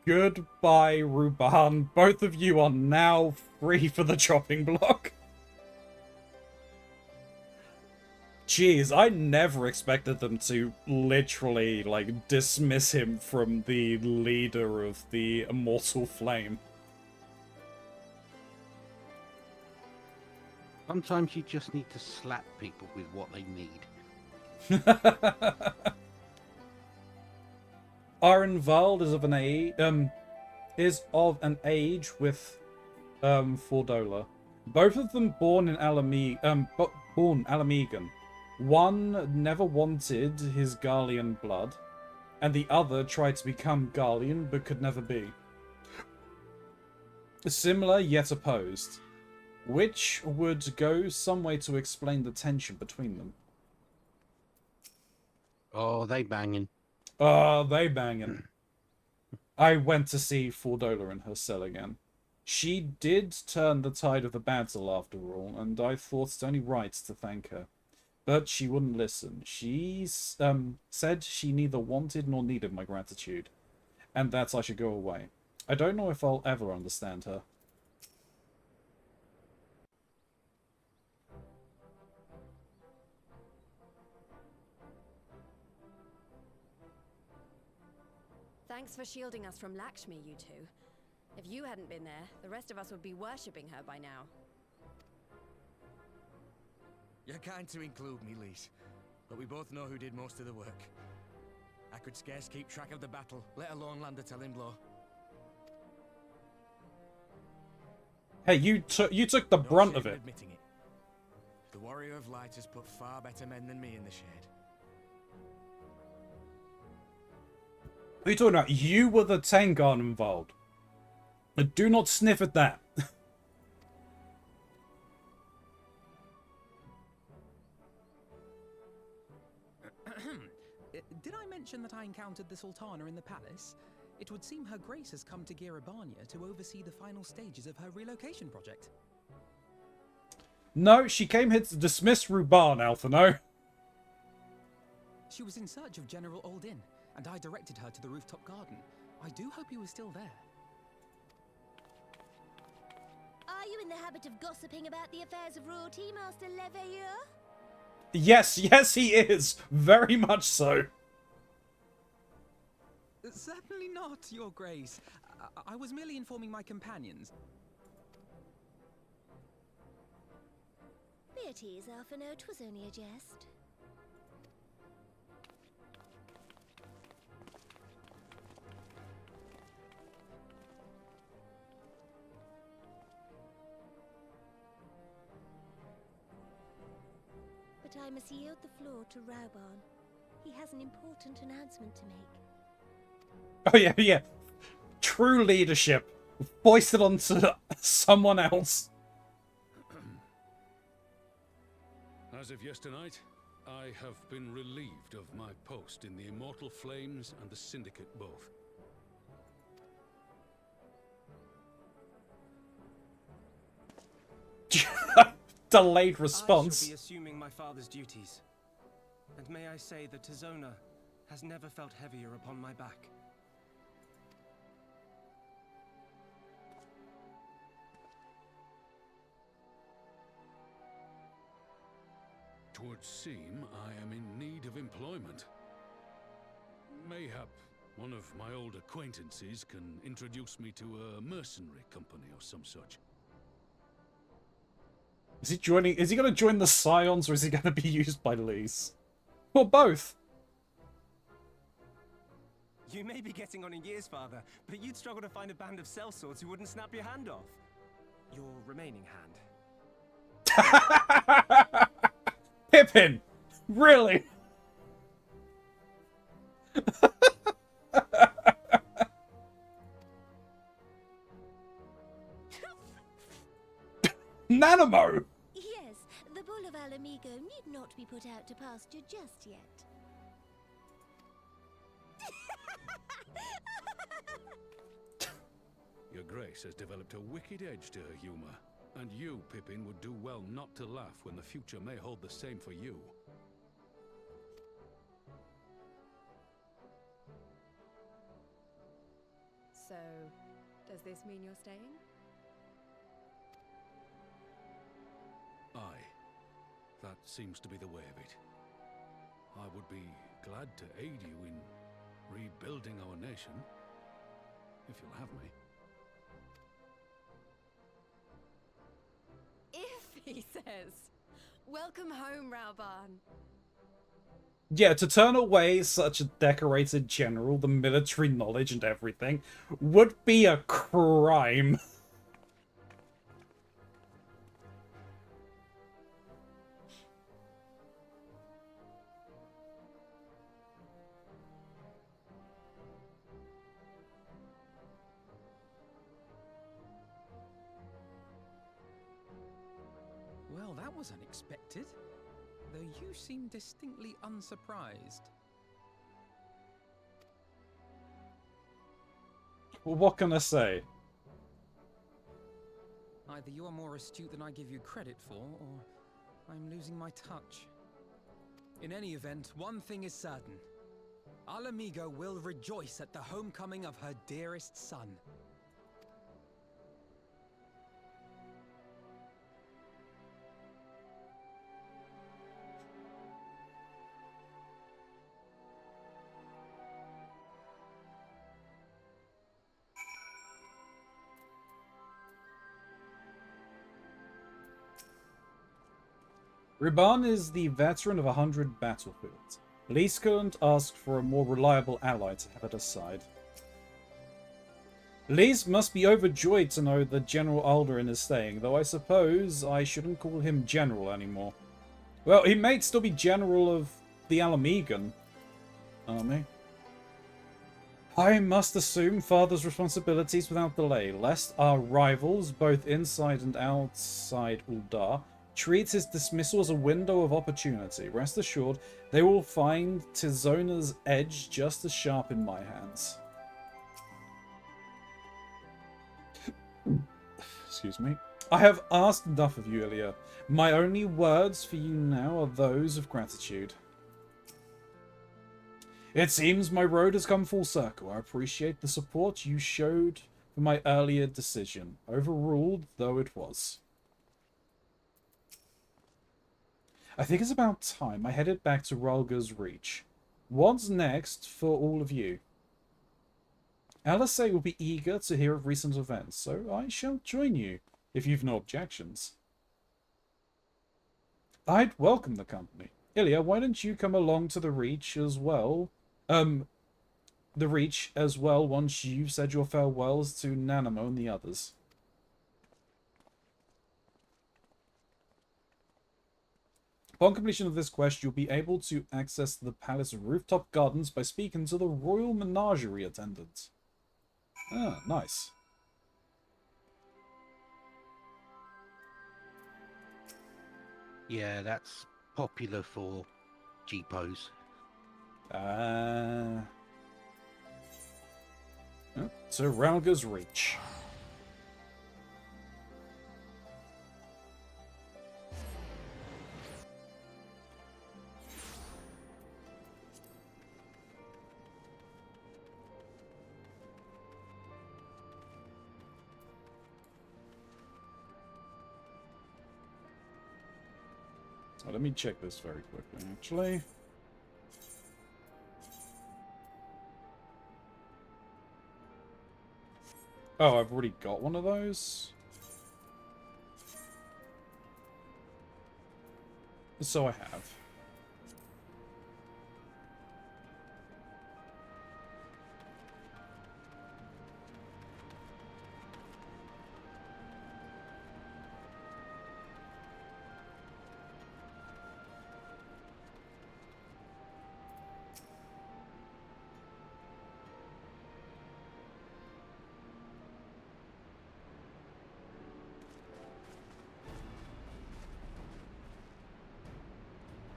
Goodbye Ruban. Both of you are now free for the chopping block. Jeez, I never expected them to literally, like, dismiss him from the leader of the Immortal Flame. Sometimes you just need to slap people with what they need. Arenvald is of an age with Fordola. Both of them born in Alamegan. One never wanted his Garlean blood, and the other tried to become Garlean but could never be. Similar yet opposed, which would go some way to explain the tension between them. Oh, they banging. Oh, they banging. I went to see Fordola in her cell again. She did turn the tide of the battle after all, and I thought it only right to thank her. But she wouldn't listen. She said she neither wanted nor needed my gratitude, and that I should go away. I don't know if I'll ever understand her. Thanks for shielding us from Lakshmi, you two. If you hadn't been there, the rest of us would be worshipping her by now. You're kind to include me, Lise, but we both know who did most of the work. I could scarce keep track of the battle, let alone land a telling blow. Hey, you took the brunt of it. Admitting it. The Warrior of Light has put far better men than me in the shade. What are you talking about? You were the Tengar involved. But do not sniff at that. Did I mention that I encountered the Sultana in the palace? It would seem Her Grace has come to Girabania to oversee the final stages of her relocation project. No, she came here to dismiss Ruban, Alphino. She was in search of General Oldin, and I directed her to the rooftop garden. I do hope he was still there. Are you in the habit of gossiping about the affairs of royalty, Master Leveilleur? Yes, he is. Very much so. Certainly not, Your Grace. I was merely informing my companions. Be at ease, Alphino. 'Twas only a jest. But I must yield the floor to Raubarn. He has an important announcement to make. Oh, yeah. True leadership. Foisted onto someone else. As of yesternight, I have been relieved of my post in the Immortal Flames and the Syndicate both. Delayed response. I shall be assuming my father's duties. And may I say that Tizona has never felt heavier upon my back. 'Twould seem I am in need of employment. Mayhap one of my old acquaintances can introduce me to a mercenary company or some such. Is he going to join the Scions, or is he going to be used by Lise? Or both? You may be getting on in years, Father, but you'd struggle to find a band of sellswords who wouldn't snap your hand off. Your remaining hand. Pippin! Really? Nanamo! Yes, the bull of Alamigo need not be put out to pasture just yet. Your Grace has developed a wicked edge to her humor, and you, Pippin, would do well not to laugh when the future may hold the same for you. So, does this mean you're staying? Aye. That seems to be the way of it. I would be glad to aid you in rebuilding our nation, if you'll have me. If, he says. Welcome home, Rauban. Yeah, to turn away such a decorated general, the military knowledge and everything, would be a crime. Well, that was unexpected. Though you seem distinctly unsurprised. Well, what can I say? Either you are more astute than I give you credit for, or I'm losing my touch. In any event, one thing is certain. Alamigo will rejoice at the homecoming of her dearest son. Ruban is the veteran of 100 battlefields. Lise couldn't ask for a more reliable ally to have at her side. Lise must be overjoyed to know that General Alduin is staying, though I suppose I shouldn't call him General anymore. Well, he may still be General of the Alamigan army. I must assume Father's responsibilities without delay, lest our rivals, both inside and outside Uldar, treat his dismissal as a window of opportunity. Rest assured, they will find Tizona's edge just as sharp in my hands. Excuse me. I have asked enough of you, Ilya. My only words for you now are those of gratitude. It seems my road has come full circle. I appreciate the support you showed for my earlier decision, overruled though it was. I think it's about time I headed back to Ralga's Reach. What's next for all of you? LSA will be eager to hear of recent events, so I shall join you, if you've no objections. I'd welcome the company. Ilya, why don't you come along to the Reach as well? Once you've said your farewells to Nanamo and the others. Upon completion of this quest, you'll be able to access the palace rooftop gardens by speaking to the royal menagerie attendant. Ah, nice. Yeah, that's popular for Jeepos. To Ralga's Reach. Oh, let me check this very quickly, actually. Oh, I've already got one of those. So I have.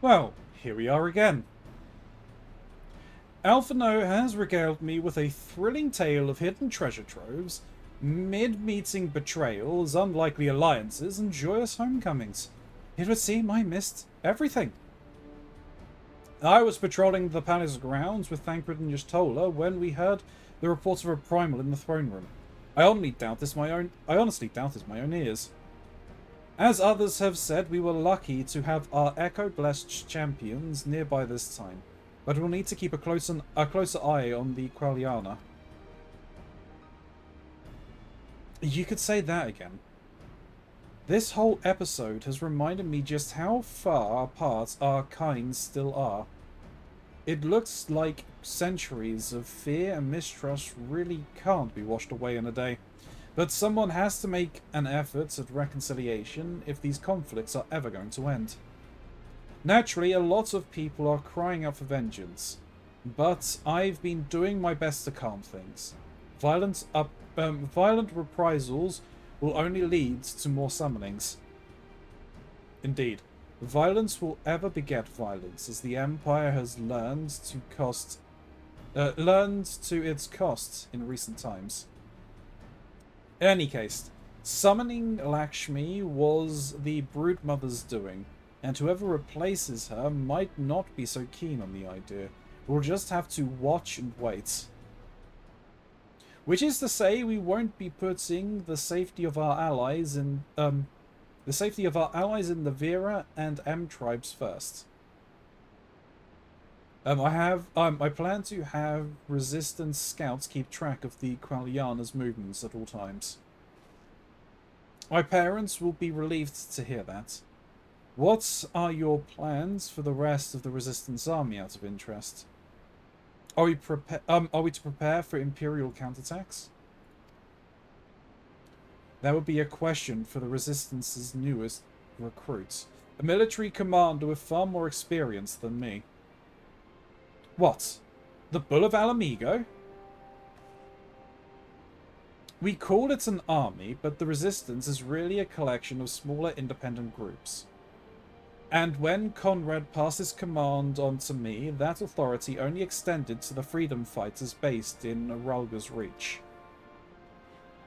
Well, here we are again. Alphino has regaled me with a thrilling tale of hidden treasure troves, mid-meeting betrayals, unlikely alliances, and joyous homecomings. It would seem I missed everything. I was patrolling the palace grounds with Thancred and Yustola when we heard the reports of a primal in the throne room. I honestly doubt this my own ears. As others have said, we were lucky to have our echo-blessed champions nearby this time, but we'll need to keep a closer eye on the Qualiana. You could say that again. This whole episode has reminded me just how far apart our kinds still are. It looks like centuries of fear and mistrust really can't be washed away in a day. But someone has to make an effort at reconciliation if these conflicts are ever going to end. Naturally, a lot of people are crying out for vengeance, but I've been doing my best to calm things. Violent reprisals will only lead to more summonings. Indeed, violence will ever beget violence, as the Empire has learned to its cost in recent times. In any case, summoning Lakshmi was the Broodmother's doing, and whoever replaces her might not be so keen on the idea. We'll just have to watch and wait. Which is to say, we won't be putting the safety of our allies in the Vera and M tribes first. I plan to have resistance scouts keep track of the Qualiana's movements at all times. My parents will be relieved to hear that. What are your plans for the rest of the resistance army, out of interest? Are we to prepare for Imperial counterattacks? That would be a question for the Resistance's newest recruits, a military commander with far more experience than me. What? The Bull of Alamigo? We call it an army, but the Resistance is really a collection of smaller independent groups. And when Conrad passed his command on to me, that authority only extended to the freedom fighters based in Ralga's Reach.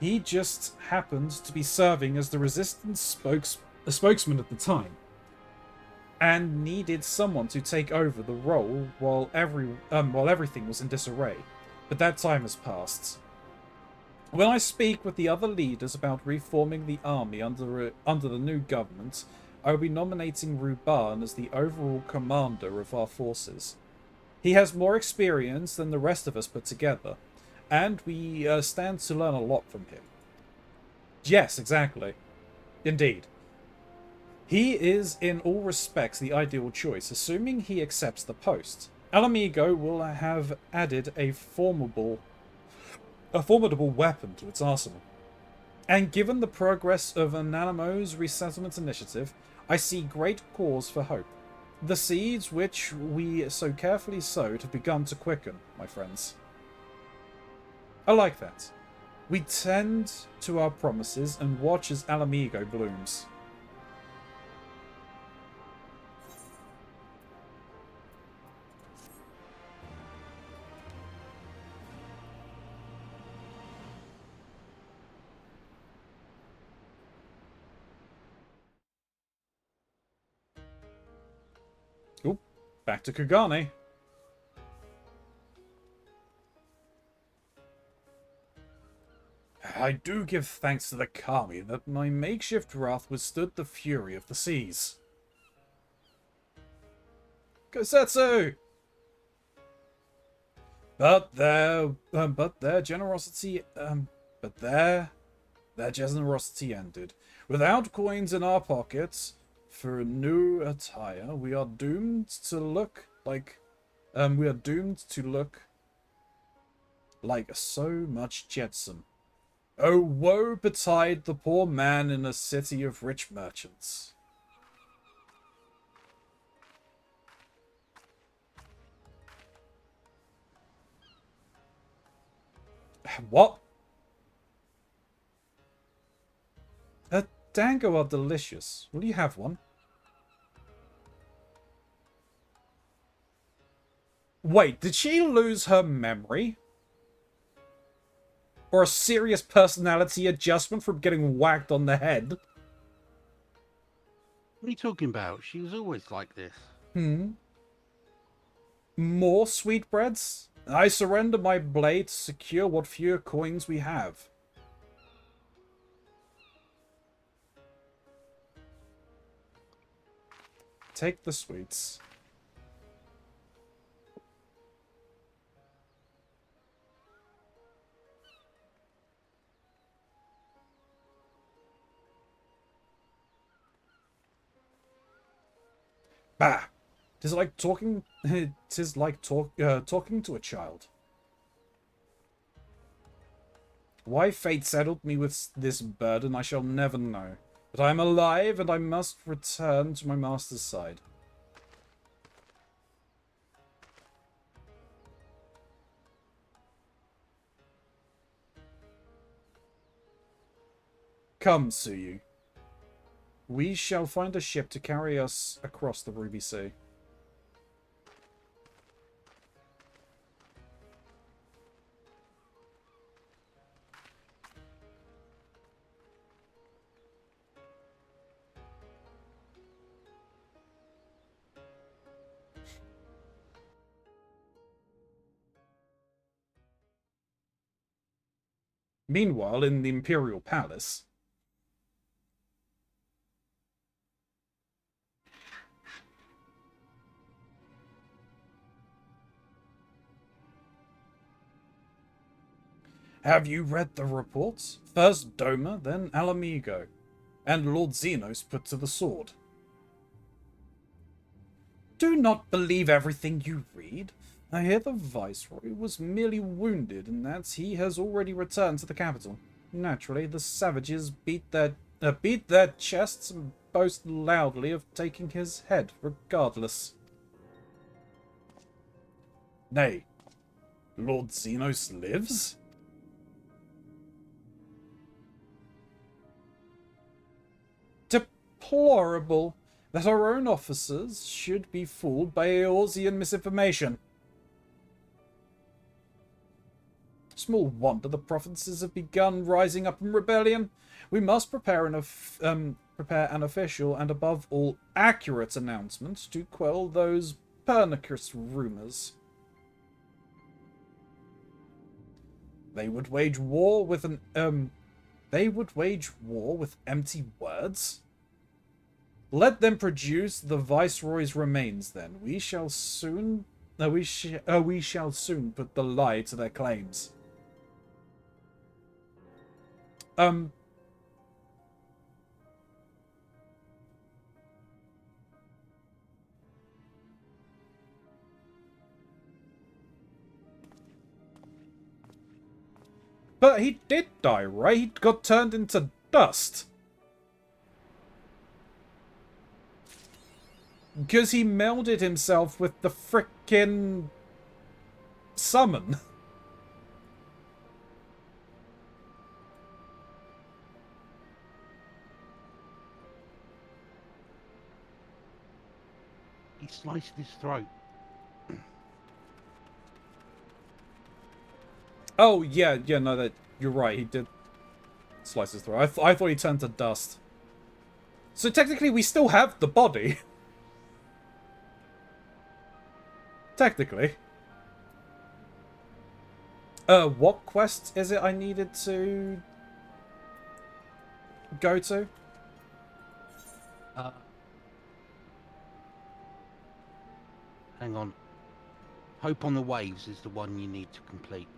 He just happened to be serving as the Resistance spokesman at the time, and needed someone to take over the role while everything was in disarray. But that time has passed. When I speak with the other leaders about reforming the army under the new government, I will be nominating Ruban as the overall commander of our forces. He has more experience than the rest of us put together, and we stand to learn a lot from him. Yes, exactly. Indeed. He is in all respects the ideal choice, assuming he accepts the post. Alamigo will have added a formidable weapon to its arsenal. And given the progress of Nanamo's resettlement initiative, I see great cause for hope. The seeds which we so carefully sowed have begun to quicken, my friends. I like that. We tend to our promises and watch as Alamigo blooms. Oop, back to Kugane. I do give thanks to the Kami that my makeshift wrath withstood the fury of the seas. Kosetsu! But their generosity ended. Without coins in our pockets for new attire, we are doomed to look like so much jetsam. Oh, woe betide the poor man in a city of rich merchants. What? Dango are delicious. Will you have one? Wait, did she lose her memory? Or a serious personality adjustment from getting whacked on the head? What are you talking about? She was always like this. More sweetbreads? I surrender my blade to secure what few coins we have. Take the sweets. Bah! Tis like talking. Tis like talking to a child. Why fate saddled me with this burden, I shall never know. But I am alive, and I must return to my master's side. Come, Suyu. We shall find a ship to carry us across the Ruby Sea. Meanwhile, in the Imperial Palace... Have you read the reports? First Doma, then Alamigo, and Lord Xenos put to the sword. Do not believe everything you read. I hear the Viceroy was merely wounded and that he has already returned to the capital. Naturally, the savages beat their chests and boast loudly of taking his head, regardless. Nay, Lord Xenos lives? Deplorable that our own officers should be fooled by Eorzean misinformation. Small wonder the provinces have begun rising up in rebellion. We must prepare an official and, above all, accurate announcement to quell those pernicious rumors. They would wage war with empty words? Let them produce the Viceroy's remains, then. We shall soon put the lie to their claims. But he did die, right? He got turned into dust. Because he melded himself with the frickin' summon. He sliced his throat. Oh, yeah, no, that you're right. He did slice his throat. I thought he turned to dust. So technically, we still have the body. Technically. What quest is it I needed to go to? hang on. Hope on the Waves is the one you need to complete.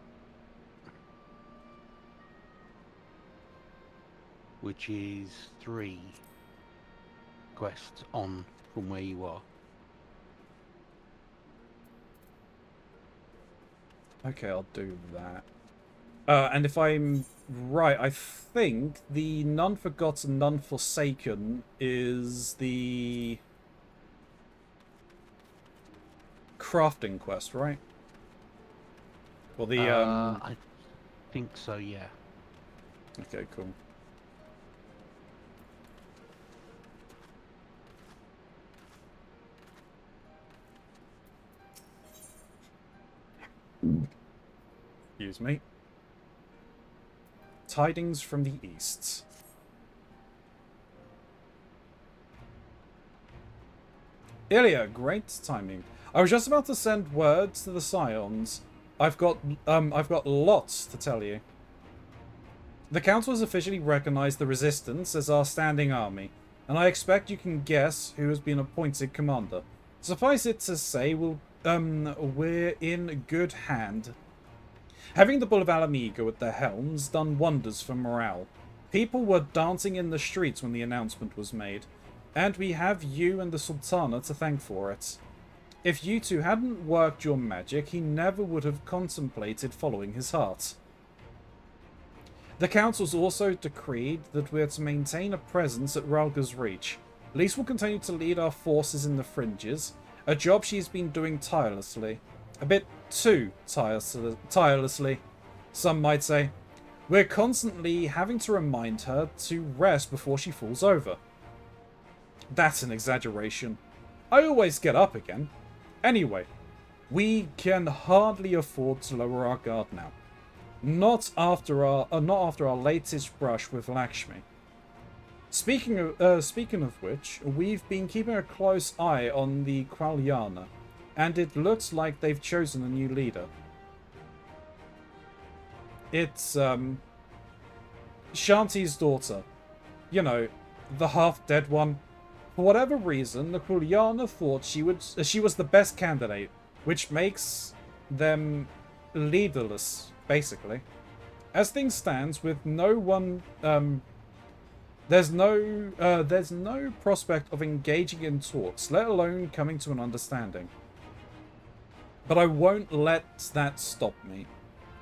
Which is 3 quests on from where you are. Okay, I'll do that. And if I'm right, I think the None Forgotten, None Forsaken is the crafting quest, right? Or the I think so, yeah. Okay, cool. Excuse me. Tidings from the East. Ilya, great timing. I was just about to send word to the Scions. I've got lots to tell you. The Council has officially recognized the Resistance as our standing army, and I expect you can guess who has been appointed commander. Suffice it to say, we're in good hand. Having the Bull of Alamigo at the helm's done wonders for morale. People were dancing in the streets when the announcement was made, and we have you and the Sultana to thank for it. If you two hadn't worked your magic, he never would have contemplated following his heart. The Council's also decreed that we're to maintain a presence at Ralga's Reach. Lise will continue to lead our forces in the fringes, a job she's been doing tirelessly. A bit too tirelessly, some might say. We're constantly having to remind her to rest before she falls over. That's an exaggeration. I always get up again. Anyway, we can hardly afford to lower our guard now. Not after our latest brush with Lakshmi. Speaking of which, we've been keeping a close eye on the Kalyana, and it looks like they've chosen a new leader. It's Shanti's daughter. You know, the half-dead one. For whatever reason, the Kalyana thought she was the best candidate, which makes them leaderless, basically. As things stands, with no one, there's no prospect of engaging in talks, let alone coming to an understanding. But I won't let that stop me.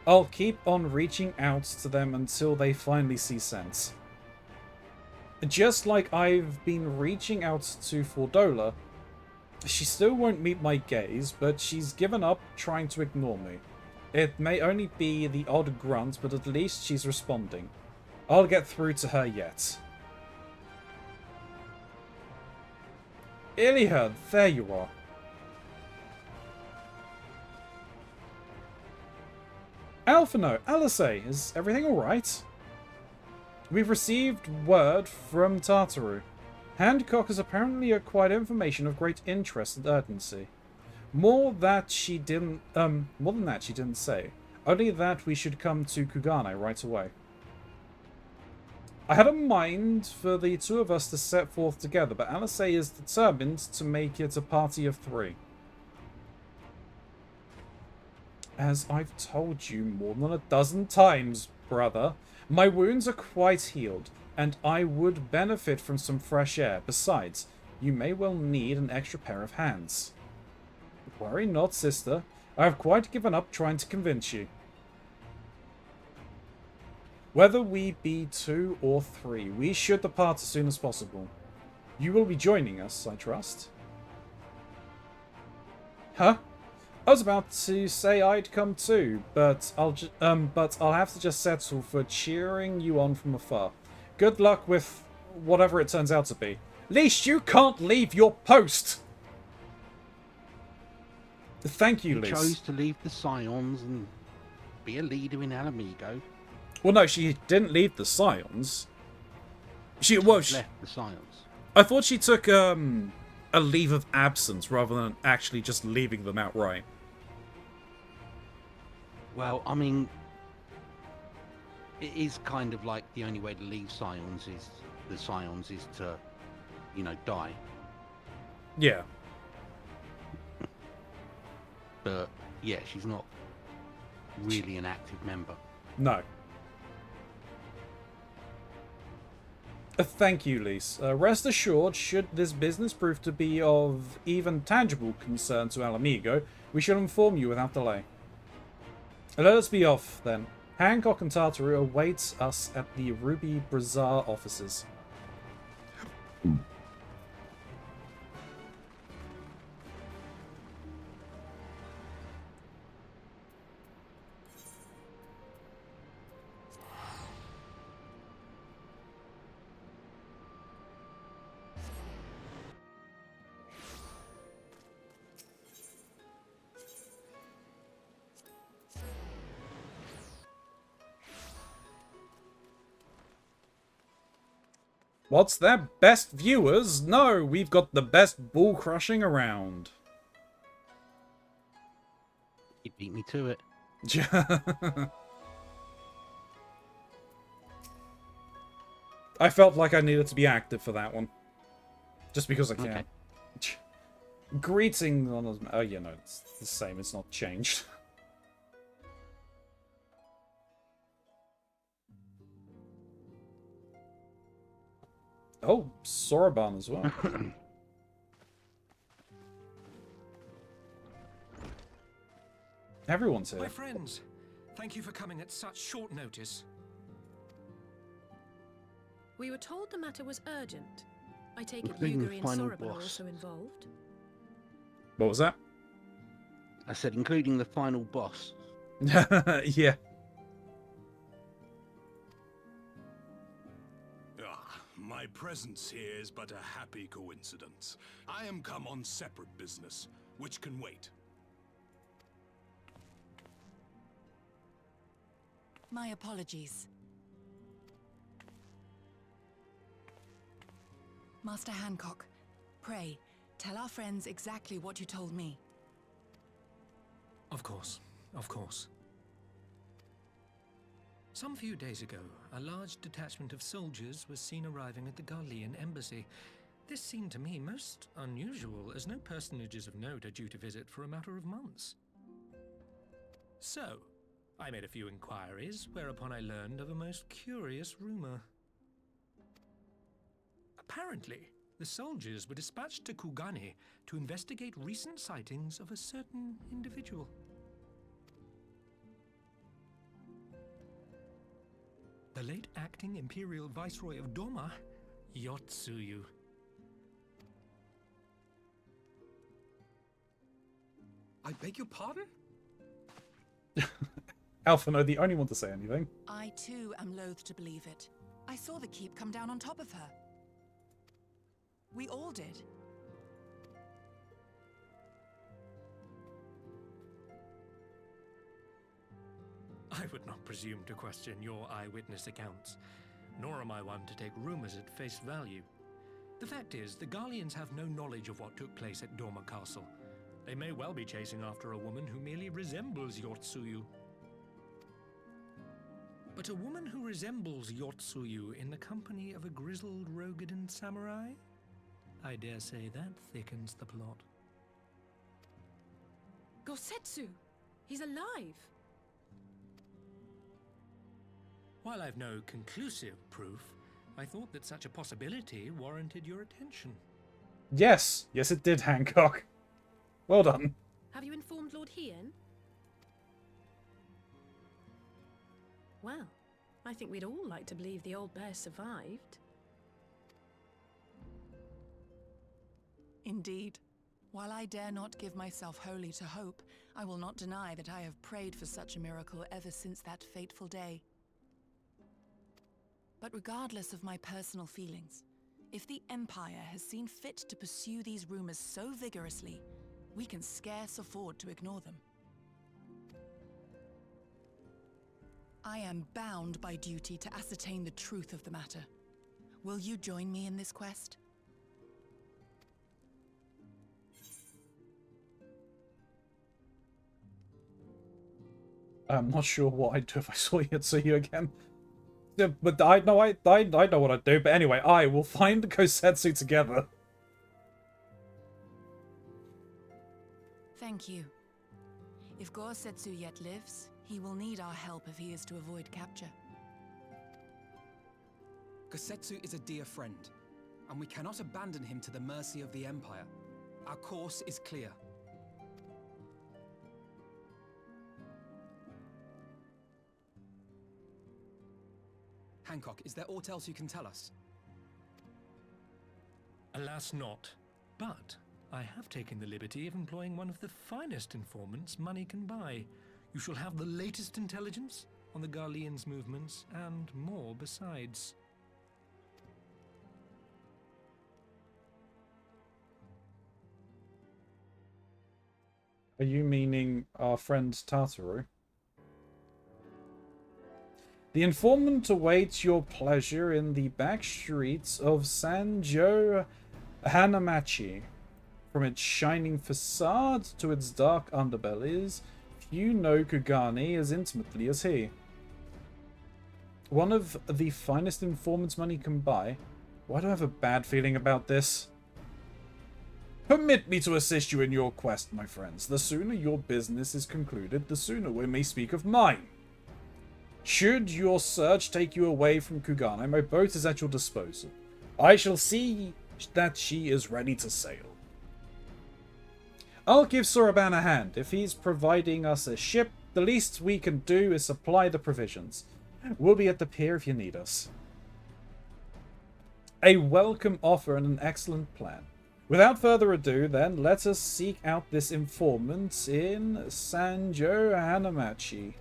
I'll keep on reaching out to them until they finally see sense. Just like I've been reaching out to Fordola, she still won't meet my gaze, but she's given up trying to ignore me. It may only be the odd grunt, but at least she's responding. I'll get through to her yet. Ilya, there you are. Alphino, Alice, is everything alright? We've received word from Tartaru. Hancock has apparently acquired information of great interest and urgency. More than that she didn't say. Only that we should come to Kugane right away. I had a mind for the two of us to set forth together, but Alice is determined to make it a party of 3. As I've told you more than a dozen times, brother, my wounds are quite healed, and I would benefit from some fresh air. Besides, you may well need an extra pair of hands. Worry not, sister. I have quite given up trying to convince you. Whether we be 2 or 3, we should depart as soon as possible. You will be joining us, I trust. Huh? I was about to say I'd come too, but I'll have to just settle for cheering you on from afar. Good luck with whatever it turns out to be. Least you can't leave your post. Thank you, Lise. She chose to leave the Scions and be a leader in Alamigo. Well, no, she didn't leave the Scions. She left the Scions. I thought she took a leave of absence rather than actually just leaving them outright. Well, I mean, it is kind of like the only way to leave Scions is to, you know, die. Yeah. But yeah, she's not really an active member. No. Thank you, Lise. Rest assured, should this business prove to be of even tangible concern to Alamigo, we shall inform you without delay. Let us be off, then. Hancock and Tartaru awaits us at the Ruby Bazaar offices. What's that? Best viewers? No, we've got the best bull crushing around. You beat me to it. I felt like I needed to be active for that one. Just because I can. Okay. Greeting on... Oh, yeah, no, it's the same. It's not changed. Oh, Soroban as well. Everyone's here. My friends, thank you for coming at such short notice. We were told the matter was urgent. I take it Including Yugari and final Soroban are boss. also involved. What was that? I said, including the final boss. Yeah. My presence here is but a happy coincidence. I am come on separate business, which can wait. My apologies. Master Hancock, pray, tell our friends exactly what you told me. Of course, of course. Some few days ago, a large detachment of soldiers was seen arriving at the Garlean embassy. This seemed to me most unusual, as no personages of note are due to visit for a matter of months. So, I made a few inquiries, whereupon I learned of a most curious rumor. Apparently, the soldiers were dispatched to Kugani to investigate recent sightings of a certain individual. The late acting Imperial Viceroy of Doma, Yotsuyu. I beg your pardon? Alphino, the only one to say anything. I too am loath to believe it. I saw the keep come down on top of her. We all did. I would not presume to question your eyewitness accounts, nor am I one to take rumors at face value. The fact is, the Garleans have no knowledge of what took place at Doma Castle. They may well be chasing after a woman who merely resembles Yotsuyu. But a woman who resembles Yotsuyu in the company of a grizzled Rogadan samurai? I dare say that thickens the plot. Gosetsu! He's alive! While I've no conclusive proof, I thought that such a possibility warranted your attention. Yes. Yes, it did, Hancock. Well done. Have you informed Lord Hien? Well, I think we'd all like to believe the old bear survived. Indeed. While I dare not give myself wholly to hope, I will not deny that I have prayed for such a miracle ever since that fateful day. But regardless of my personal feelings, if the Empire has seen fit to pursue these rumors so vigorously, we can scarce afford to ignore them. I am bound by duty to ascertain the truth of the matter. Will you join me in this quest? I'm not sure what I'd do if I saw you again. Yeah, but I know what I'd do. But anyway, I will find Kosetsu together. Thank you. If Gorsetsu yet lives, he will need our help if he is to avoid capture. Gosetsu is a dear friend, and we cannot abandon him to the mercy of the Empire. Our course is clear. Hancock, is there aught else you can tell us? Alas not. But I have taken the liberty of employing one of the finest informants money can buy. You shall have the latest intelligence on the Garleans' movements, and more besides. Are you meaning our friend Tataru? The informant awaits your pleasure in the back streets of Sanjo Hanamachi. From its shining facade to its dark underbellies, few know Kugani as intimately as he. One of the finest informants money can buy. Why do I have a bad feeling about this? Permit me to assist you in your quest, my friends. The sooner your business is concluded, the sooner we may speak of mine. Should your search take you away from Kugane, my boat is at your disposal. I shall see that she is ready to sail. I'll give Soroban a hand. If he's providing us a ship, the least we can do is supply the provisions. We'll be at the pier if you need us. A welcome offer and an excellent plan. Without further ado, then, let us seek out this informant in Sanjo Hanamachi.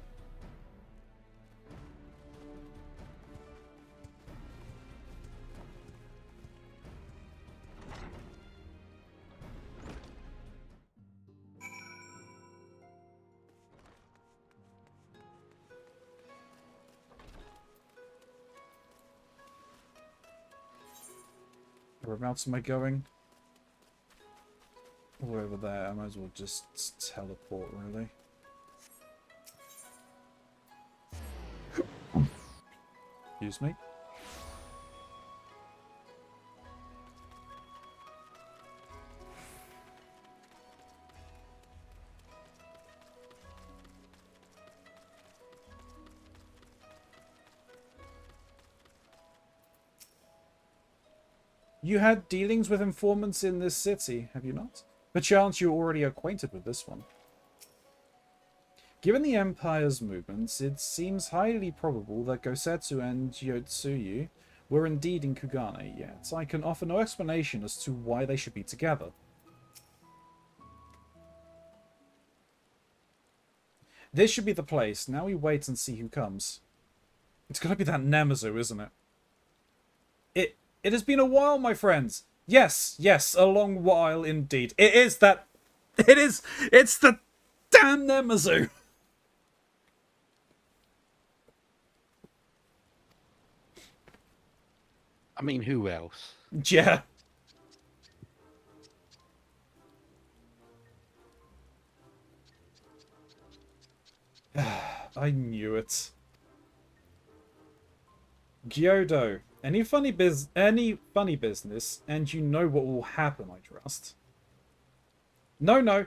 Whereabouts am I going? All over there. I might as well just teleport, really. Excuse me. You had dealings with informants in this city, have you not? Perchance you're already acquainted with this one. Given the Empire's movements, it seems highly probable that Gosetsu and Yotsuyu were indeed in Kugane, yet I can offer no explanation as to why they should be together. This should be the place. Now we wait and see who comes. It's gonna be that Nemazu, isn't it? It has been a while, my friends. Yes, a long while indeed. It's the damn Nemazu. I mean, who else? Yeah. I knew it. Gyodo. Any funny business, and you know what will happen, I trust. No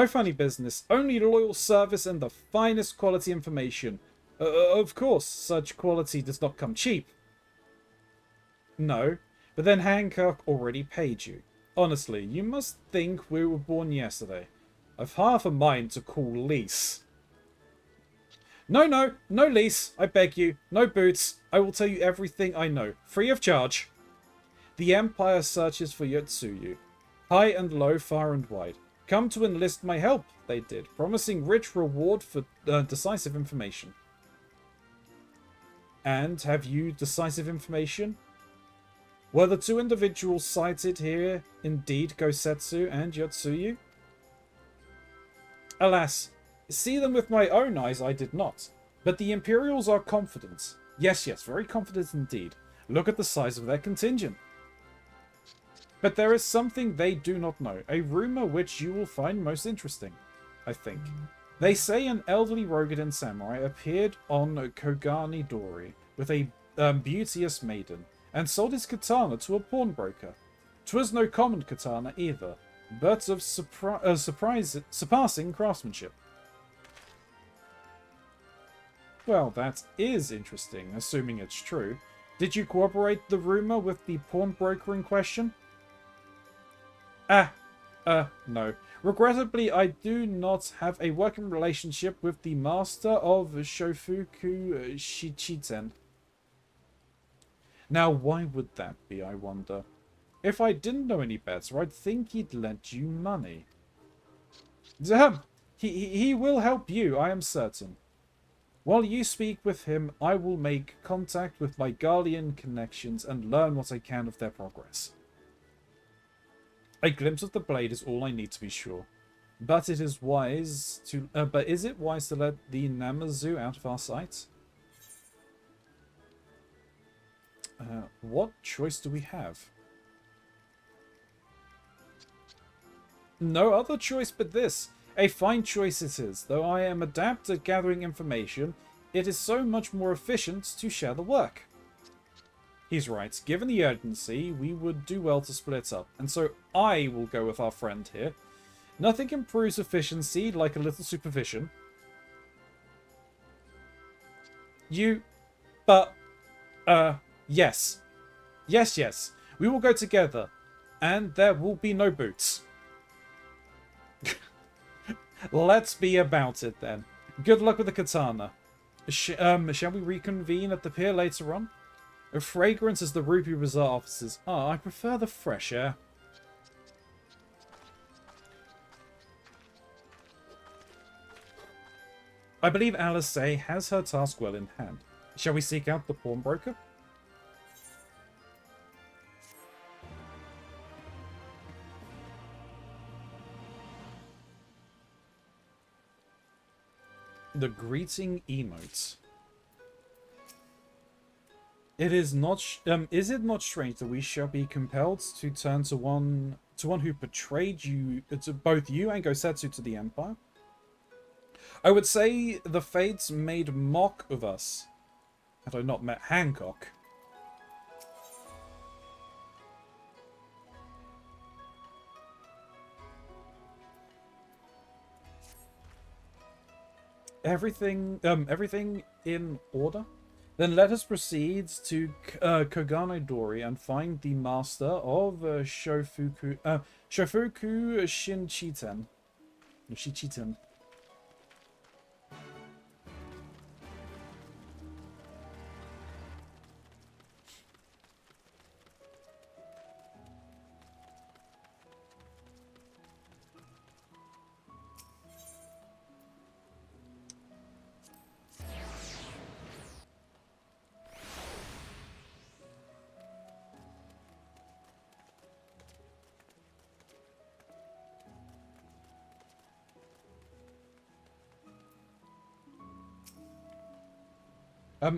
funny business. Only loyal service and the finest quality information. Of course, such quality does not come cheap. No, but then Hancock already paid you. Honestly, you must think we were born yesterday. I've half a mind to call lease. No lease, I beg you. No boots. I will tell you everything I know, free of charge. The Empire searches for Yotsuyu. High and low, far and wide. Come to enlist my help, they did, promising rich reward for decisive information. And have you decisive information? Were the two individuals cited here indeed Gosetsu and Yotsuyu? Alas, see them with my own eyes I did not. But the Imperials are confident. Yes, very confident indeed. Look at the size of their contingent. But there is something they do not know. A rumor which you will find most interesting, I think. They say an elderly Rogadin samurai appeared on Kogani Dori with a beauteous maiden, and sold his katana to a pawnbroker. 'Twas no common katana either, but of surpassing craftsmanship. Well, that is interesting, assuming it's true. Did you corroborate the rumor with the pawnbroker in question? No. Regrettably, I do not have a working relationship with the master of Shofuku Shichiten. Now, why would that be, I wonder? If I didn't know any better, I'd think he'd lent you money. He will help you, I am certain. While you speak with him, I will make contact with my Garlean connections and learn what I can of their progress. A glimpse of the blade is all I need to be sure. But it is wise to. But is it wise to let the Namazu out of our sight? What choice do we have? No other choice but this. A fine choice it is. Though I am adept at gathering information, it is so much more efficient to share the work. He's right. Given the urgency, we would do well to split up. And so I will go with our friend here. Nothing improves efficiency like a little supervision. Yes. Yes. We will go together. And there will be no boots. Let's be about it then. Good luck with the katana. Shall we reconvene at the pier later on? A fragrance as the Rupee Bazaar offices. I prefer the fresh air. I believe Alice has her task well in hand. Shall we seek out the pawnbroker? The greeting emote. Is it not strange that we shall be compelled to turn to one who betrayed you, to both you and Gosetsu, to the Empire? I would say the fates made mock of us, had I not met Hancock. Everything in order? Then let us proceed to Kogane Dori and find the master of Shofuku Shichiten.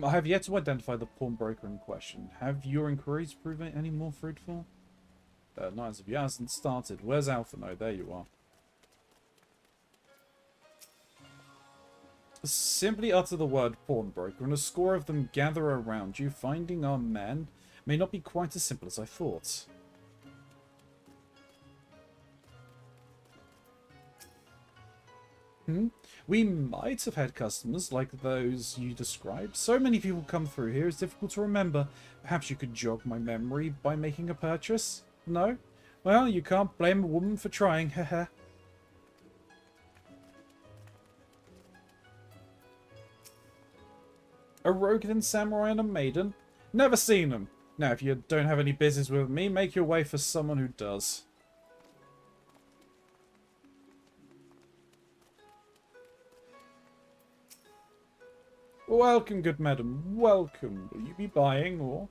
I have yet to identify the pawnbroker in question. Have your inquiries proven any more fruitful? Not as of yet, hasn't started. Where's Alpha? No, there you are. Simply utter the word pawnbroker, and a score of them gather around you. Finding our man may not be quite as simple as I thought. We might have had customers like those you described. So many people come through here, it's difficult to remember. Perhaps you could jog my memory by making a purchase? No? Well, you can't blame a woman for trying, haha. A Rogan samurai and a maiden? Never seen them. Now, if you don't have any business with me, make your way for someone who does. Welcome, good madam. Welcome. Will you be buying, or?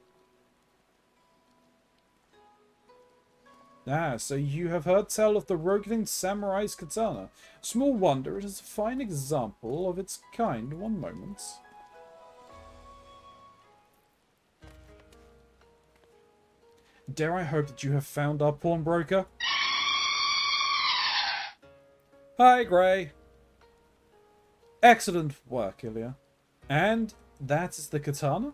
So you have heard tell of the Rogan Samurai's katana. Small wonder, it is a fine example of its kind. One moment. Dare I hope that you have found our pawnbroker? Hi, Gray. Excellent work, Ilya. And that is the katana?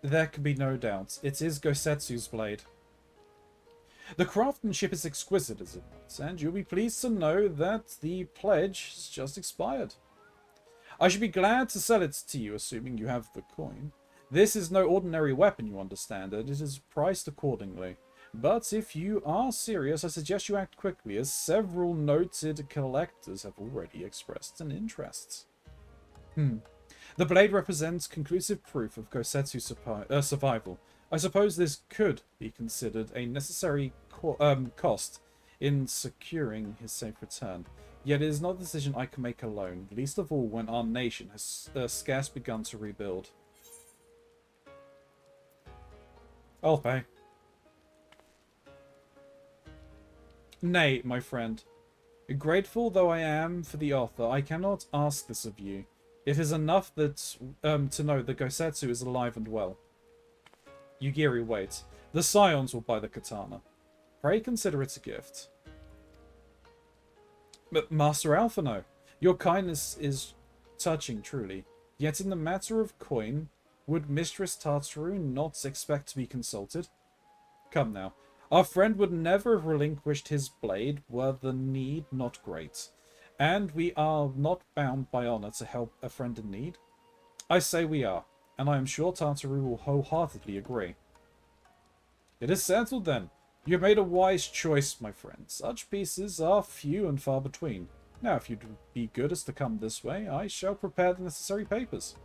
There can be no doubt. It is Gosetsu's blade. The craftsmanship is exquisite, is it not? And you'll be pleased to know that the pledge has just expired. I should be glad to sell it to you, assuming you have the coin. This is no ordinary weapon, you understand, and it is priced accordingly. But if you are serious, I suggest you act quickly, as several noted collectors have already expressed an interest. The blade represents conclusive proof of Gosetsu's survival. I suppose this could be considered a necessary cost in securing his safe return. Yet it is not a decision I can make alone, least of all when our nation has scarce begun to rebuild. I'll pay. Nay, my friend. Grateful though I am for the offer, I cannot ask this of you. It is enough that to know that Gosetsu is alive and well. Yugiri, wait. The Scions will buy the katana. Pray consider it a gift. But Master Alphino, your kindness is touching truly. Yet in the matter of coin, would Mistress Tartaru not expect to be consulted? Come now. Our friend would never have relinquished his blade were the need not great. And we are not bound by honor to help a friend in need. I say we are, and I am sure Tartaru will wholeheartedly agree. It is settled then. You have made a wise choice, my friend. Such pieces are few and far between. Now, if you'd be good as to come this way, I shall prepare the necessary papers.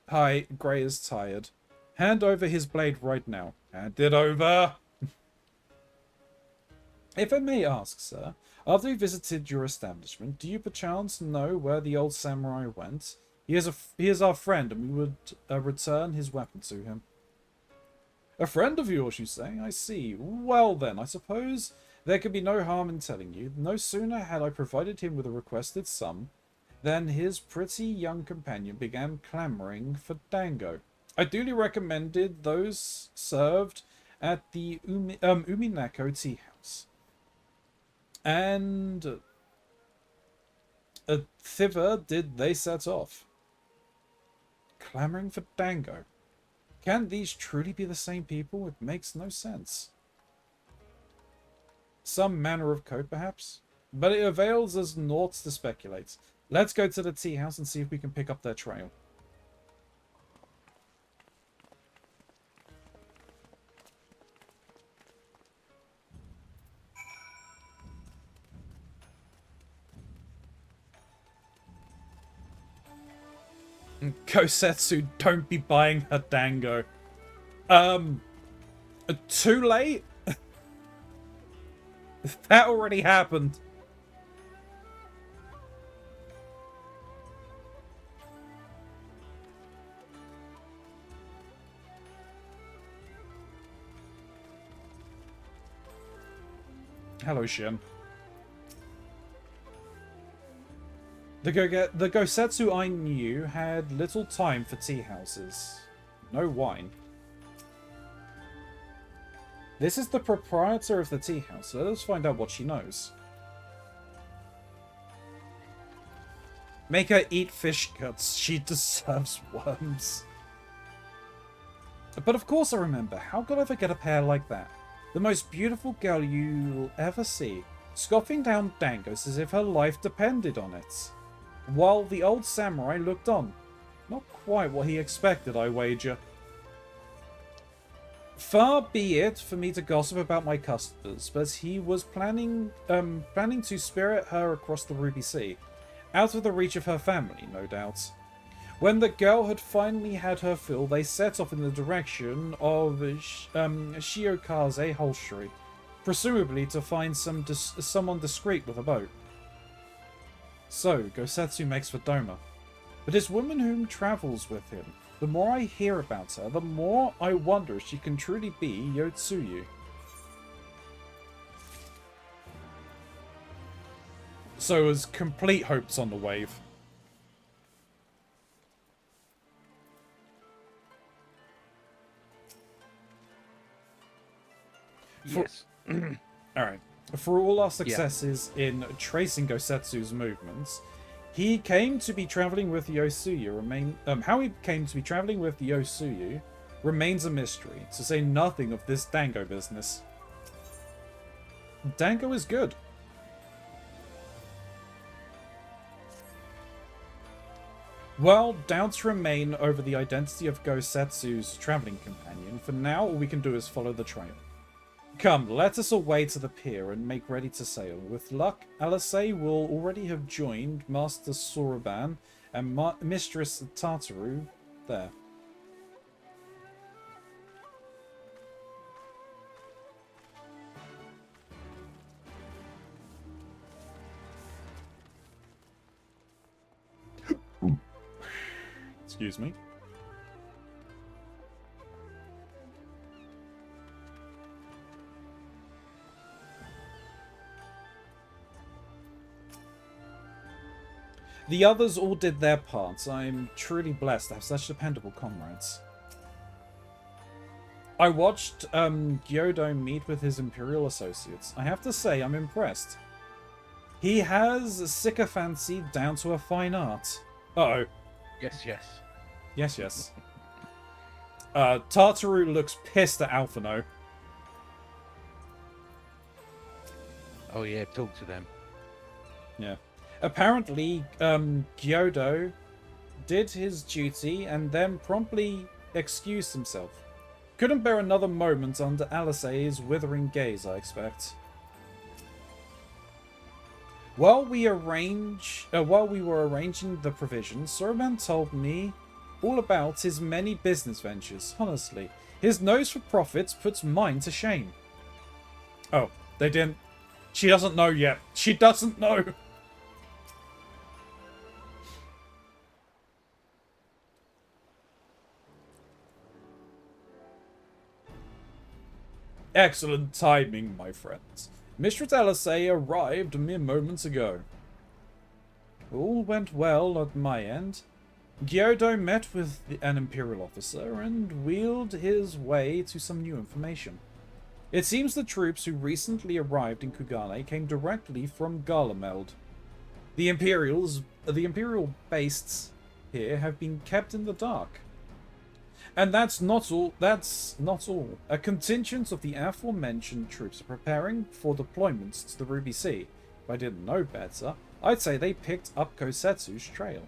Hi, Grey is tired. Hand over his blade right now. Hand it over! If I may ask, sir, after we visited your establishment, do you perchance know where the old samurai went? He is our friend, and we would return his weapon to him. A friend of yours, you say? I see. Well then, I suppose there could be no harm in telling you. No sooner had I provided him with a requested sum, than his pretty young companion began clamouring for dango. I duly recommended those served at the Umineko tea house. And thither did they set off. Clamouring for dango. Can these truly be the same people? It makes no sense. Some manner of code, perhaps? But it avails us naught to speculate. Let's go to the tea house and see if we can pick up their trail. Gosetsu, don't be buying her dango. Too late? That already happened. Hello, Shin. The Gosetsu I knew had little time for tea houses. No wine. This is the proprietor of the tea house. Let us find out what she knows. Make her eat fish guts. She deserves worms. But of course I remember. How could I forget a pair like that? The most beautiful girl you'll ever see, scoffing down dangos as if her life depended on it. While the old samurai looked on. Not quite what he expected, I wager. Far be it for me to gossip about my customers, but he was planning to spirit her across the Ruby Sea, out of the reach of her family, no doubt. When the girl had finally had her fill, they set off in the direction of Shiokaze Holstery, presumably to find someone discreet with a boat. So, Gosetsu makes for Doma. But his woman whom travels with him, the more I hear about her, the more I wonder if she can truly be Yotsuyu. So, as complete hopes on the wave. Yes. Alright. For all our successes in tracing Gosetsu's movements, he came to be traveling with Yosuyu. How he came to be traveling with Yosuyu remains a mystery, to say nothing of this Dango business. Dango is good. Well, doubts remain over the identity of Gosetsu's traveling companion. For now, all we can do is follow the trail. Come, let us away to the pier and make ready to sail. With luck, Alice will already have joined Master Soroban and Mistress Tartaru there. Excuse me. The others all did their parts. I'm truly blessed to have such dependable comrades. I watched Gyodo meet with his Imperial associates. I have to say, I'm impressed. He has sycophancy down to a fine art. Uh-oh. Yes, yes. Yes, yes. Tartaru looks pissed at Alphino. Oh yeah, talk to them. Yeah. Apparently, Gyodo did his duty and then promptly excused himself. Couldn't bear another moment under Alice's withering gaze, I expect. While we were arranging the provisions, Soroban told me all about his many business ventures. Honestly, his nose for profits puts mine to shame. Oh, they didn't. She doesn't know yet. She doesn't know. Excellent timing, my friends. Mistress Alice arrived mere moments ago. All went well at my end. Gyodo met with an Imperial officer and wheeled his way to some new information. It seems the troops who recently arrived in Kugane came directly from Garlemeld. The Imperial bases here have been kept in the dark. And that's not all. A contingent of the aforementioned troops are preparing for deployments to the Ruby Sea. If I didn't know better, I'd say they picked up Gosetsu's trail.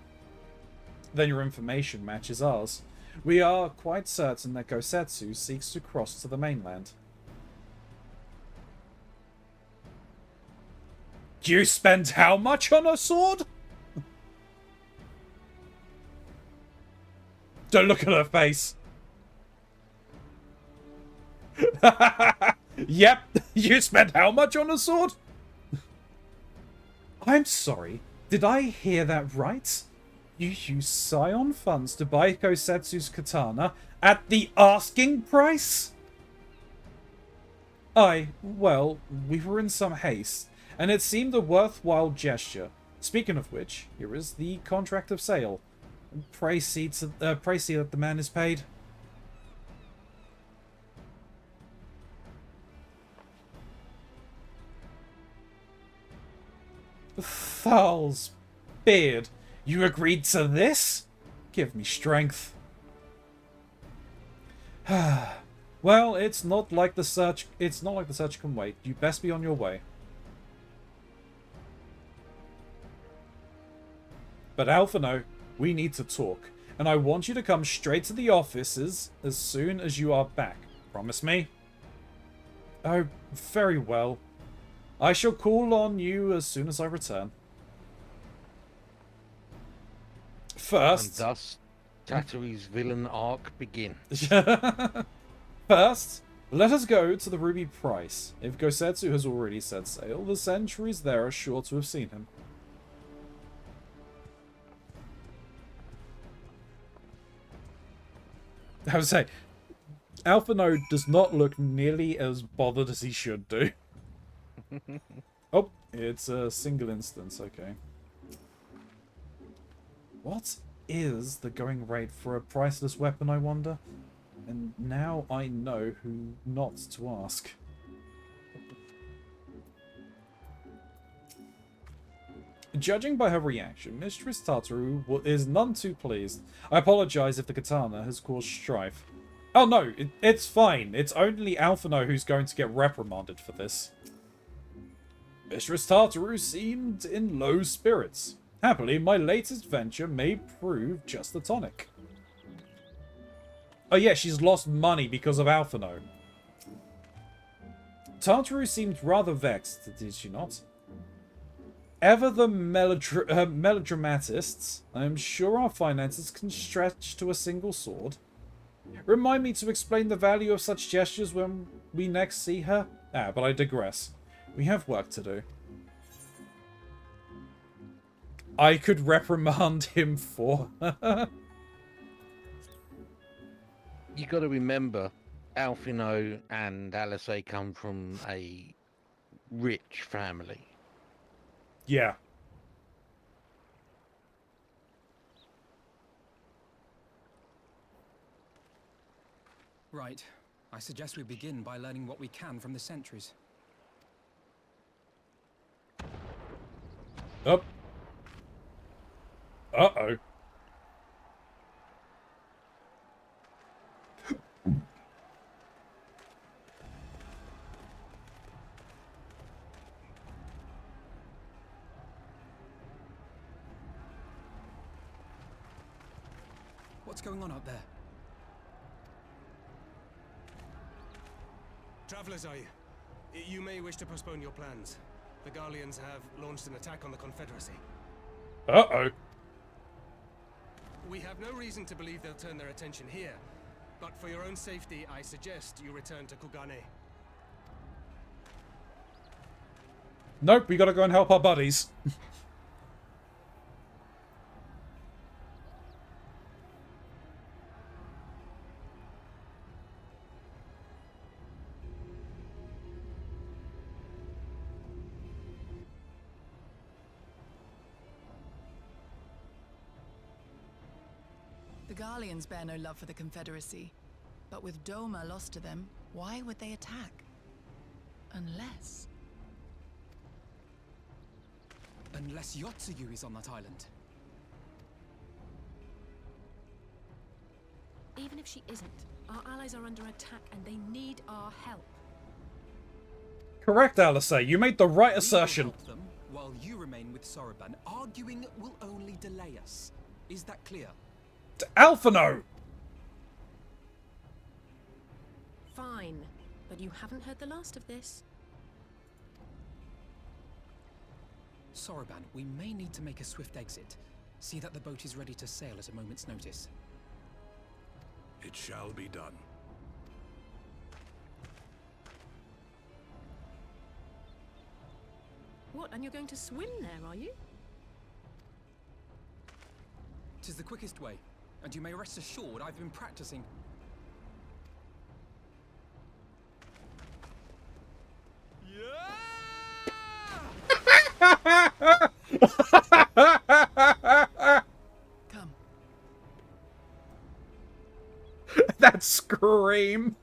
Then your information matches ours. We are quite certain that Gosetsu seeks to cross to the mainland. You spend how much on a sword? Don't look at her face. Yep, you spent how much on a sword? I'm sorry, did I hear that right? You used Scion funds to buy Gosetsu's katana at the asking price? Well, we were in some haste, and it seemed a worthwhile gesture. Speaking of which, here is the contract of sale. Pray see that the man is paid. Thal's beard, you agreed to this? Give me strength. Well, it's not like the search can wait. You best be on your way. But Alphino, we need to talk, and I want you to come straight to the offices as soon as you are back. Promise me? Oh, very well. I shall call on you as soon as I return. First... And thus, Tattery's villain arc begins. First, let us go to the Ruby Price. If Gosetsu has already set sail, the sentries there are sure to have seen him. I would say, Alphino does not look nearly as bothered as he should do. Oh, it's a single instance, okay. What is the going rate for a priceless weapon, I wonder? And now I know who not to ask. Judging by her reaction, Mistress Tartaru is none too pleased. I apologize if the katana has caused strife. Oh no, it's fine. It's only Alphino who's going to get reprimanded for this. Mistress Tartaru seemed in low spirits. Happily, my latest venture may prove just the tonic. Oh yeah, she's lost money because of Alphino. Tartaru seemed rather vexed, did she not? Ever the melodramatists, I am sure our finances can stretch to a single sword. Remind me to explain the value of such gestures when we next see her. But I digress. We have work to do. I could reprimand him for... You got to remember, Alphino and Alice come from a rich family. Yeah. Right. I suggest we begin by learning what we can from the sentries. Up. Uh-oh. What's going on out there? Travelers, are you? You may wish to postpone your plans. The Garleans have launched an attack on the Confederacy. Uh-oh. We have no reason to believe they'll turn their attention here, but for your own safety, I suggest you return to Kugane. Nope, we gotta go and help our buddies. The Garleans bear no love for the Confederacy, but with Doma lost to them, why would they attack? Unless... Unless Yotsuyu is on that island. Even if she isn't, our allies are under attack and they need our help. Correct, Alice. You made the right assertion. We will help them while you remain with Soroban. Arguing will only delay us. Is that clear? Alphino! Fine, but you haven't heard the last of this. Soroban, we may need to make a swift exit. See that the boat is ready to sail at a moment's notice. It shall be done. What, and you're going to swim there, are you? 'Tis the quickest way, and you may rest assured I've been practicing. Come. That scream.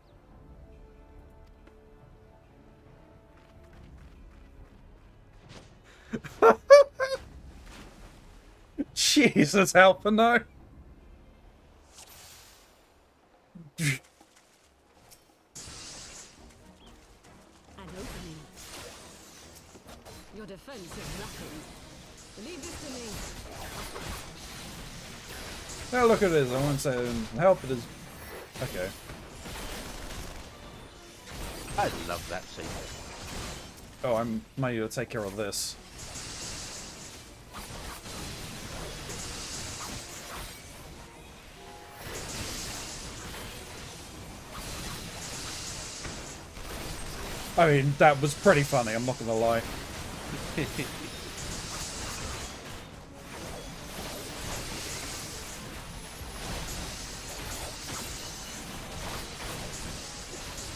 Jesus, Alphino. An opening. Your defense is rapid. Leave this to me. Now look at this. I won't say help, it is. Okay. I love that scene. Oh, I'm might need to take care of this. I mean, that was pretty funny, I'm not gonna lie.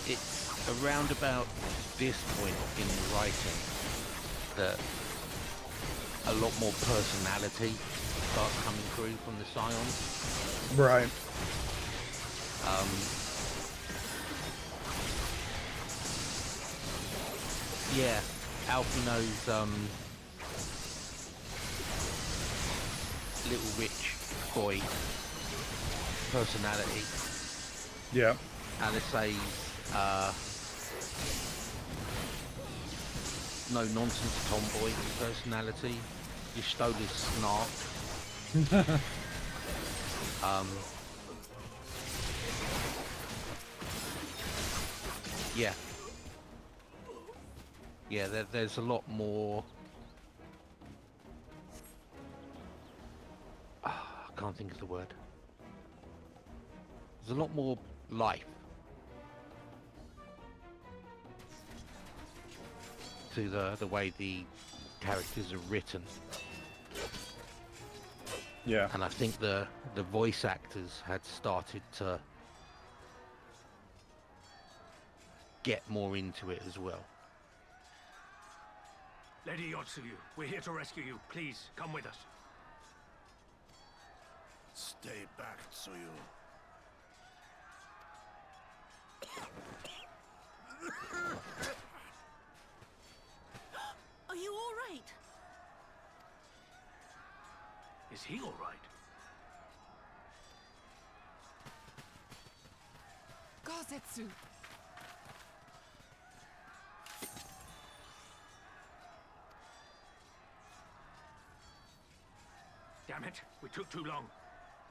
It's around about this point in the writing that a lot more personality starts coming through from the Scions. Right. Yeah, Alphino's little rich boy personality Yeah. And it says, no nonsense tomboy personality. You stole his snark. Yeah. Yeah, there's a lot more... I can't think of the word. There's a lot more life to the way the characters are written. Yeah. And I think the voice actors had started to get more into it as well. Lady Yotsuyu, we're here to rescue you. Please, come with us. Stay back, Tsuyu. Are you all right? Is he all right? Gozetsu! Damn it, we took too long.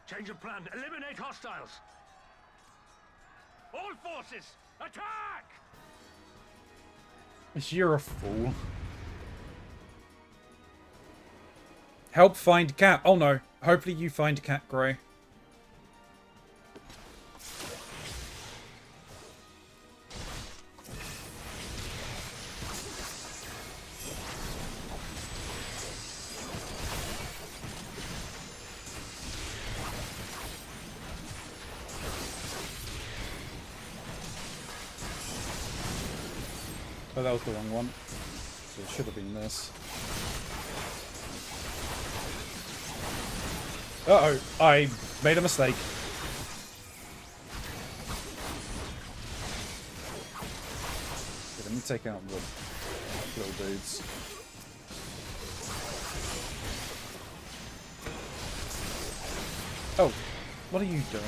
Change of plan, eliminate hostiles! All forces, attack! You're a fool. Help find Cat. Oh no. Hopefully you find Cat Grey. Oh, that was the wrong one. So it should have been this. Uh-oh, I made a mistake. Okay, let me take out the little dudes. Oh, what are you doing?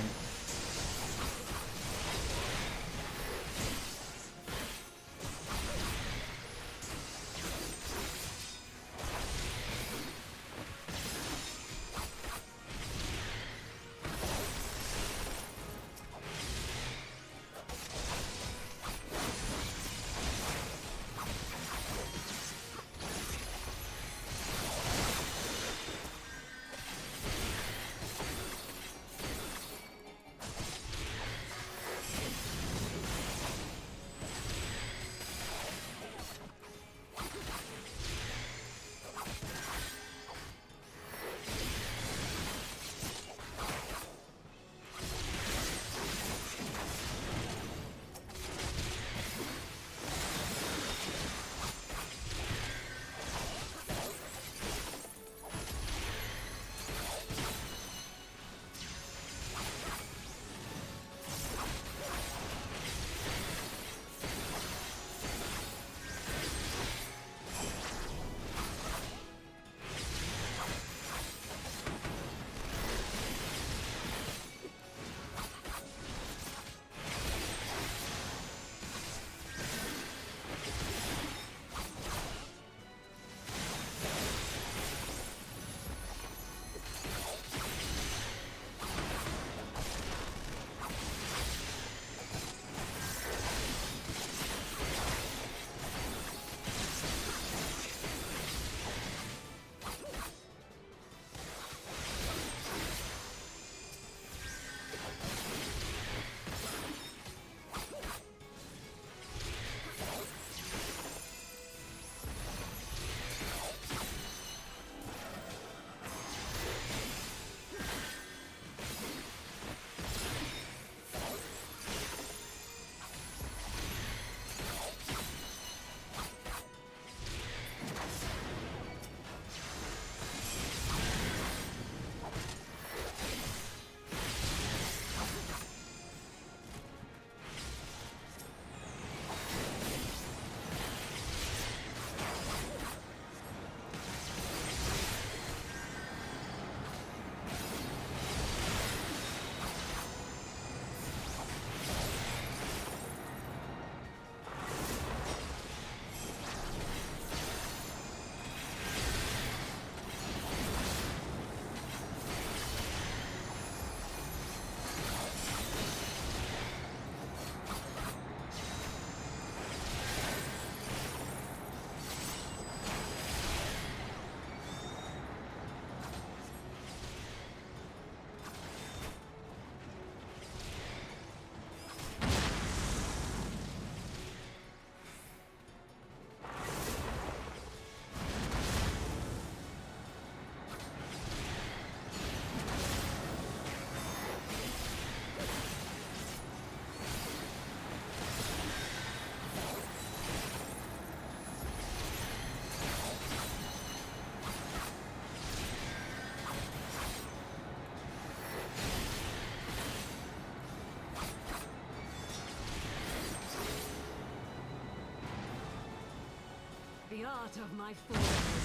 start of my fall.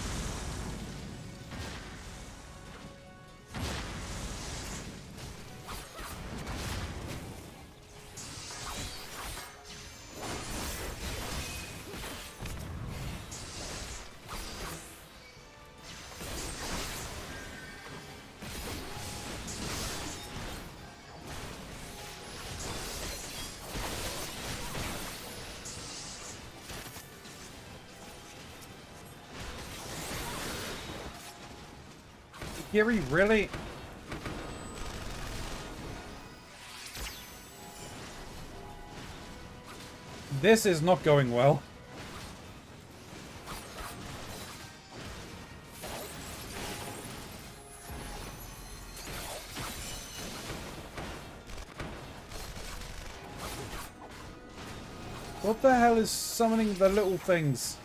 Gary, really? This is not going well. What the hell is summoning the little things?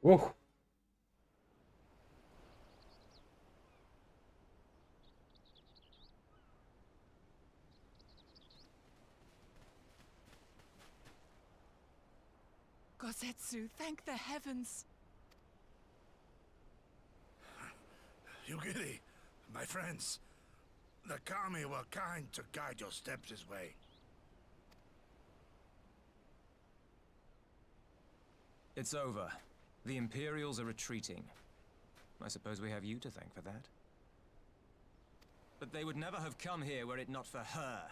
Whoa. Gosetsu, thank the heavens. Yugiri, my friends, the Kami were kind to guide your steps this way. It's over. The Imperials are retreating. I suppose we have you to thank for that. But they would never have come here were it not for her.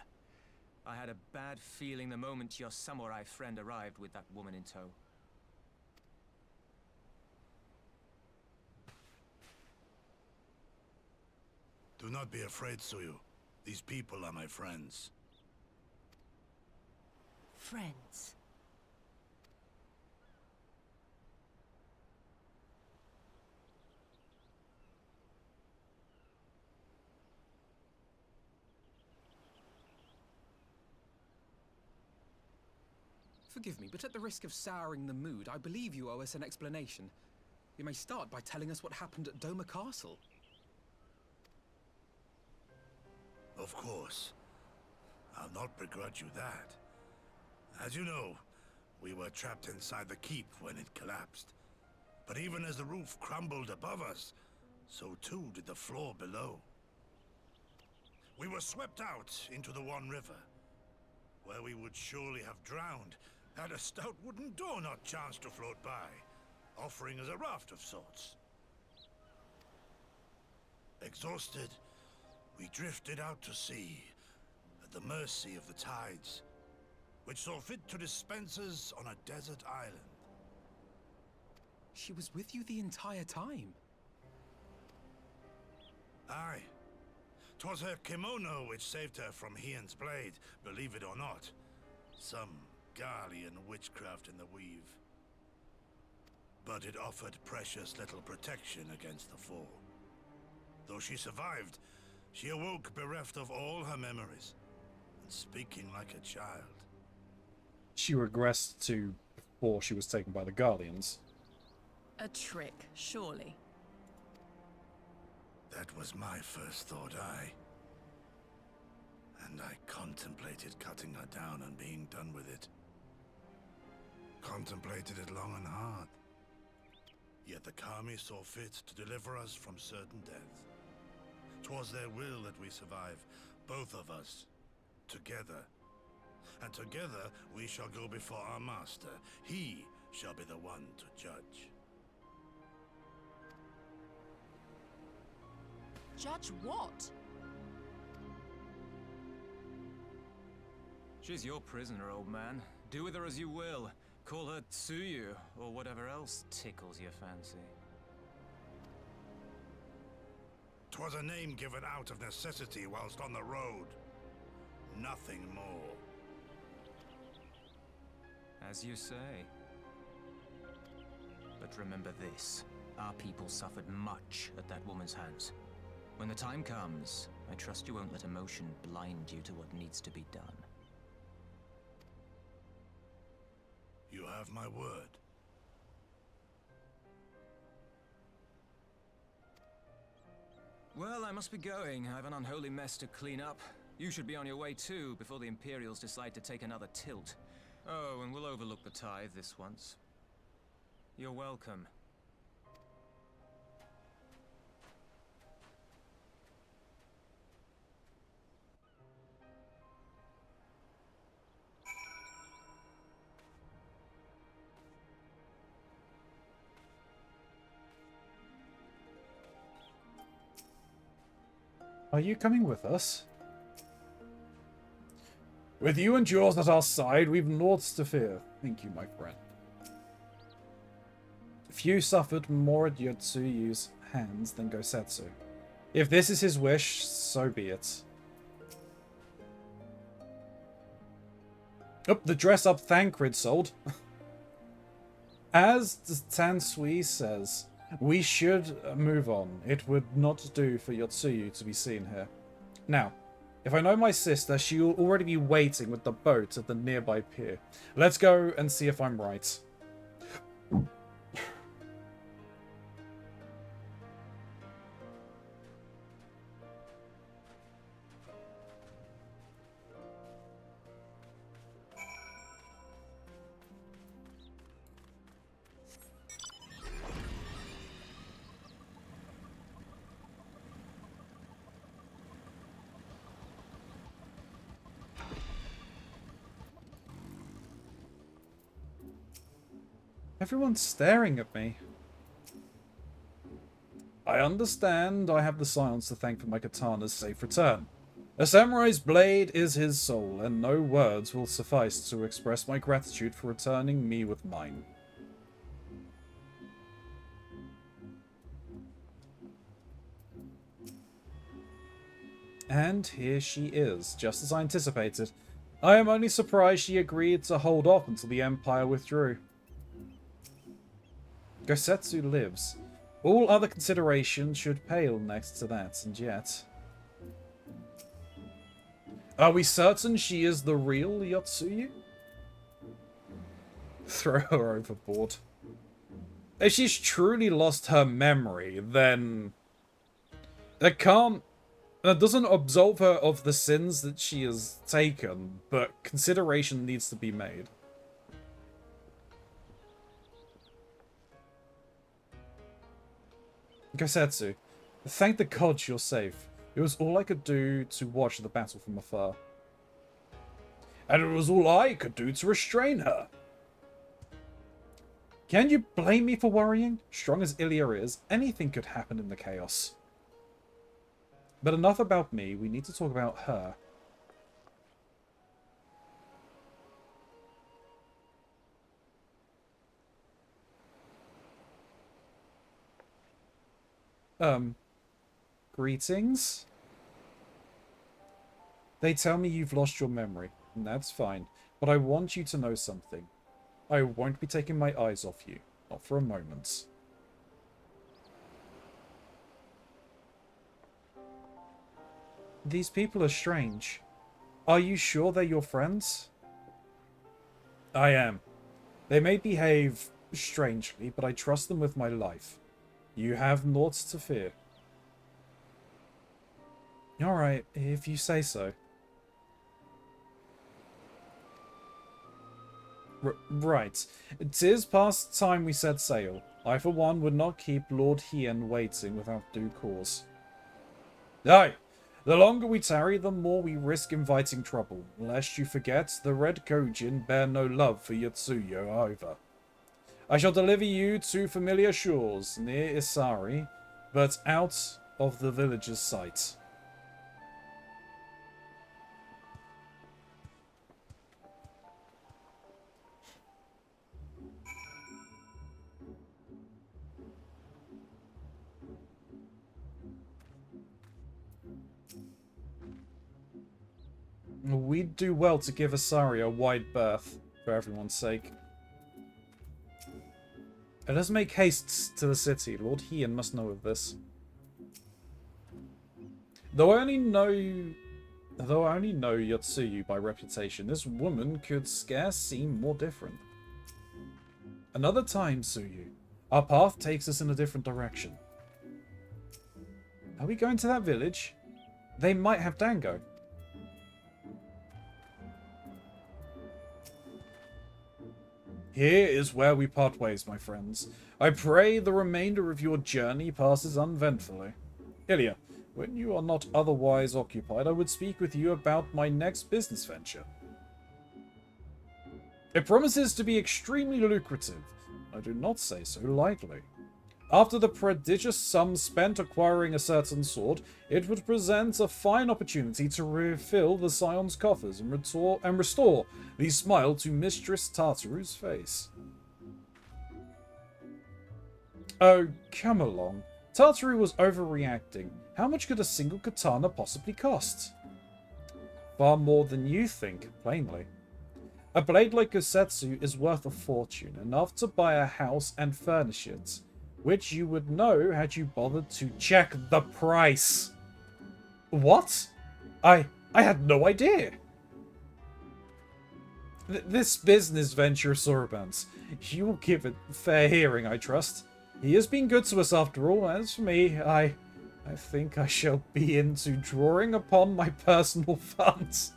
I had a bad feeling the moment your samurai friend arrived with that woman in tow. Do not be afraid, Suyu. These people are my friends. Friends. Forgive me, but at the risk of souring the mood, I believe you owe us an explanation. You may start by telling us what happened at Doma Castle. Of course. I'll not begrudge you that. As you know, we were trapped inside the keep when it collapsed. But even as the roof crumbled above us, so too did the floor below. We were swept out into the One River, where we would surely have drowned had a stout wooden door not chanced to float by, offering us a raft of sorts. Exhausted, we drifted out to sea, at the mercy of the tides, which saw fit to dispense us on a desert island. She was with you the entire time? Aye. 'Twas her kimono which saved her from Hien's blade, believe it or not. Some Garlean witchcraft in the weave. But it offered precious little protection against the fall. Though she survived, she awoke bereft of all her memories, and speaking like a child. She regressed to before she was taken by the Guardians. A trick, surely. That was my first thought, and I contemplated cutting her down and being done with it. Contemplated it long and hard. Yet the Kami saw fit to deliver us from certain death. 'Twas their will that we survive, both of us, together. And together we shall go before our master. He shall be the one to judge. Judge what? She's your prisoner, old man. Do with her as you will. Call her Tsuyu, or whatever else tickles your fancy. 'Twas a name given out of necessity whilst on the road. nothing more. As you say. But remember this. Our people suffered much at that woman's hands. When the time comes, I trust you won't let emotion blind you to what needs to be done. You have my word. Well, I must be going. I have an unholy mess to clean up. You should be on your way too, before the Imperials decide to take another tilt. Oh, and we'll overlook the tithe this once. You're welcome. Are you coming with us? With you and yours at our side, we've naught to fear. Thank you, my friend. Few suffered more at Yotsuyu's hands than Gosetsu. If this is his wish, so be it. Oh, the dress-up Thancred sold. As Tansui says, we should move on. It would not do for Yotsuyu to be seen here. Now, if I know my sister, she will already be waiting with the boat at the nearby pier. Let's go and see if I'm right. Everyone's staring at me. I understand I have the silence to thank for my katana's safe return. A samurai's blade is his soul, and no words will suffice to express my gratitude for returning me with mine. And here she is, just as I anticipated. I am only surprised she agreed to hold off until the Empire withdrew. Gosetsu lives. All other considerations should pale next to that, and yet... Are we certain she is the real Yotsuyu? Throw her overboard. If she's truly lost her memory, then... That doesn't absolve her of the sins that she has taken, but consideration needs to be made. Gosetsu, thank the gods you're safe. It was all I could do to watch the battle from afar. And it was all I could do to restrain her. Can you blame me for worrying? Strong as Ilya is, anything could happen in the chaos. But enough about me, we need to talk about her. Greetings? They tell me you've lost your memory, and that's fine. But I want you to know something. I won't be taking my eyes off you. Not for a moment. These people are strange. Are you sure they're your friends? I am. They may behave strangely, but I trust them with my life. You have naught to fear. Alright, if you say so. Right. 'Tis past time we set sail. I, for one, would not keep Lord Hien waiting without due cause. Aye! The longer we tarry, the more we risk inviting trouble. Lest you forget, the Red Kojin bear no love for Yotsuyu either. I shall deliver you to familiar shores near Isari, but out of the village's sight. we'd do well to give Asari a wide berth, for everyone's sake. Let us make haste to the city. Lord Hien must know of this. Though I only know Yotsuyu by reputation, this woman could scarce seem more different. Another time, Tsuyu. Our path takes us in a different direction. Are we going to that village? They might have Dango. Here is where we part ways, my friends. I pray the remainder of your journey passes uneventfully. Ilya, when you are not otherwise occupied, I would speak with you about my next business venture. It promises to be extremely lucrative. I do not say so lightly. After the prodigious sum spent acquiring a certain sword, it would present a fine opportunity to refill the Scion's coffers and restore the smile to Mistress Tartaru's face. Oh, come along. Tartaru was overreacting. How much could a single katana possibly cost? Far more than you think, plainly. A blade like Gosetsu is worth a fortune, enough to buy a house and furnish it, which you would know had you bothered to check the price. What? I had no idea. This business venture, Soroban's, you will give it fair hearing, I trust. He has been good to us after all. As for me, I think I shall be into drawing upon my personal funds.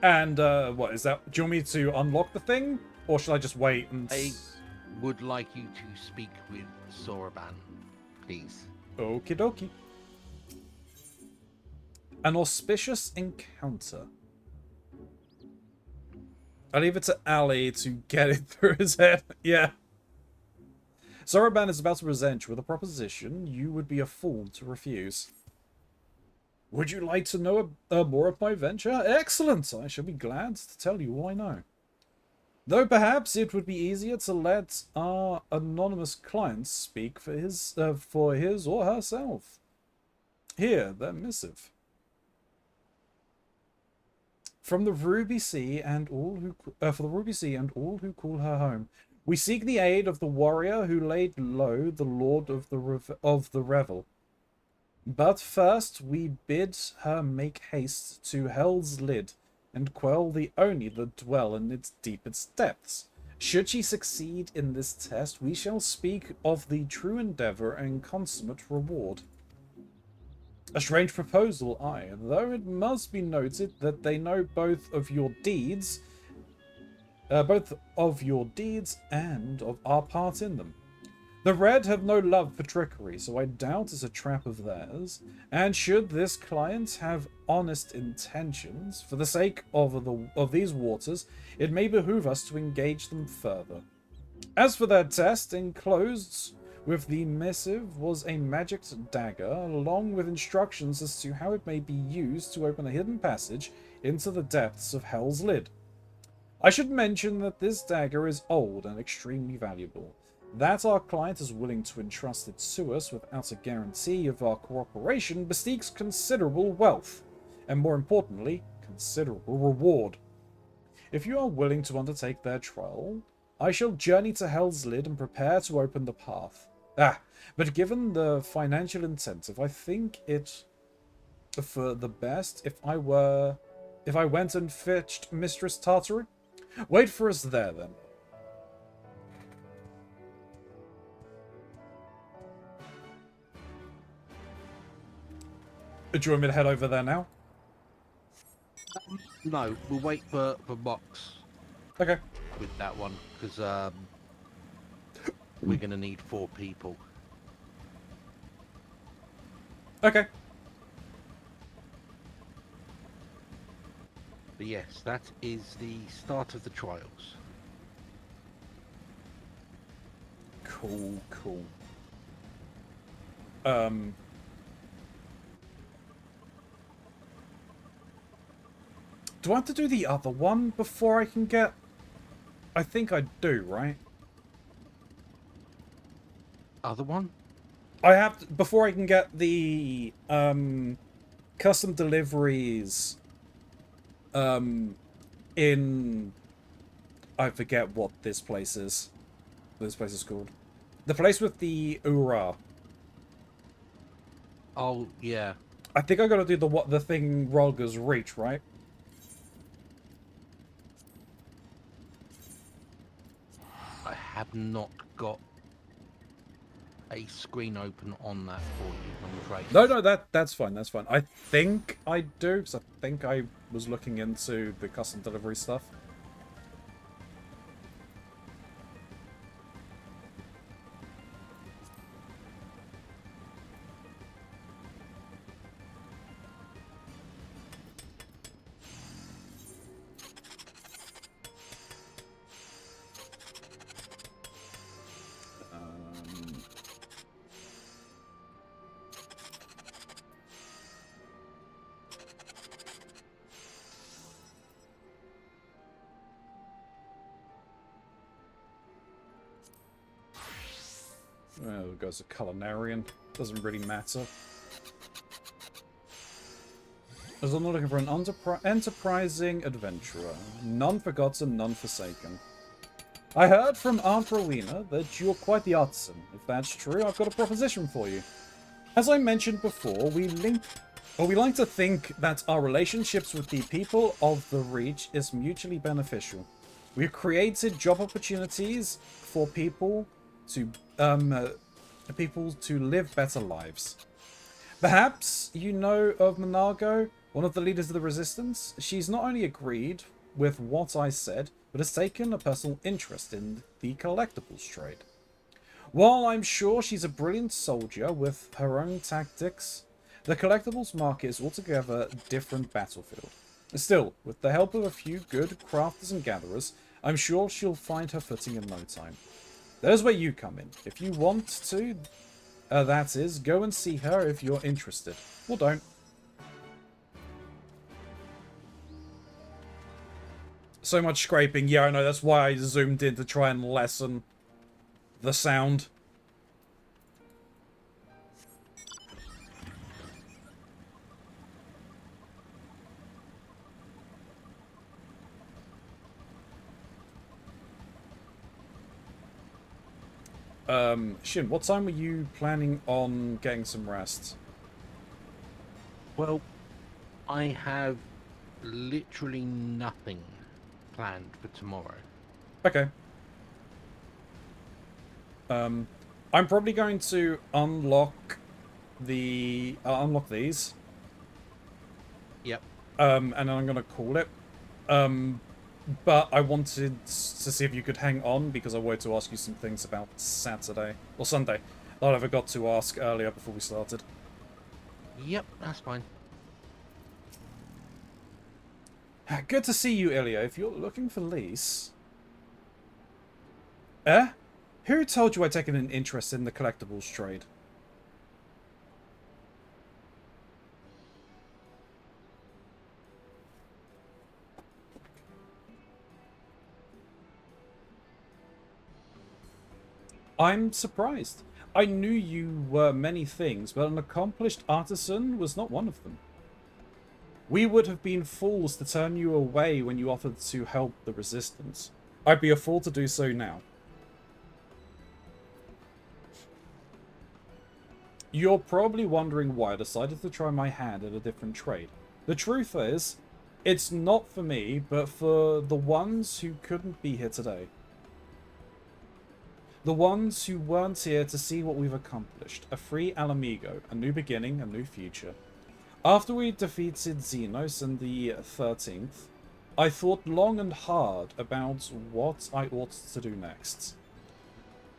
And, what is that? Do you want me to unlock the thing? Or should I just wait and... I would like you to speak with Soroban, please. Okie dokie. An auspicious encounter. I'll leave it to Ali to get it through his head. Yeah. Soroban is about to present you with a proposition you would be a fool to refuse. Would you like to know more of my venture? Excellent! I shall be glad to tell you all I know. Though perhaps it would be easier to let our anonymous client speak for his or herself. Here, their missive. From the Ruby Sea and all who call her home, we seek the aid of the warrior who laid low the Lord of the Revel. But first we bid her make haste to Hell's Lid and quell the Oni that dwell in its deepest depths. Should she succeed in this test, we shall speak of the true endeavour and consummate reward. A strange proposal, aye, though it must be noted that they know both of your deeds and of our part in them. The Red have no love for trickery, so I doubt it's a trap of theirs, and should this client have honest intentions, for the sake of these waters, it may behoove us to engage them further. As for their test, enclosed with the missive was a magic dagger, along with instructions as to how it may be used to open a hidden passage into the depths of Hell's Lid. I should mention that this dagger is old and extremely valuable. That our client is willing to entrust it to us without a guarantee of our cooperation bespeaks considerable wealth, and more importantly, considerable reward. If you are willing to undertake their trial, I shall journey to Hell's Lid and prepare to open the path. But given the financial incentive, I think it for the best if I went and fetched Mistress Tartaru. Wait for us there, then. Do you want me to head over there now? No, we'll wait for Mox. Okay. With that one, because we're going to need 4 people. Okay. But yes, that is the start of the trials. Cool. Do I have to do the other one before I can get... I think I do, right? Other one? I have to, before I can get the custom deliveries in... I forget what this place is. This place is called. The place with the Ura. Oh, yeah. I think I gotta do the thing Rolga's Reach, right? I have not got a screen open on that for you, I'm afraid. No, that's fine, that's fine. I think I do, because I think I was looking into the custom delivery stuff. Well, it goes a culinarian. Doesn't really matter. As I'm not looking for an enterprising adventurer. None forgotten, none forsaken. I heard from Aunt Rowena that you're quite the artisan. If that's true, I've got a proposition for you. As I mentioned before, we like to think that our relationships with the people of the Reach is mutually beneficial. We've created job opportunities for people to live better lives. Perhaps you know of Monargo, one of the leaders of the Resistance. She's not only agreed with what I said, but has taken a personal interest in the collectibles trade. While I'm sure she's a brilliant soldier with her own tactics, the collectibles market is altogether a different battlefield. Still, with the help of a few good crafters and gatherers, I'm sure she'll find her footing in no time. There's where you come in. If you want to, that is, go and see her if you're interested. Or don't. So much scraping. Yeah, I know. That's why I zoomed in to try and lessen the sound. Shin, what time were you planning on getting some rest? Well, I have literally nothing planned for tomorrow. Okay. I'm probably going to unlock the unlock these. Yep. And then I'm gonna call it. But I wanted to see if you could hang on because I wanted to ask you some things about Saturday or Sunday that I forgot to ask earlier before we started. Yep, that's fine. Good to see you, Ilya. If you're looking for lease... Who told you I'd taken an interest in the collectibles trade? I'm surprised. I knew you were many things, but an accomplished artisan was not one of them. We would have been fools to turn you away when you offered to help the Resistance. I'd be a fool to do so now. You're probably wondering why I decided to try my hand at a different trade. The truth is, it's not for me, but for the ones who couldn't be here today. The ones who weren't here to see what we've accomplished. A free Alamigo, a new beginning, a new future. After we defeated Xenos and the 13th, I thought long and hard about what I ought to do next.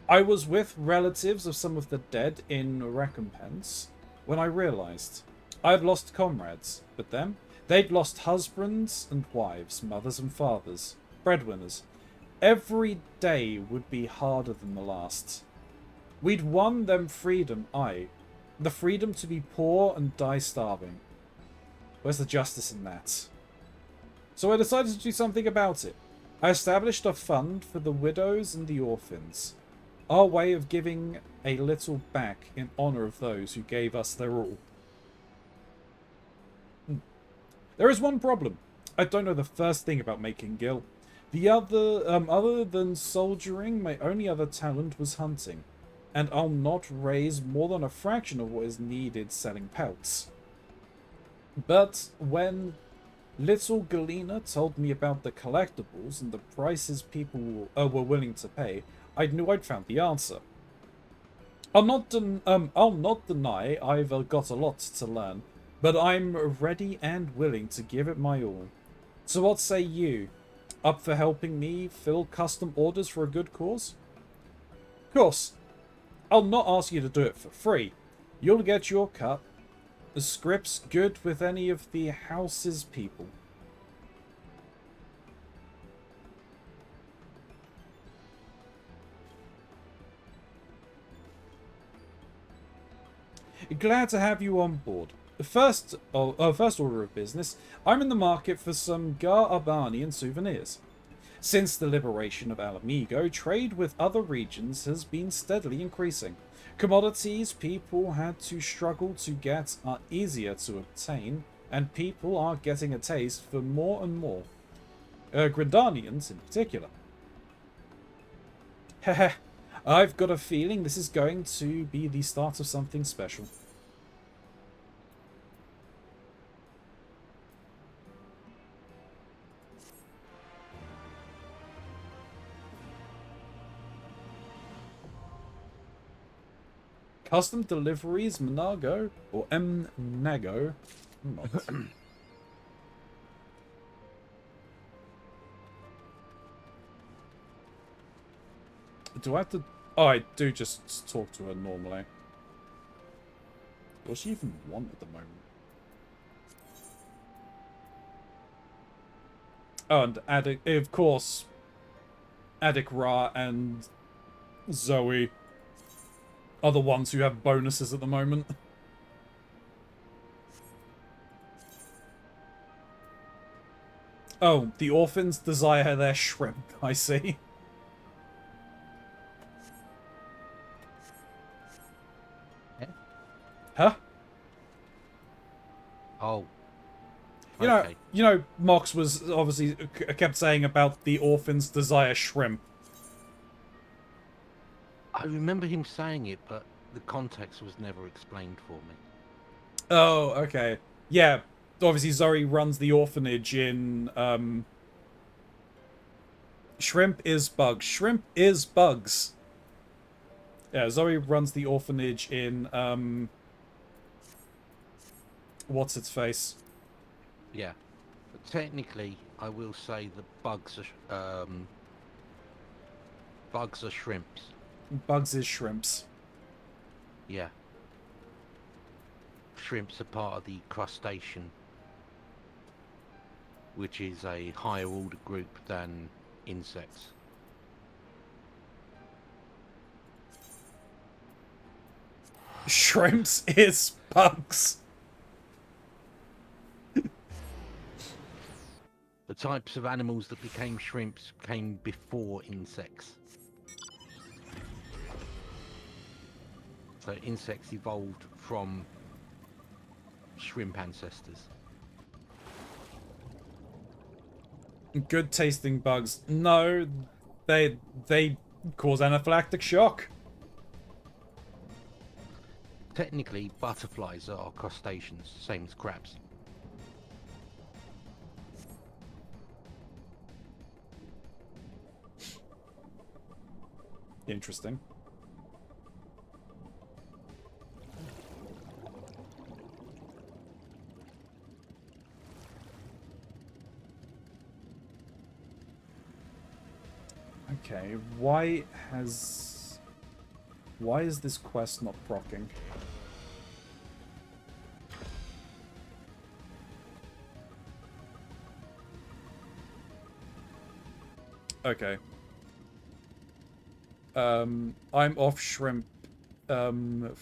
I was with relatives of some of the dead in recompense when I realized I had lost comrades, but them, they'd lost husbands and wives, mothers and fathers, breadwinners. Every day would be harder than the last. We'd won them freedom, the freedom to be poor and die starving. Where's the justice in that? So I decided to do something about it. I established a fund for the widows and the orphans. Our way of giving a little back in honor of those who gave us their all. There is one problem. I don't know the first thing about making gil. The other than soldiering, my only other talent was hunting. And I'll not raise more than a fraction of what is needed selling pelts. But when little Galena told me about the collectibles and the prices people were willing to pay, I knew I'd found the answer. I'll not deny I've got a lot to learn, but I'm ready and willing to give it my all. So what say you? Up for helping me fill custom orders for a good cause? Of course, I'll not ask you to do it for free. You'll get your cut. The script's good with any of the house's people. Glad to have you on board. First order of business, I'm in the market for some Gar Arbanian souvenirs. Since the liberation of Alamigo, trade with other regions has been steadily increasing. Commodities people had to struggle to get are easier to obtain, and people are getting a taste for more and more. Grindanians in particular. Heh, I've got a feeling this is going to be the start of something special. Custom deliveries, Mnago, or Mnago. Do I have to... Oh, I do just talk to her normally. What does she even want at the moment? Oh, and Addic... Of course, Addic Ra and Zoe are the ones who have bonuses at the moment. Oh, the orphans desire their shrimp, I see. Yeah. Huh? Oh. You know, Mox was obviously kept saying about the orphans desire shrimp. I remember him saying it, but the context was never explained for me. Oh, okay. Yeah, obviously Zoe runs the orphanage in, Shrimp is Bugs. Shrimp is Bugs. Yeah, Zoe runs the orphanage in, what's its face? Yeah. But technically, I will say the bugs are shrimps. Bugs is shrimps. Yeah. Shrimps are part of the crustacean, which is a higher order group than insects. Shrimps is bugs. The types of animals that became shrimps came before insects. So insects evolved from shrimp ancestors. Good tasting bugs. No, they cause anaphylactic shock. Technically, butterflies are crustaceans, same as crabs. Interesting. Okay, why is this quest not proccing? Okay. I'm off shrimp. I'm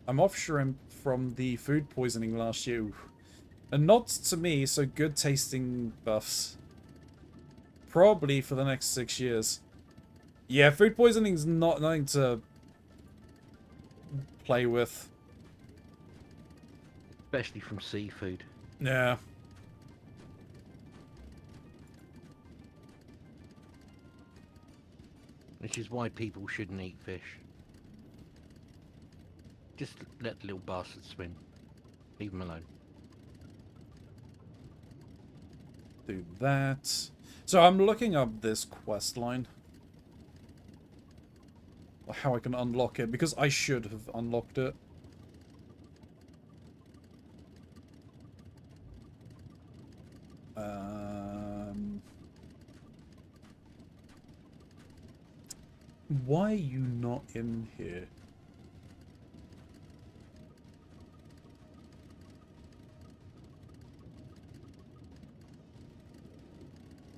off shrimp from the food poisoning last year. And not to me, so good tasting buffs. Probably for the next 6 years. Yeah, food poisoning's not nothing to play with. Especially from seafood. Yeah. Which is why people shouldn't eat fish. Just let the little bastards swim. Leave them alone. Do that. So I'm looking up this quest line. How I can unlock it, because I should have unlocked it. Why are you not in here?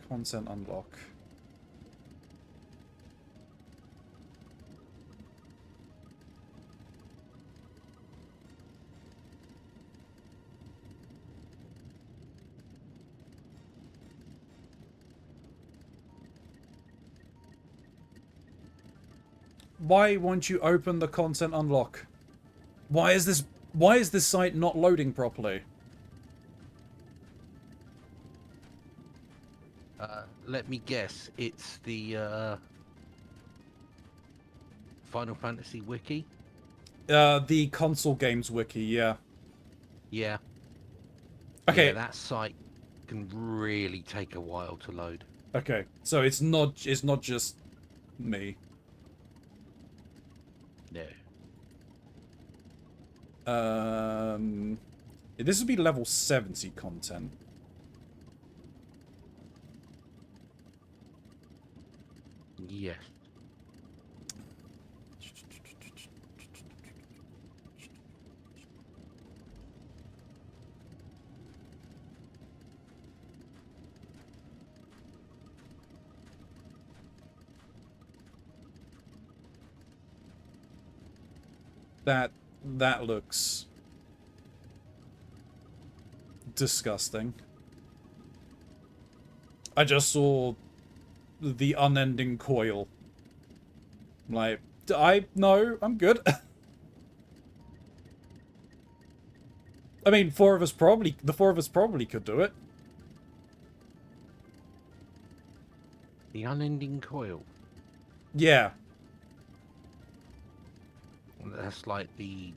Content unlock. Why won't you open the content unlock? Why is this site not loading properly? Let me guess, it's the Final Fantasy wiki? The console games wiki, yeah. Yeah. Okay. Yeah, that site can really take a while to load. Okay, so it's not just me. No. This would be level 70 content. Yes. That looks disgusting. I just saw the unending coil. Like, no, I'm good. I mean, the four of us probably could do it. The unending coil. Yeah. That's like the...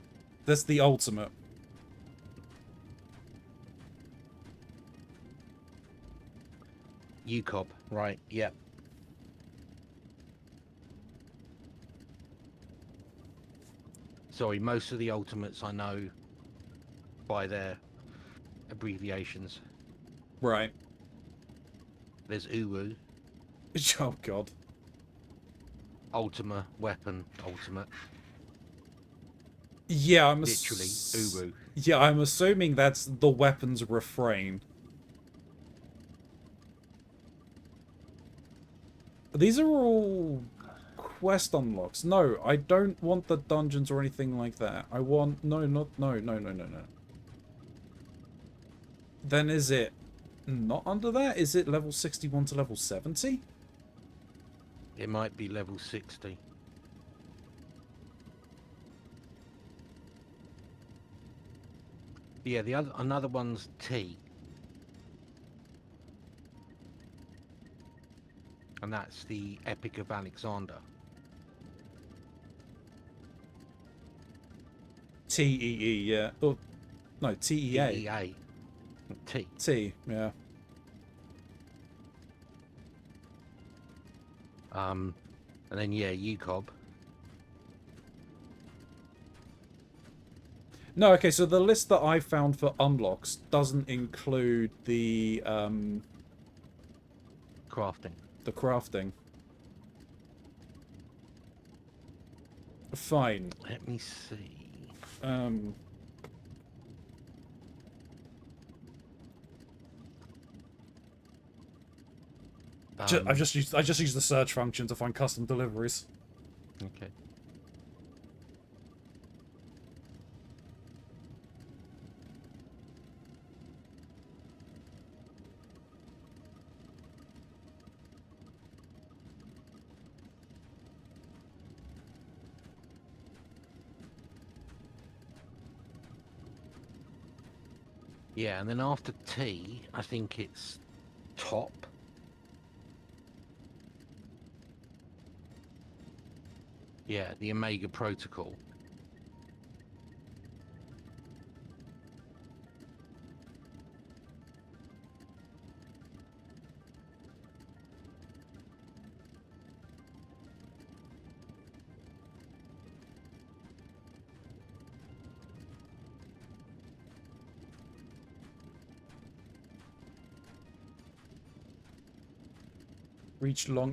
That's the ultimate. UCOB, right, yep. Sorry, most of the ultimates I know by their abbreviations. Right. There's Uru. Oh, God. Ultima, weapon, ultimate. Yeah, I'm literally Uru. Yeah, I'm assuming that's the weapon's refrain. These are all quest unlocks. No, I don't want the dungeons or anything like that. I want... No. Then is it not under that? Is it level 61 to level 70? It might be level 60. Yeah, another one's T. And that's the Epic of Alexander. T-E-E, yeah. Oh, no, T-E-A. T-E-A. T. T, yeah. And then, yeah, UCOB. No, okay, so the list that I found for unlocks doesn't include the, crafting. The crafting. Fine. Let me see. I just used the search function to find custom deliveries. Okay. Yeah, and then after T, I think it's top. Yeah, the Omega Protocol.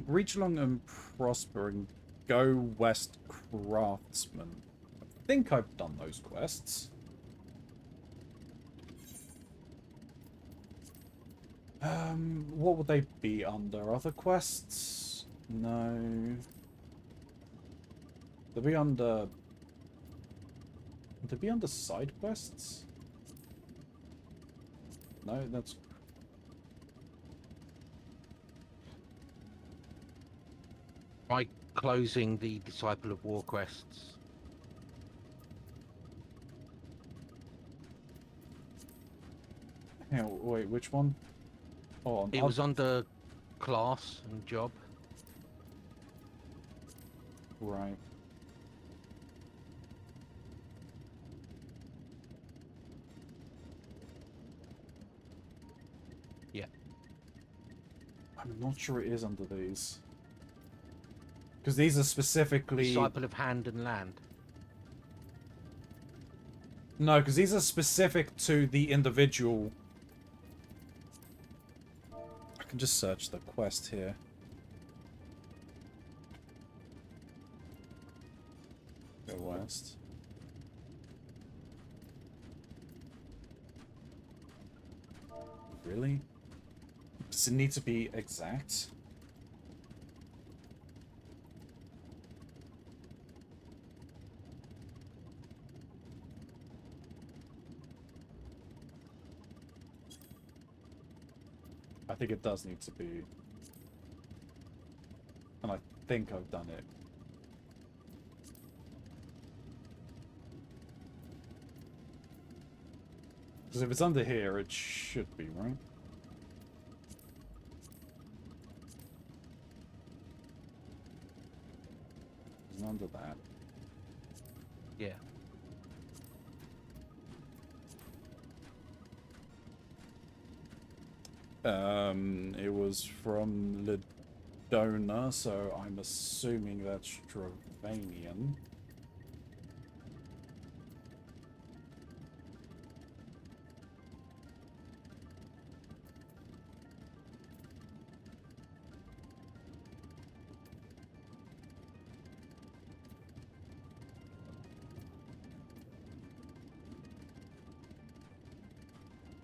Reach long and prosper and go west craftsman. I think I've done those quests. What would they be under? Other quests? No. They'd be under... Would they be under side quests? No, that's... By closing the Disciple of War quests. Hang on, wait, which one? Oh, It was under class and job. Right. Yeah. I'm not sure it is under these. Because these are specifically... Disciple of Hand and Land. No, because these are specific to the individual. I can just search the quest here. Go west. Really? Does it need to be exact? I think it does need to be. And I think I've done it. Because if it's under here, it should be, right? It's under that. Yeah. It was from Lidona, so I'm assuming that's Stravanian.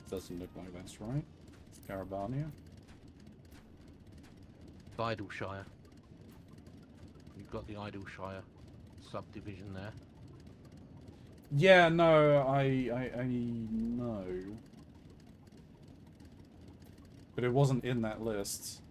Doesn't look like that's right. Carabania. Idleshire. You've got the Idleshire subdivision there. Yeah, no, I know. But it wasn't in that list.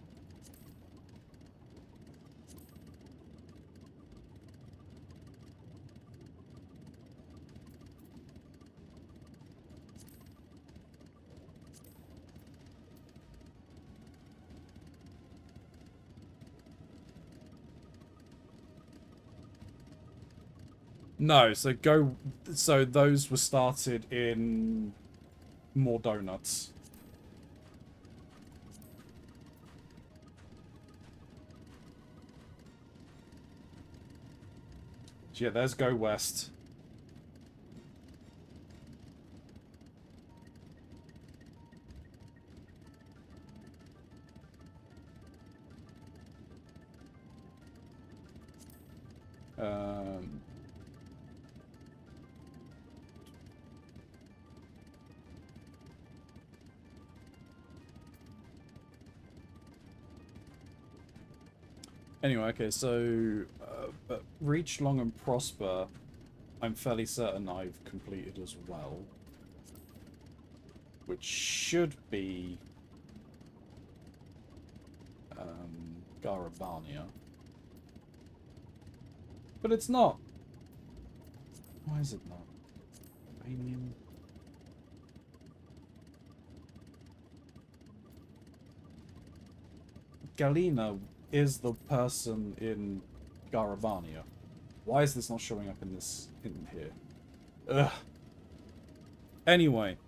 No, so those were started in more donuts. Yeah, there's Go West. Anyway, okay, so Reach Long and Prosper, I'm fairly certain I've completed as well. Which should be Garabania. But it's not. Why is it not? Albanian. Galina is the person in Garavania. Why is this not showing up in here? Ugh. Anyway.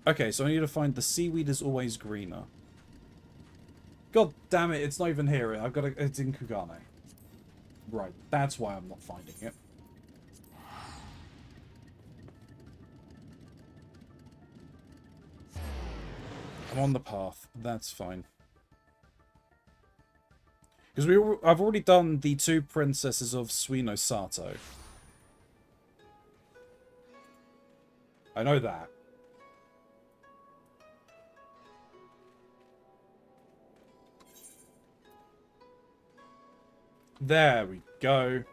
Okay, so I need to find the seaweed is always greener. God damn it, it's not even here. I've got it's in Kugane. Right, that's why I'm not finding it. I'm on the path. That's fine. Because I've already done the 2 princesses of Suino Sato. I know that. There we go.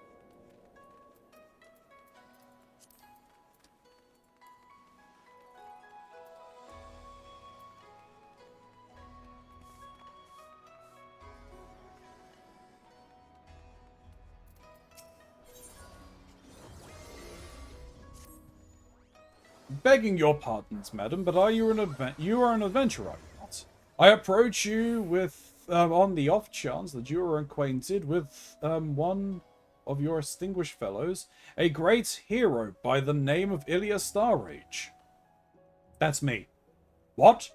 Begging your pardons, madam, but are you you are an adventurer, are you not? I approach you with on the off chance that you are acquainted with one of your distinguished fellows, a great hero by the name of Ilya Starrage. That's me. What?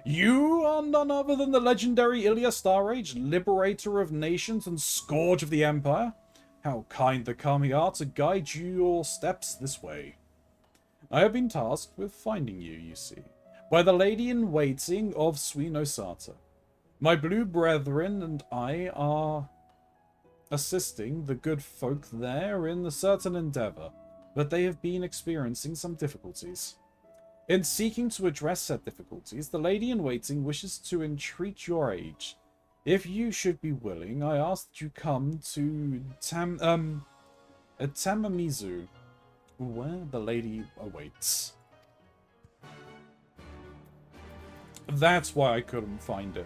You are none other than the legendary Ilya Starrage, liberator of nations and scourge of the Empire? How kind the Kami are to guide your steps this way. I have been tasked with finding you, you see, by the lady-in-waiting of Suino Sato. My blue brethren and I are assisting the good folk there in a certain endeavor, but they have been experiencing some difficulties. In seeking to address said difficulties, the lady-in-waiting wishes to entreat your aid. If you should be willing, I ask that you come to Tamamizu, where the lady awaits. That's why I couldn't find it.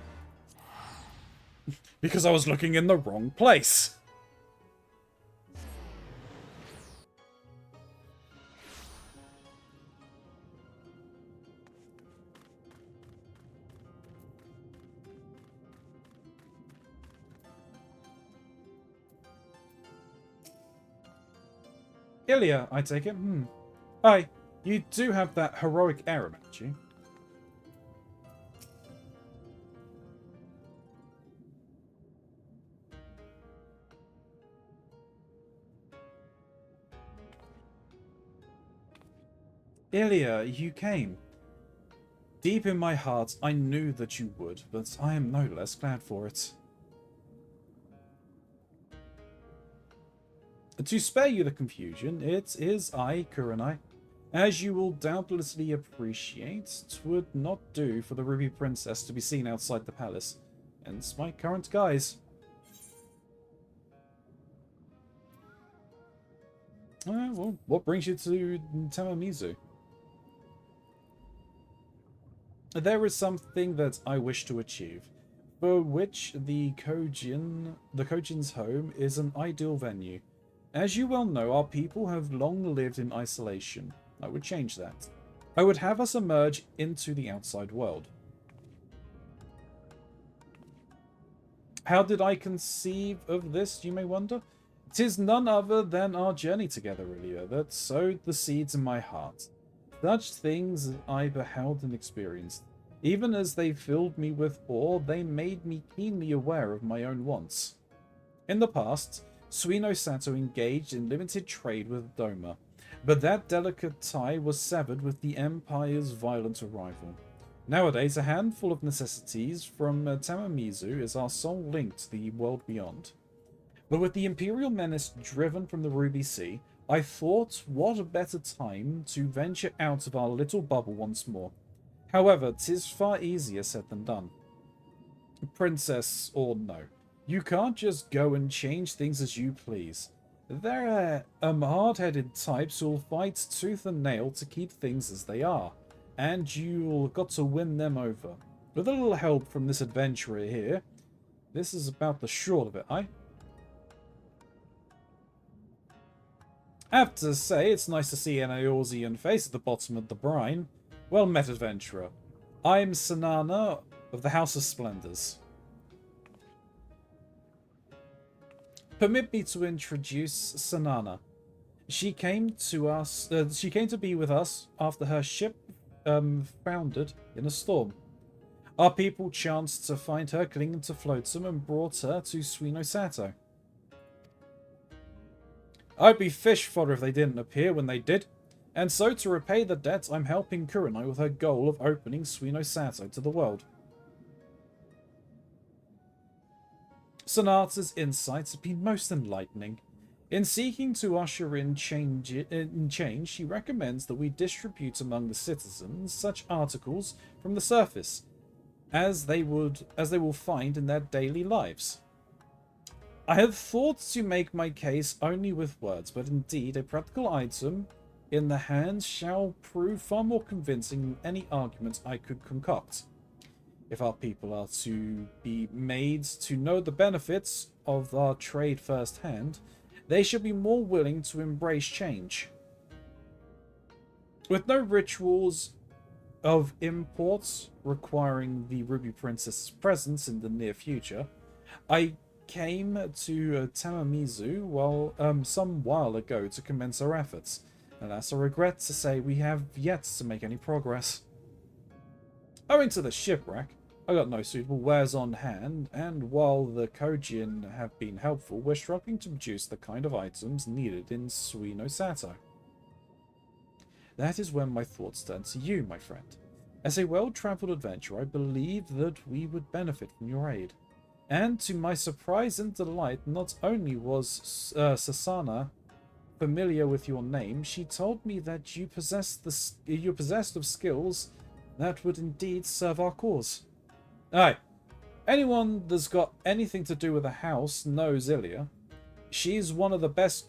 Because I was looking in the wrong place. Ilya, I take it. Aye, you do have that heroic air about you. Ilya, you came. Deep in my heart, I knew that you would, but I am no less glad for it. To spare you the confusion, it is I, Kurenai. As you will doubtlessly appreciate, it would not do for the Ruby Princess to be seen outside the palace, hence my current guise. Well, what brings you to Tamamizu? There is something that I wish to achieve, for which the Kojin's home is an ideal venue. As you well know, our people have long lived in isolation. I would change that. I would have us emerge into the outside world. How did I conceive of this, you may wonder? 'Tis none other than our journey together, Ilya, that sowed the seeds in my heart. Such things I beheld and experienced. Even as they filled me with awe, they made me keenly aware of my own wants. In the past, Suino Sato engaged in limited trade with Doma, but that delicate tie was severed with the Empire's violent arrival. Nowadays, a handful of necessities from Tamamizu is our sole link to the world beyond. But with the Imperial menace driven from the Ruby Sea, I thought what a better time to venture out of our little bubble once more. However, 'tis far easier said than done. Princess or no, you can't just go and change things as you please. There are hard-headed types who'll fight tooth and nail to keep things as they are, and you've got to win them over. With a little help from this adventurer here, this is about the short of it, aye? I have to say, it's nice to see an Eorzean face at the bottom of the brine. Well met, adventurer. I'm Sanana of the House of Splendors. Permit me to introduce Sanana. She came to be with us after her ship foundered in a storm. Our people chanced to find her clinging to flotsam and brought her to Suino Sato. I'd be fish fodder if they didn't appear when they did, and so to repay the debt, I'm helping Kurenai with her goal of opening Suino Sato to the world. Sonata's insights have been most enlightening. In seeking to usher in change, she recommends that we distribute among the citizens such articles from the surface as they will find in their daily lives. I had thought to make my case only with words, but indeed a practical item in the hands shall prove far more convincing than any argument I could concoct. If our people are to be made to know the benefits of our trade firsthand, they should be more willing to embrace change. With no rituals of imports requiring the Ruby Princess's presence in the near future, I came to Tamamizu some while ago to commence our efforts. Alas, I regret to say we have yet to make any progress. Owing to the shipwreck, I got no suitable wares on hand, and while the Kojin have been helpful, we're struggling to produce the kind of items needed in Suino Sato. That is when my thoughts turn to you, my friend. As a well-travelled adventurer, I believe that we would benefit from your aid. And to my surprise and delight, not only was Sasana familiar with your name, she told me that you possessed of skills that would indeed serve our cause. Aye, anyone that's got anything to do with the house knows Ilya. She's one of the best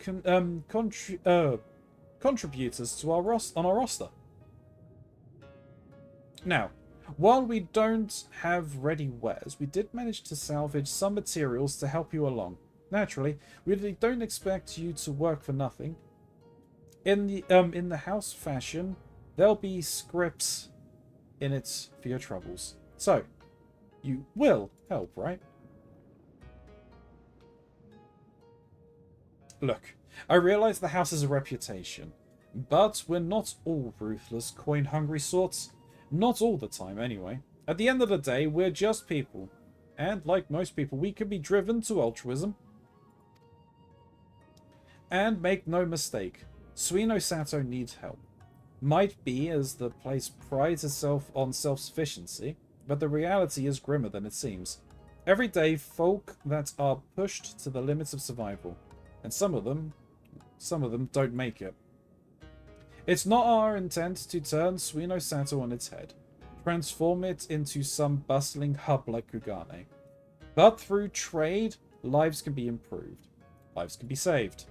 contributors to our roster. Now, while we don't have ready wares, we did manage to salvage some materials to help you along. Naturally, we don't expect you to work for nothing. In the house fashion, there'll be scripts in it for your troubles. So, you will help, right? Look, I realize the house has a reputation, but we're not all ruthless, coin-hungry sorts. Not all the time, anyway. At the end of the day, we're just people. And, like most people, we can be driven to altruism. And make no mistake, Suino Sato needs help. Might be as the place prides itself on self-sufficiency, but the reality is grimmer than it seems. Every day, folk that are pushed to the limits of survival. And some of them don't make it. It's not our intent to turn Suino Sato on its head, transform it into some bustling hub like Kugane. But through trade, lives can be improved. Lives can be saved.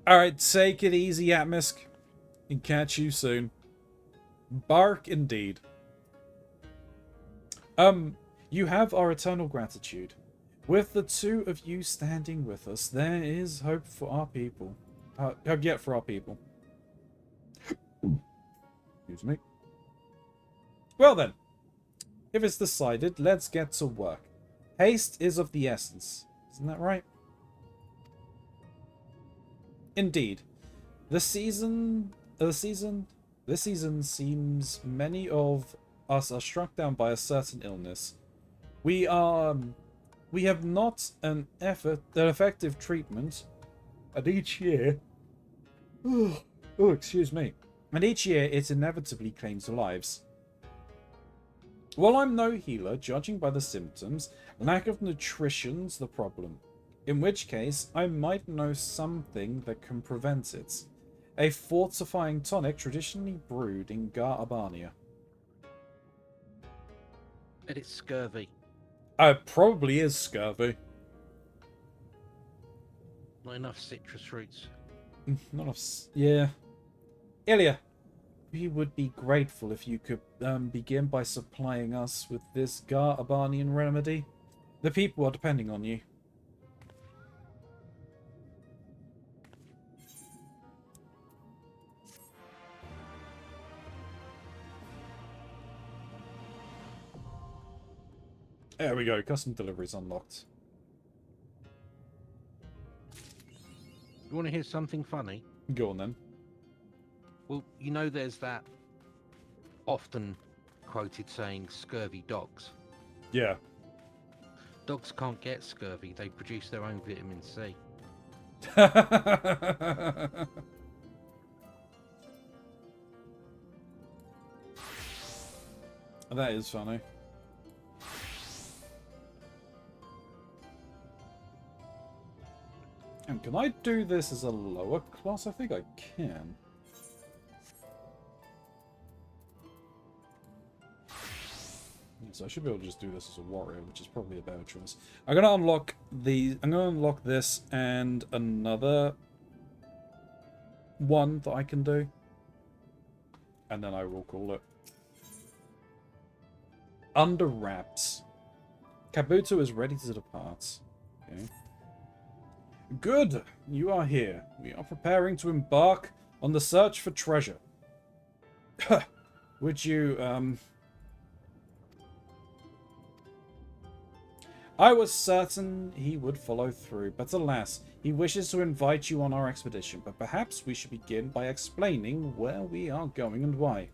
Alright, take it easy, Atmisk. And catch you soon. Bark indeed. You have our eternal gratitude. With the two of you standing with us, there is hope for our people. Hope yet for our people. Excuse me. Well then, if it's decided, let's get to work. Haste is of the essence. Isn't that right? Indeed. This season seems many of us are struck down by a certain illness. We have not an effective treatment, and each year, excuse me, and each year it inevitably claims lives. While I'm no healer, judging by the symptoms, lack of nutrition's the problem. In which case, I might know something that can prevent it. A fortifying tonic traditionally brewed in Gar Abania. And it's scurvy. It probably is scurvy. Not enough citrus fruits. Not enough. Yeah. Ilya, we would be grateful if you could begin by supplying us with this Gar Abanian remedy. The people are depending on you. There we go. Custom deliveries unlocked. You want to hear something funny? Go on then. Well, you know there's that often quoted saying, scurvy dogs. Yeah. Dogs can't get scurvy. They produce their own vitamin C. That is funny. And can I do this as a lower class? I think I can. So I should be able to just do this as a warrior, which is probably a better choice. I'm gonna unlock this and another one that I can do. And then I will call it. Under wraps. Kabuto is ready to depart. Okay. Good! You are here. We are preparing to embark on the search for treasure. Would you, I was certain he would follow through, but alas, he wishes to invite you on our expedition, but perhaps we should begin by explaining where we are going and why.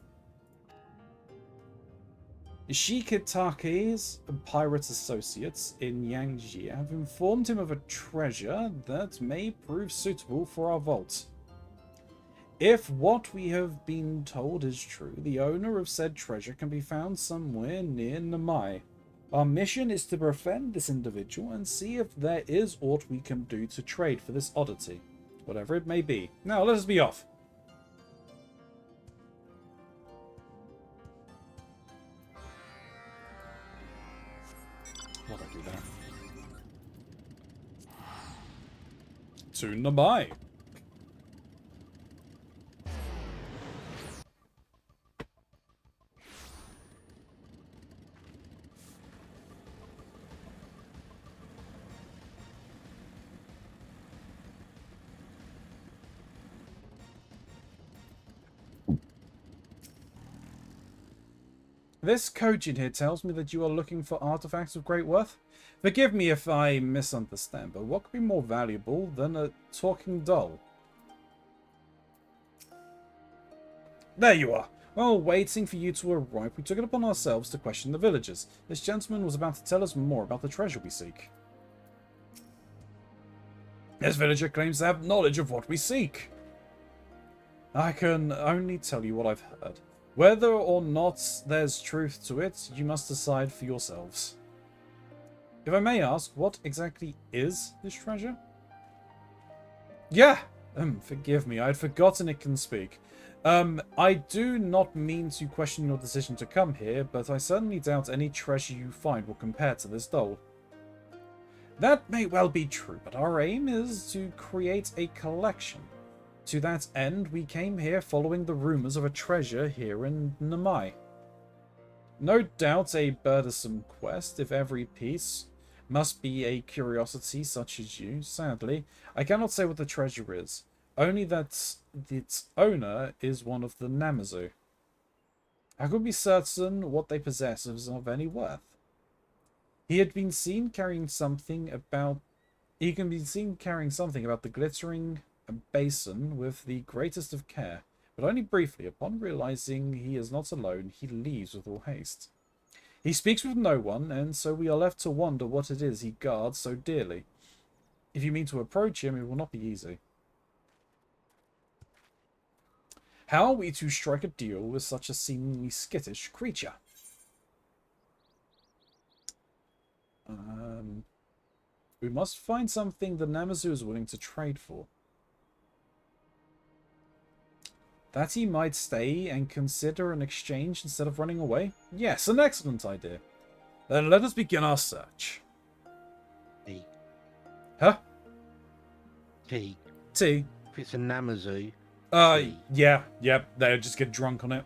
Shikitake's pirate associates in Yangji have informed him of a treasure that may prove suitable for our vault. If what we have been told is true, the owner of said treasure can be found somewhere near Namai. Our mission is to befriend this individual and see if there is aught we can do to trade for this oddity, whatever it may be. Now, let us be off. What'd I do there? To Namai. This Kojin here tells me that you are looking for artifacts of great worth. Forgive me if I misunderstand, but what could be more valuable than a talking doll? There you are. While waiting for you to arrive, we took it upon ourselves to question the villagers. This gentleman was about to tell us more about the treasure we seek. This villager claims to have knowledge of what we seek. I can only tell you what I've heard. Whether or not there's truth to it, you must decide for yourselves. If I may ask, what exactly is this treasure? Yeah! Forgive me, I had forgotten it can speak. I do not mean to question your decision to come here, but I certainly doubt any treasure you find will compare to this doll. That may well be true, but our aim is to create a collection. To that end, we came here following the rumors of a treasure here in Namai. No doubt a burdensome quest, if every piece must be a curiosity such as you. Sadly, I cannot say what the treasure is, only that its owner is one of the Namazu. I could be certain what they possess is of any worth. He had been seen carrying something about the glittering basin with the greatest of care, but only briefly. Upon realizing he is not alone, he leaves with all haste. He speaks with no one, and so we are left to wonder what it is he guards so dearly. If you mean to approach him, it will not be easy. How are we to strike a deal with such a seemingly skittish creature? We must find something the Namazu is willing to trade for. That he might stay and consider an exchange instead of running away? Yes, an excellent idea. Then let us begin our search. Tea. Huh? Tea. Tea. If it's a Namazu. Yeah, they'll just get drunk on it.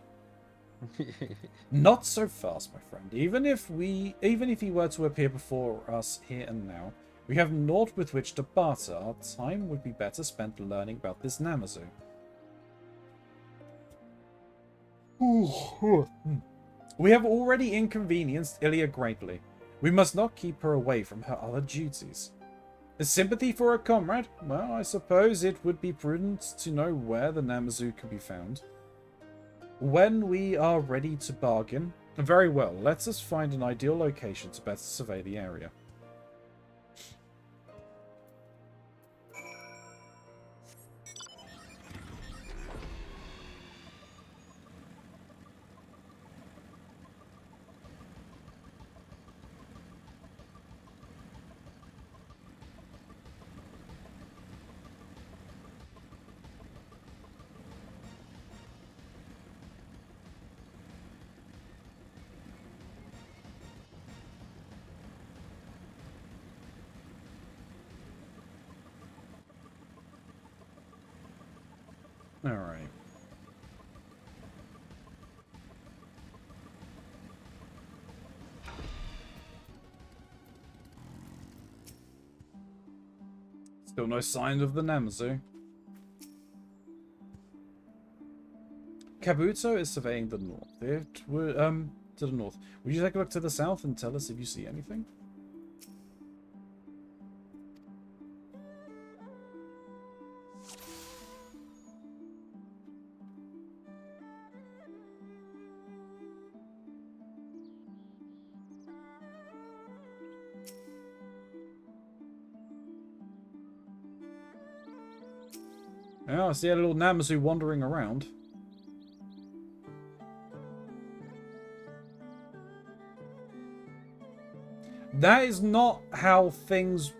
Not so fast, my friend. Even if he were to appear before us here and now, we have naught with which to barter. Our time would be better spent learning about this Namazu. We have already inconvenienced Ilya greatly. We must not keep her away from her other duties. A sympathy for a comrade? Well, I suppose it would be prudent to know where the Namazu can be found. When we are ready to bargain, very well, let us find an ideal location to better survey the area. Alright. Still no sign of the Namazu. Kabuto is surveying the north. To the north. Would you take a look to the south and tell us if you see anything? Yeah, I see a little Namazu wandering around. That is not how things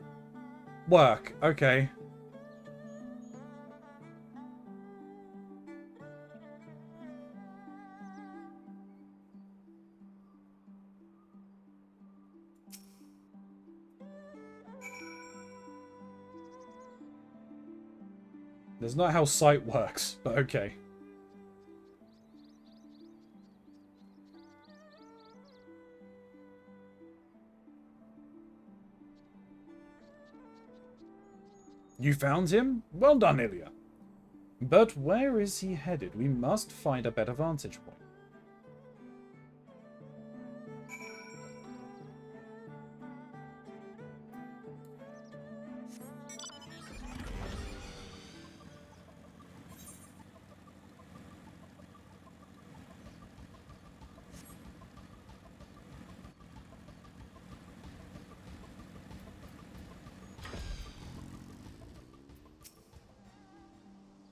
work. Okay. That's not how sight works, but okay. You found him? Well done, Ilya. But where is he headed? We must find a better vantage point.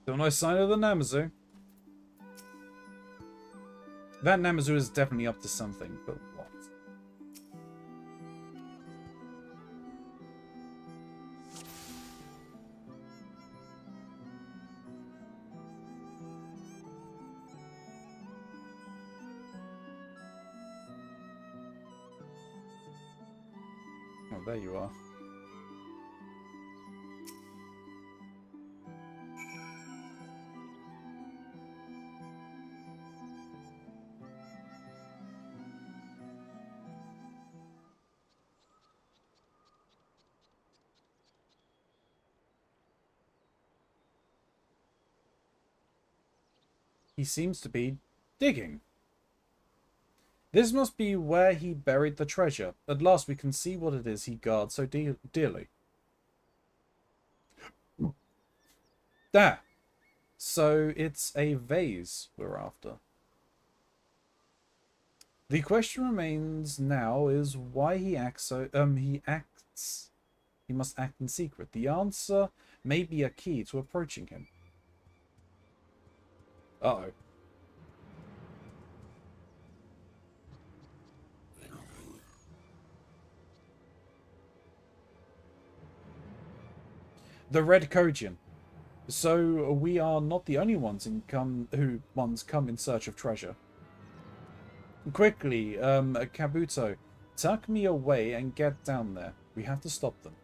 Still no sign of the Namazu. That Namazu is definitely up to something, but what? Oh, there you are. He seems to be digging. This must be where he buried the treasure. At last we can see what it is he guards so dearly. There. So it's a vase we're after. The question remains now is why he acts so he must act in secret. The answer may be a key to approaching him. Uh-oh. The Red Kojian. So we are not the only ones who come in search of treasure. Quickly, Kabuto, tuck me away and get down there. We have to stop them.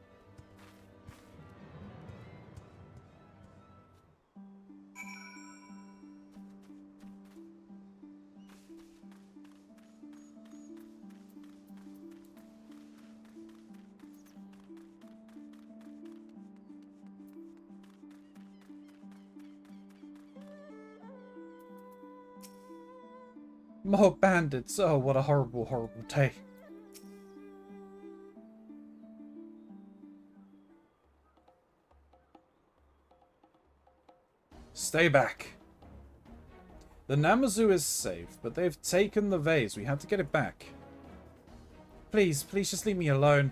More bandits. Oh, what a horrible, horrible day. Stay back. The Namazu is safe, but they've taken the vase. We have to get it back. Please, please just leave me alone.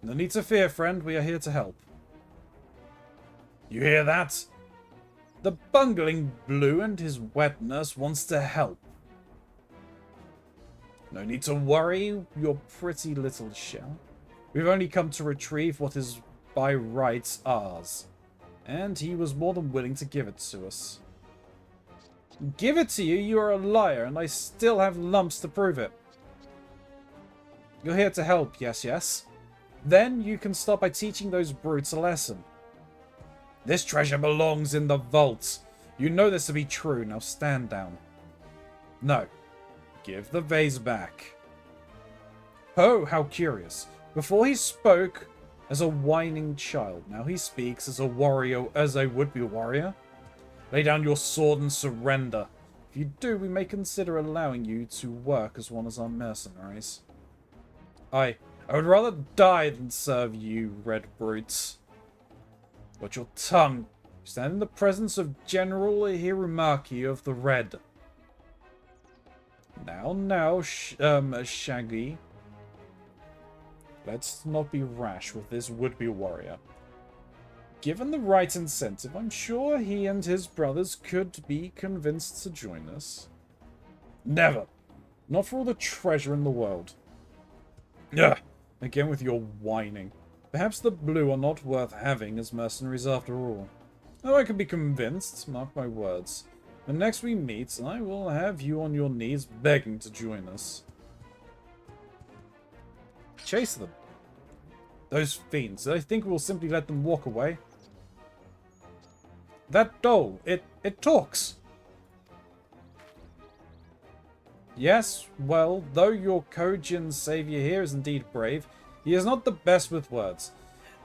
No need to fear, friend. We are here to help. You hear that? The bungling Blue and his wet nurse wants to help. No need to worry, your pretty little shell. We've only come to retrieve what is by rights ours. And he was more than willing to give it to us. Give it to you? You are a liar, and I still have lumps to prove it. You're here to help, yes, yes? Then you can start by teaching those brutes a lesson. This treasure belongs in the vault. You know this to be true. Now stand down. No. Give the vase back. Oh, how curious. Before he spoke as a whining child. Now he speaks as a warrior, as a would-be warrior. Lay down your sword and surrender. If you do, we may consider allowing you to work as one of our mercenaries. I would rather die than serve you, red brutes. Watch your tongue. You stand in the presence of General Hirumaki of the Red. Now, Shaggy. Let's not be rash with this would-be warrior. Given the right incentive, I'm sure he and his brothers could be convinced to join us. Never. Not for all the treasure in the world. Ugh. Again with your whining. Perhaps the Blue are not worth having as mercenaries after all. Oh, I can be convinced, mark my words. When next we meet, I will have you on your knees begging to join us. Chase them. Those fiends, do they think we'll simply let them walk away? That doll, it talks. Yes, well, though your Kojin savior here is indeed brave, he is not the best with words.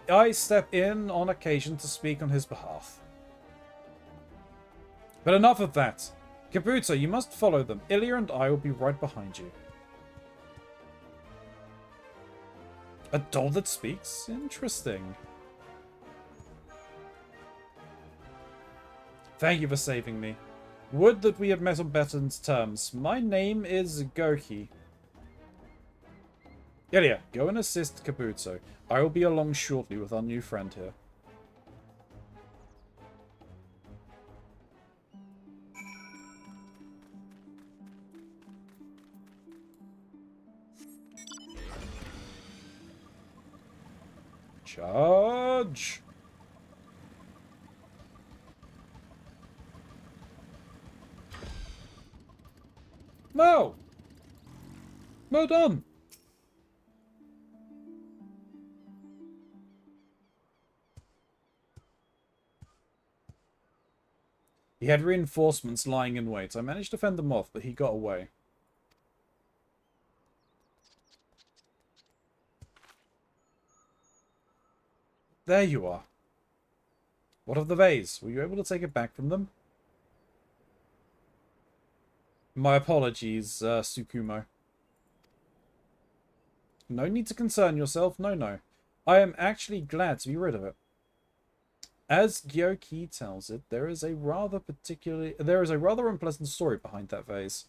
I step in on occasion to speak on his behalf. But enough of that. Kabuto, you must follow them. Ilya and I will be right behind you. A doll that speaks? Interesting. Thank you for saving me. Would that we had met on better terms. My name is Goki. Ilya, go and assist Kabuto. I will be along shortly with our new friend here. Charge! No! Well done! He had reinforcements lying in wait. I managed to fend them off, but he got away. There you are. What of the vase? Were you able to take it back from them? My apologies, Tsukumo. No need to concern yourself. No. I am actually glad to be rid of it. As Gyoki tells it, there is a rather unpleasant story behind that vase.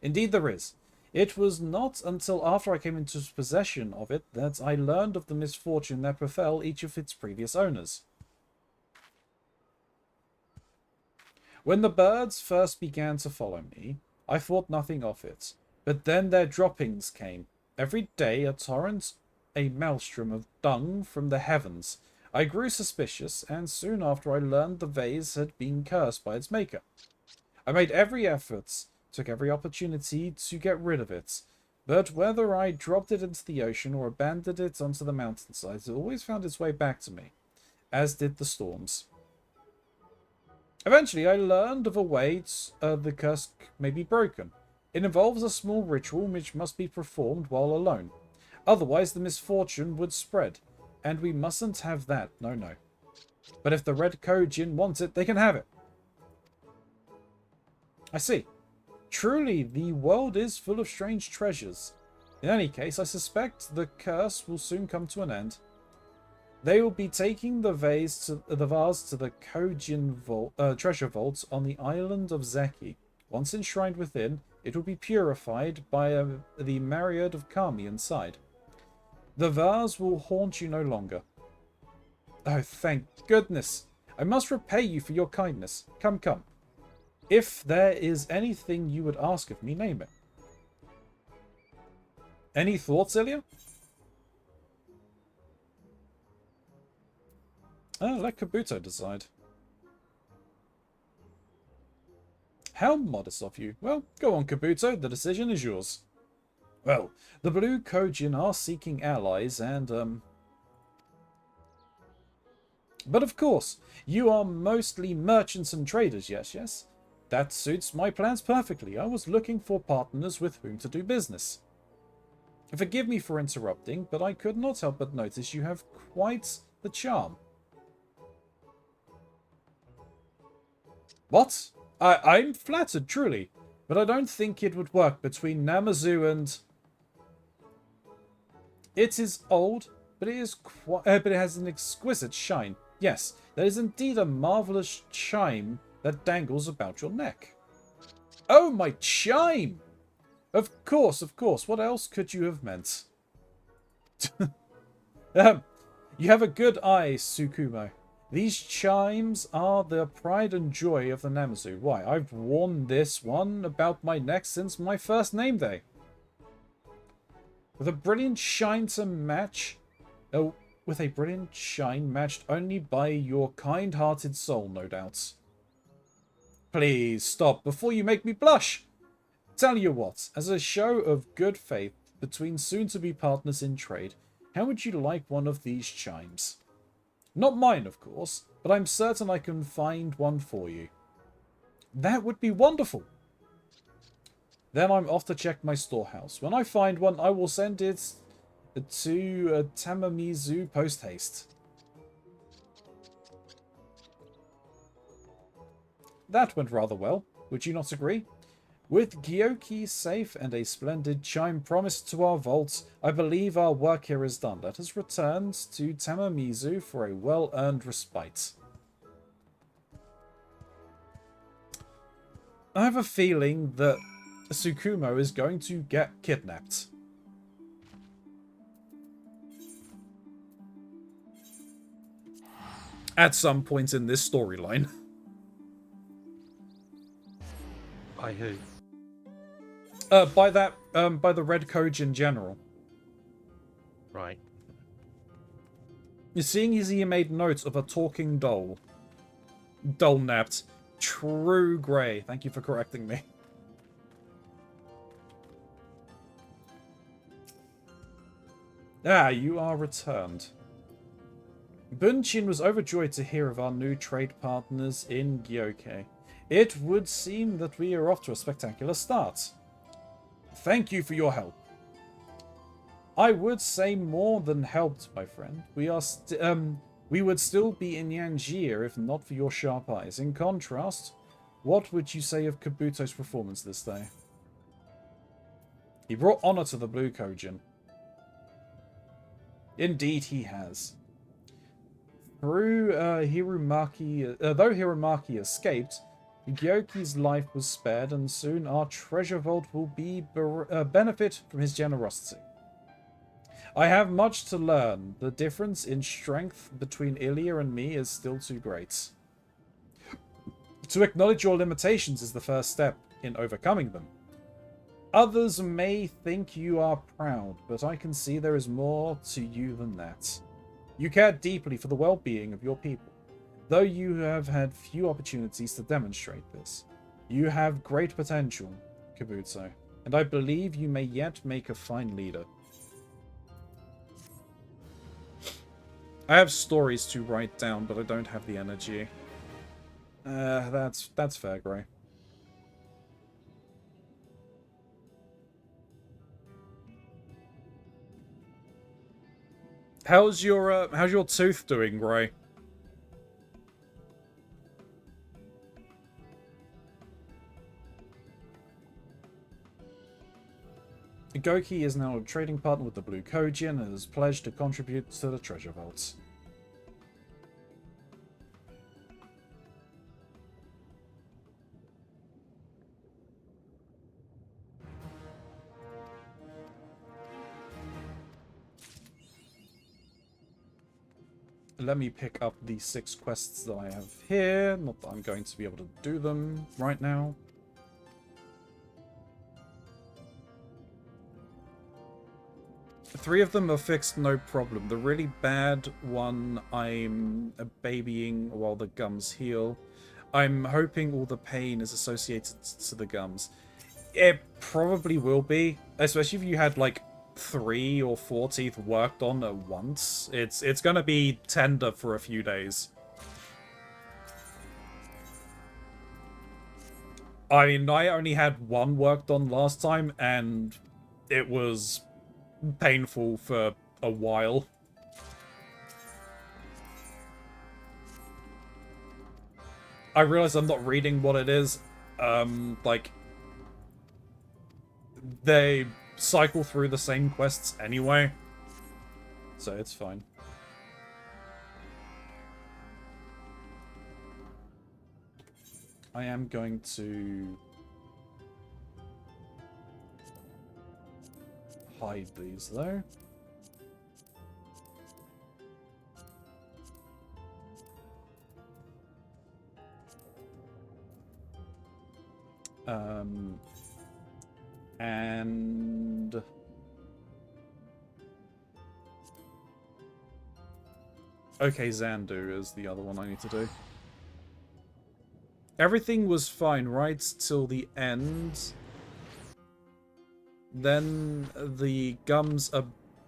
Indeed there is. It was not until after I came into possession of it that I learned of the misfortune that befell each of its previous owners. When the birds first began to follow me, I thought nothing of it. But then their droppings came. Every day a torrent, a maelstrom of dung from the heavens. I grew suspicious, and soon after I learned the vase had been cursed by its maker. I made every effort, took every opportunity to get rid of it, but whether I dropped it into the ocean or abandoned it onto the mountainsides, it always found its way back to me, as did the storms. Eventually, I learned of a way the curse may be broken. It involves a small ritual which must be performed while alone. Otherwise, the misfortune would spread, and we mustn't have that, no. But if the Red Kojin wants it, they can have it. I see. Truly, the world is full of strange treasures. In any case, I suspect the curse will soon come to an end. They will be taking the vase to the Kojin treasure vault on the island of Zeki. Once enshrined within, it will be purified by the myriad of kami inside. The vase will haunt you no longer. Oh, thank goodness! I must repay you for your kindness. Come, come. If there is anything you would ask of me, name it. Any thoughts, Ilya? Let Kabuto decide. How modest of you. Well, go on, Kabuto. The decision is yours. Well, the Blue Kojin are seeking allies and, But of course, you are mostly merchants and traders, yes? That suits my plans perfectly. I was looking for partners with whom to do business. Forgive me for interrupting, but I could not help but notice you have quite the charm. What? I'm flattered, truly, but I don't think it would work between Namazu and... It is old, but it has an exquisite shine. Yes, there is indeed a marvelous chime that dangles about your neck. Oh, my chime! Of course. What else could you have meant? You have a good eye, Tsukumo. These chimes are the pride and joy of the Namazu. Why, I've worn this one about my neck since my first name day. With a brilliant shine to match... Oh, with a brilliant shine matched only by your kind-hearted soul, no doubt. Please stop before you make me blush. Tell you what, as a show of good faith between soon-to-be partners in trade, how would you like one of these chimes? Not mine, of course, but I'm certain I can find one for you. That would be wonderful. Then I'm off to check my storehouse. When I find one, I will send it to Tamamizu post-haste. That went rather well, would you not agree? With Gyoki safe and a splendid chime promised to our vaults, I believe our work here is done. Let us return to Tamamizu for a well-earned respite. I have a feeling that Tsukumo is going to get kidnapped. At some point in this storyline. By who? By the Red Kojin General. Right. You're seeing as he made notes of a talking doll. Dull-napped. True grey. Thank you for correcting me. Ah, you are returned. Bunchin was overjoyed to hear of our new trade partners in Gyoke. It would seem that we are off to a spectacular start. Thank you for your help. I would say more than helped, my friend. We would still be in Yanjir if not for your sharp eyes. In contrast, what would you say of Kabuto's performance this day? He brought honor to the Blue Kojin. Indeed he has. Through though Hirumaki escaped, Gyoki's life was spared, and soon our treasure vault will be benefit from his generosity. I have much to learn. The difference in strength between Ilya and me is still too great. To acknowledge your limitations is the first step in overcoming them. Others may think you are proud, but I can see there is more to you than that. You care deeply for the well-being of your people, though you have had few opportunities to demonstrate this. You have great potential, Kabuto, and I believe you may yet make a fine leader. I have stories to write down, but I don't have the energy. That's fair, Gray. How's your tooth doing, Gray? Goki is now a trading partner with the Blue Kojin and has pledged to contribute to the treasure vaults. let me pick up the 6 quests that I have here. Not that I'm going to be able to do them right now. Three of them are fixed, no problem. The really bad one, I'm babying while the gums heal. I'm hoping all the pain is associated to the gums. It probably will be, especially if you had like 3 or 4 teeth worked on at once. It's gonna be tender for a few days. I mean, I only had 1 worked on last time, and it was painful for a while. I realize I'm not reading what it is. Like, they cycle through the same quests anyway, so it's fine. I am going to hide these, though. And okay, Xandu is the other one I need to do. Everything was fine, right? Till the end. Then the gums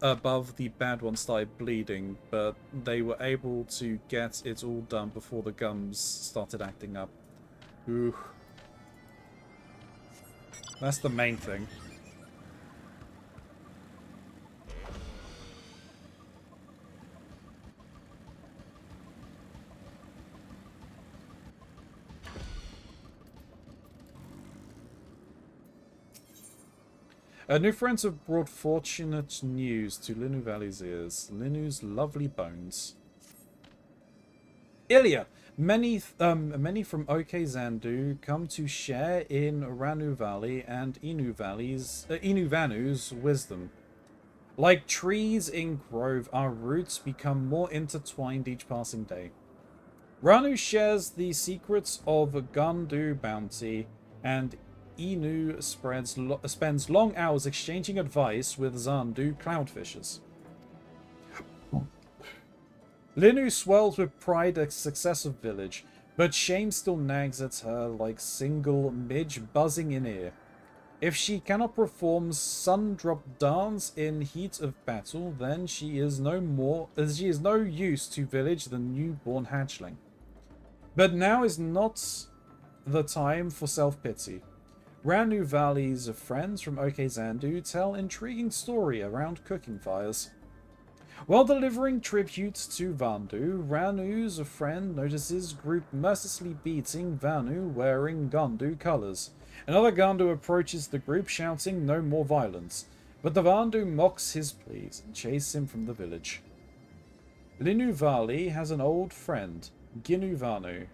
above the bad one started bleeding, but they were able to get it all done before the gums started acting up. Ooh. That's the main thing. New friends have brought fortunate news to Linu Valley's ears. Linu's lovely bones. Ilya! Many from OK Xandu come to share in Ranu Valley and Inu Vanu's wisdom. Like trees in grove, our roots become more intertwined each passing day. Ranu shares the secrets of Gandu bounty, and Inu spends long hours exchanging advice with Xandu cloudfishers. Linu swells with pride at success of village, but shame still nags at her like single midge buzzing in ear. If she cannot perform Sundrop dance in heat of battle, then she is no use to village the newborn hatchling. But now is not the time for self-pity. Ranu Valley's friends from OK Xandu tell intriguing story around cooking fires. While delivering tribute to Vandu, Ranu's friend notices group mercilessly beating Vanu wearing Gandu colors. Another Gandu approaches the group shouting no more violence, but the Vandu mocks his pleas and chases him from the village. Linu Valley has an old friend, Ginu Vanu,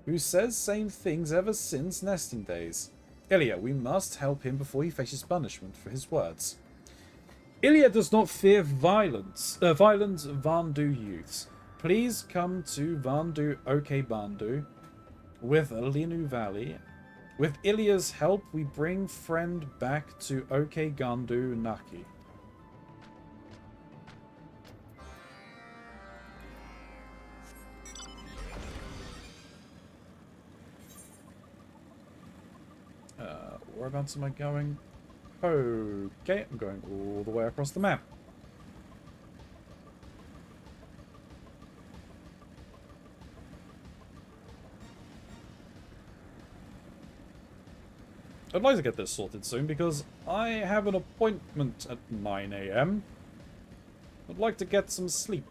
who says same things ever since nesting days. Ilya, we must help him before he faces punishment for his words. Ilya does not fear violent Vandu youths. Please come to Vandu OK Bandu with Linu Valley. With Ilya's help, we bring friend back to OK Gandu Naki. Whereabouts am I going? Okay, I'm going all the way across the map. I'd like to get this sorted soon because I have an appointment at 9 AM. I'd like to get some sleep.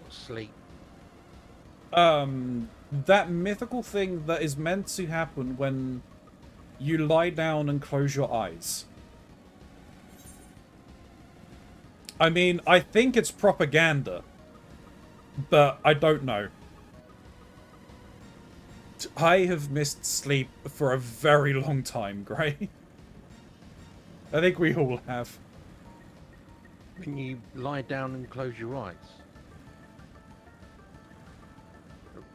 Sleep. That mythical thing that is meant to happen when you lie down and close your eyes. I mean, I think it's propaganda, but I don't know. I have missed sleep for a very long time, Gray. I think we all have. When you lie down and close your eyes.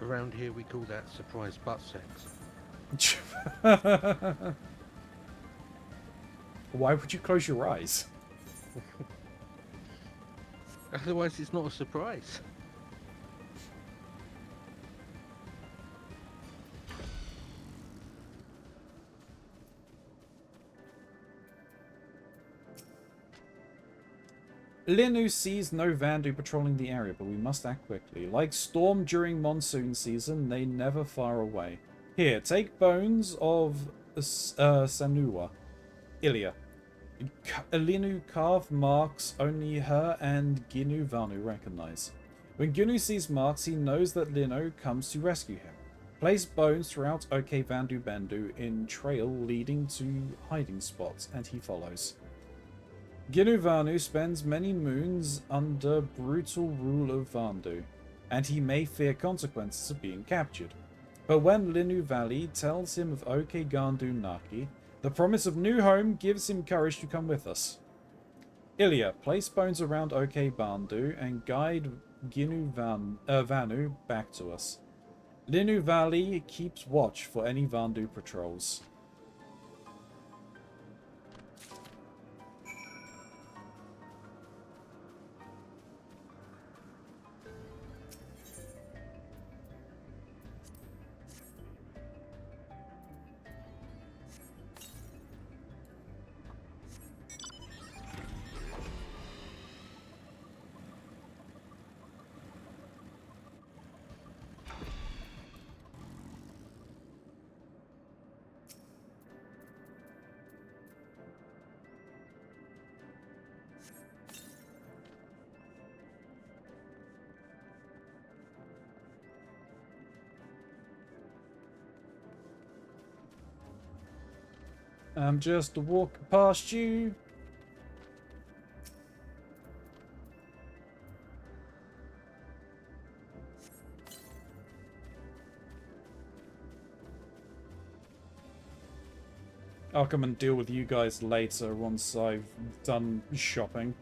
Around here we call that surprise butt sex. Why would you close your eyes? Otherwise it's not a surprise. Linu sees no Vandu patrolling the area, but we must act quickly. Like Storm during monsoon season, they never far away. Here, take bones of Sanua. Ilya. Linu carved marks only her and Ginu Vanu recognize. When Ginu sees marks, he knows that Linu comes to rescue him. Place bones throughout OK Vandu Bendu in trail leading to hiding spots, and he follows. Ginu Vanu spends many moons under brutal rule of Vandu, and he may fear consequences of being captured. But when Linu Valley tells him of OK Gandu Naki, the promise of new home gives him courage to come with us. Ilya, place bones around OK Bandu and guide Ginu Vanu back to us. Linu Valley keeps watch for any Vandu patrols. I'm just walking past you. I'll come and deal with you guys later once I've done shopping.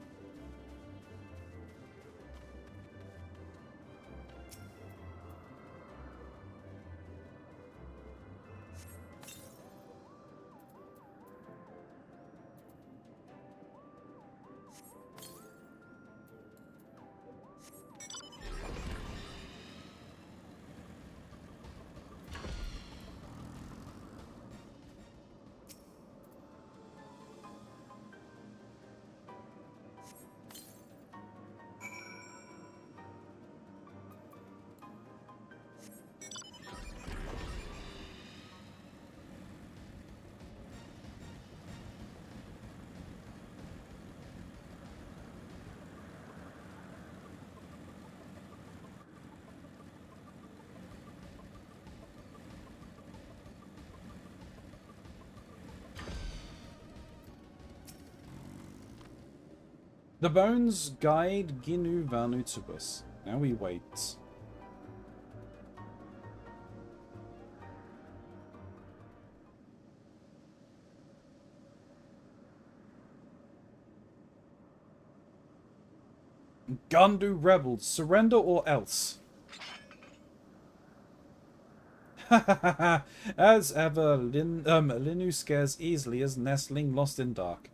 The bones guide Ginu Vanu to us. Now we wait. Gandu rebels, surrender or else. As ever, Linu scares easily as nestling lost in dark.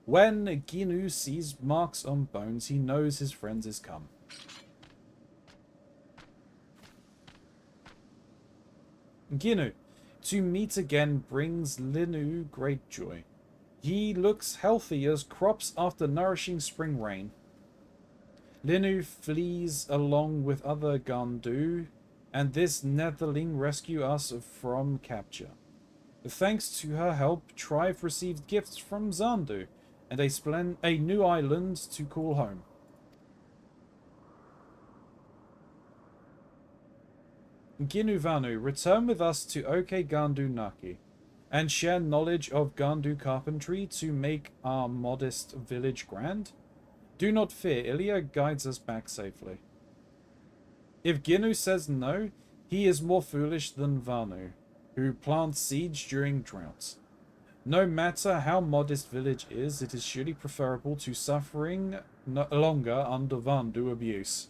When Ginu sees marks on bones, he knows his friend is come. Ginu, to meet again brings Linu great joy. He looks healthy as crops after nourishing spring rain. Linu flees along with other Gandu, and this Netherling rescue us from capture. Thanks to her help, Trive received gifts from Zandu, and a new island to call home. Ginu Vanu, return with us to OK Gandu Naki, and share knowledge of Gandu carpentry to make our modest village grand. Do not fear, Ilya guides us back safely. If Ginu says no, He is more foolish than Vanu, who plants seeds during droughts. No matter how modest village is, it is surely preferable to suffering no longer under Vandu abuse.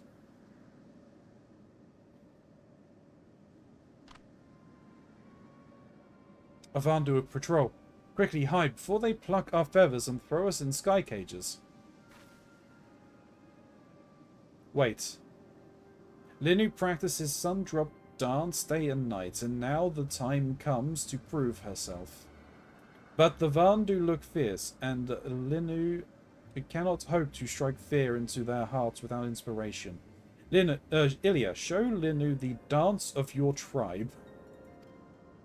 A Vandu patrol. Quickly hide before they pluck our feathers and throw us in sky cages. Wait. Linu practices Sundrop dance day and night, and now the time comes to prove herself. But the Vandu look fierce, and Linu cannot hope to strike fear into their hearts without inspiration. Ilya, show Linu the dance of your tribe.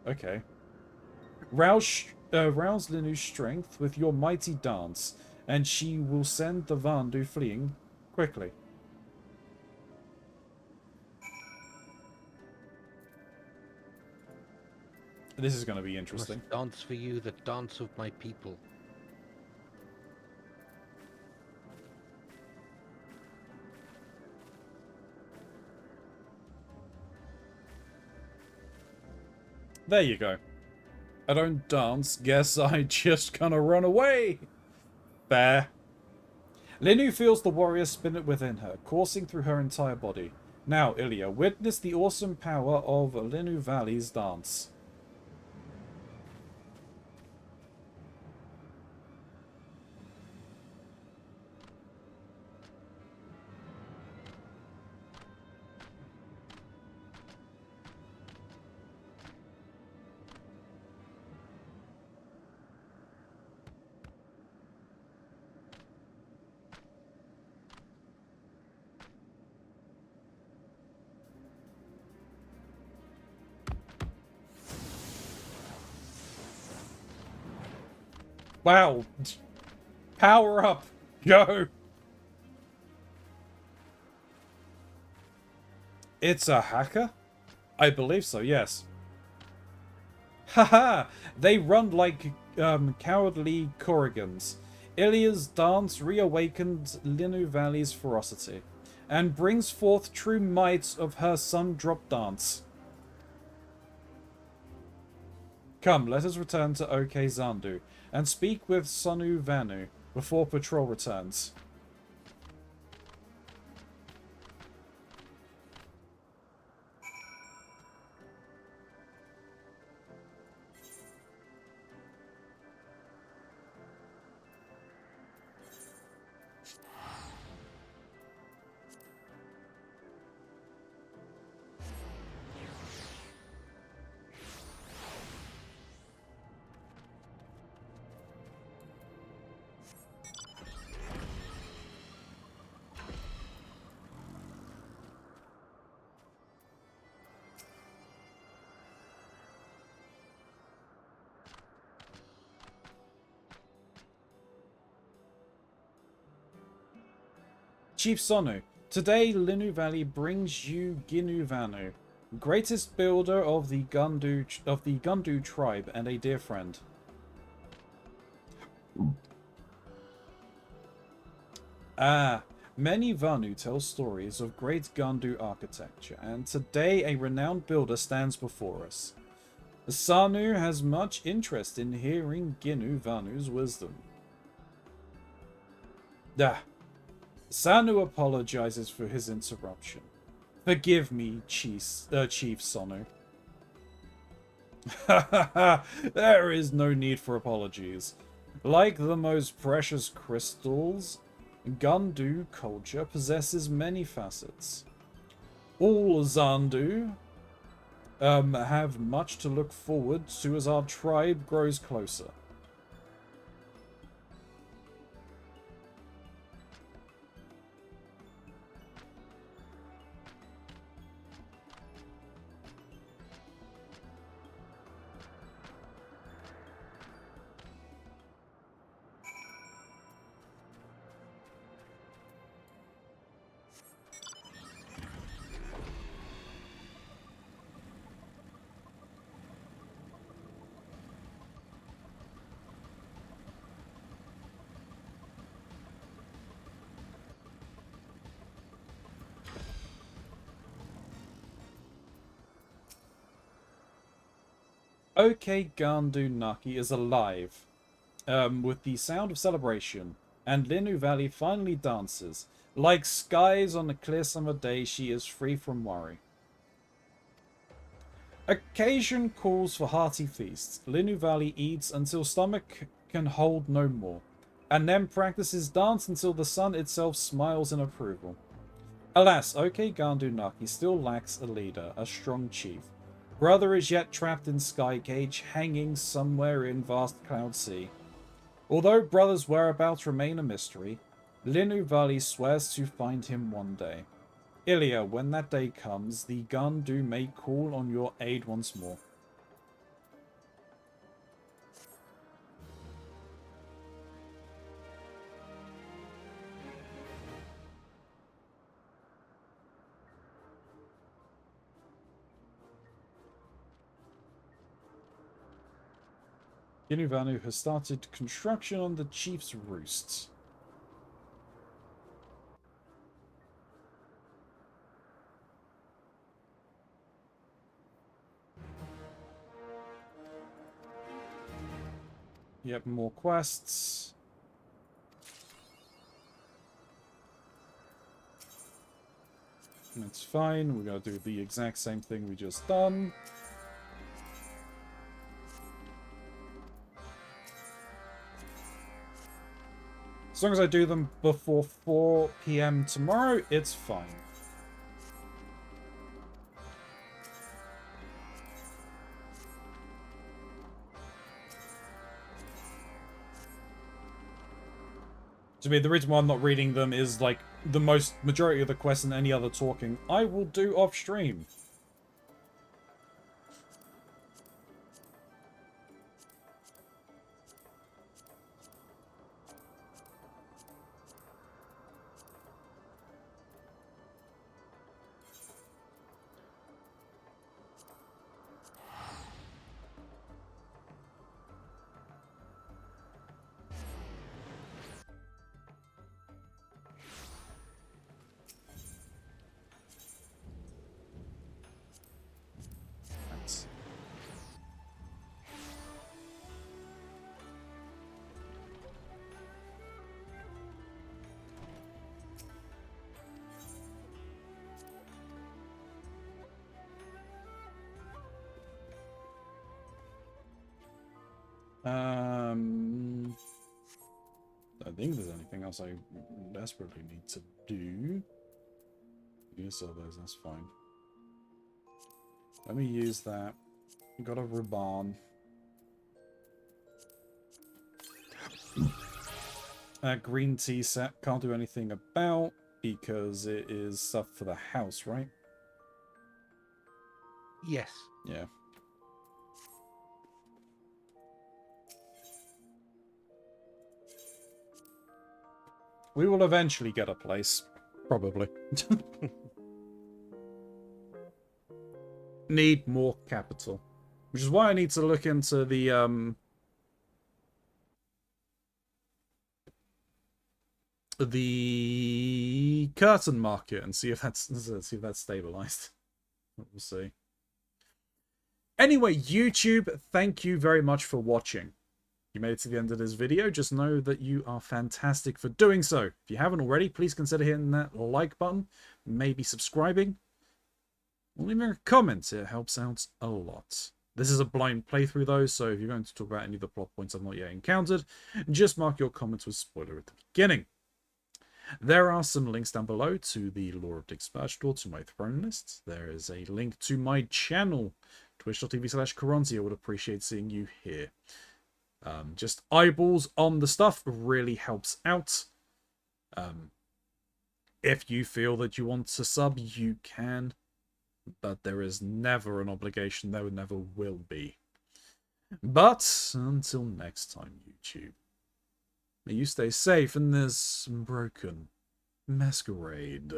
Okay. Rouse Linu's strength with your mighty dance, and she will send the Vandu fleeing quickly. This is going to be interesting. I must dance for you the dance of my people. There you go. I don't dance, guess I just gonna run away. Fair. Linu feels the warrior spirit within her, coursing through her entire body. Now, Ilya, witness the awesome power of Linu Valley's dance. Wow. Power up. Go. It's a hacker? I believe so, yes. Haha! They run like cowardly Korrigans. Ilya's dance reawakened Linu Valley's ferocity, and brings forth true might of her sun-drop dance. Come, let us return to OK Zandu, and speak with Sonu Vanu before patrol returns. Chief Sonu, today Linu Valley brings you Ginu Vanu, greatest builder of the Gundu tribe and a dear friend. Many Vanu tell stories of great Gundu architecture, and today a renowned builder stands before us. Sanu has much interest in hearing Ginu Vanu's wisdom. Sanu apologizes for his interruption. Forgive me, Chief Sonu. There is no need for apologies. Like the most precious crystals, Gundu culture possesses many facets. All Zandu have much to look forward to as our tribe grows closer. OK Gandu Naki is alive, with the sound of celebration, and Linu Valley finally dances. Like skies on a clear summer day, she is free from worry. Occasion calls for hearty feasts. Linu Valley eats until stomach can hold no more, and then practices dance until the sun itself smiles in approval. Alas, OK Gandu Naki still lacks a leader, a strong chief. Brother is yet trapped in Sky Cage, hanging somewhere in vast Cloud Sea. Although Brother's whereabouts remain a mystery, Linu Valley swears to find him one day. Ilya, when that day comes, the Gandu may call on your aid once more. Ginuvanu has started construction on the chief's roost. Yep, more quests. That's fine. We're going to do the exact same thing we just done. As long as I do them before 4 PM tomorrow, it's fine. To me, the reason why I'm not reading them is, like, the majority of the quests and any other talking I will do off stream. I don't think there's anything else I desperately need to do. Use all those, that's fine. Let me use that. Got a Ruban. Green tea set, can't do anything about because it is stuff for the house, right? Yes. Yeah. We will eventually get a place. Probably. Need more capital. Which is why I need to look into the curtain market and see if that's stabilized. We'll see. Anyway, YouTube, thank you very much for watching. If you made it to the end of this video, just know that you are fantastic for doing so. If you haven't already, please consider hitting that like button, maybe subscribing, or leaving a comment. It helps out a lot. This is a blind playthrough though, so if you're going to talk about any of the plot points I've not yet encountered, just mark your comments with spoiler at the beginning. There are some links down below to the Lore of Dispatch Door, to my throne list. There is a link to my channel, twitch.tv/Keronzi. I would appreciate seeing you here. Just eyeballs on the stuff really helps out. If you feel that you want to sub, you can. But there is never an obligation. There never will be. But until next time, YouTube. May you stay safe in this broken masquerade.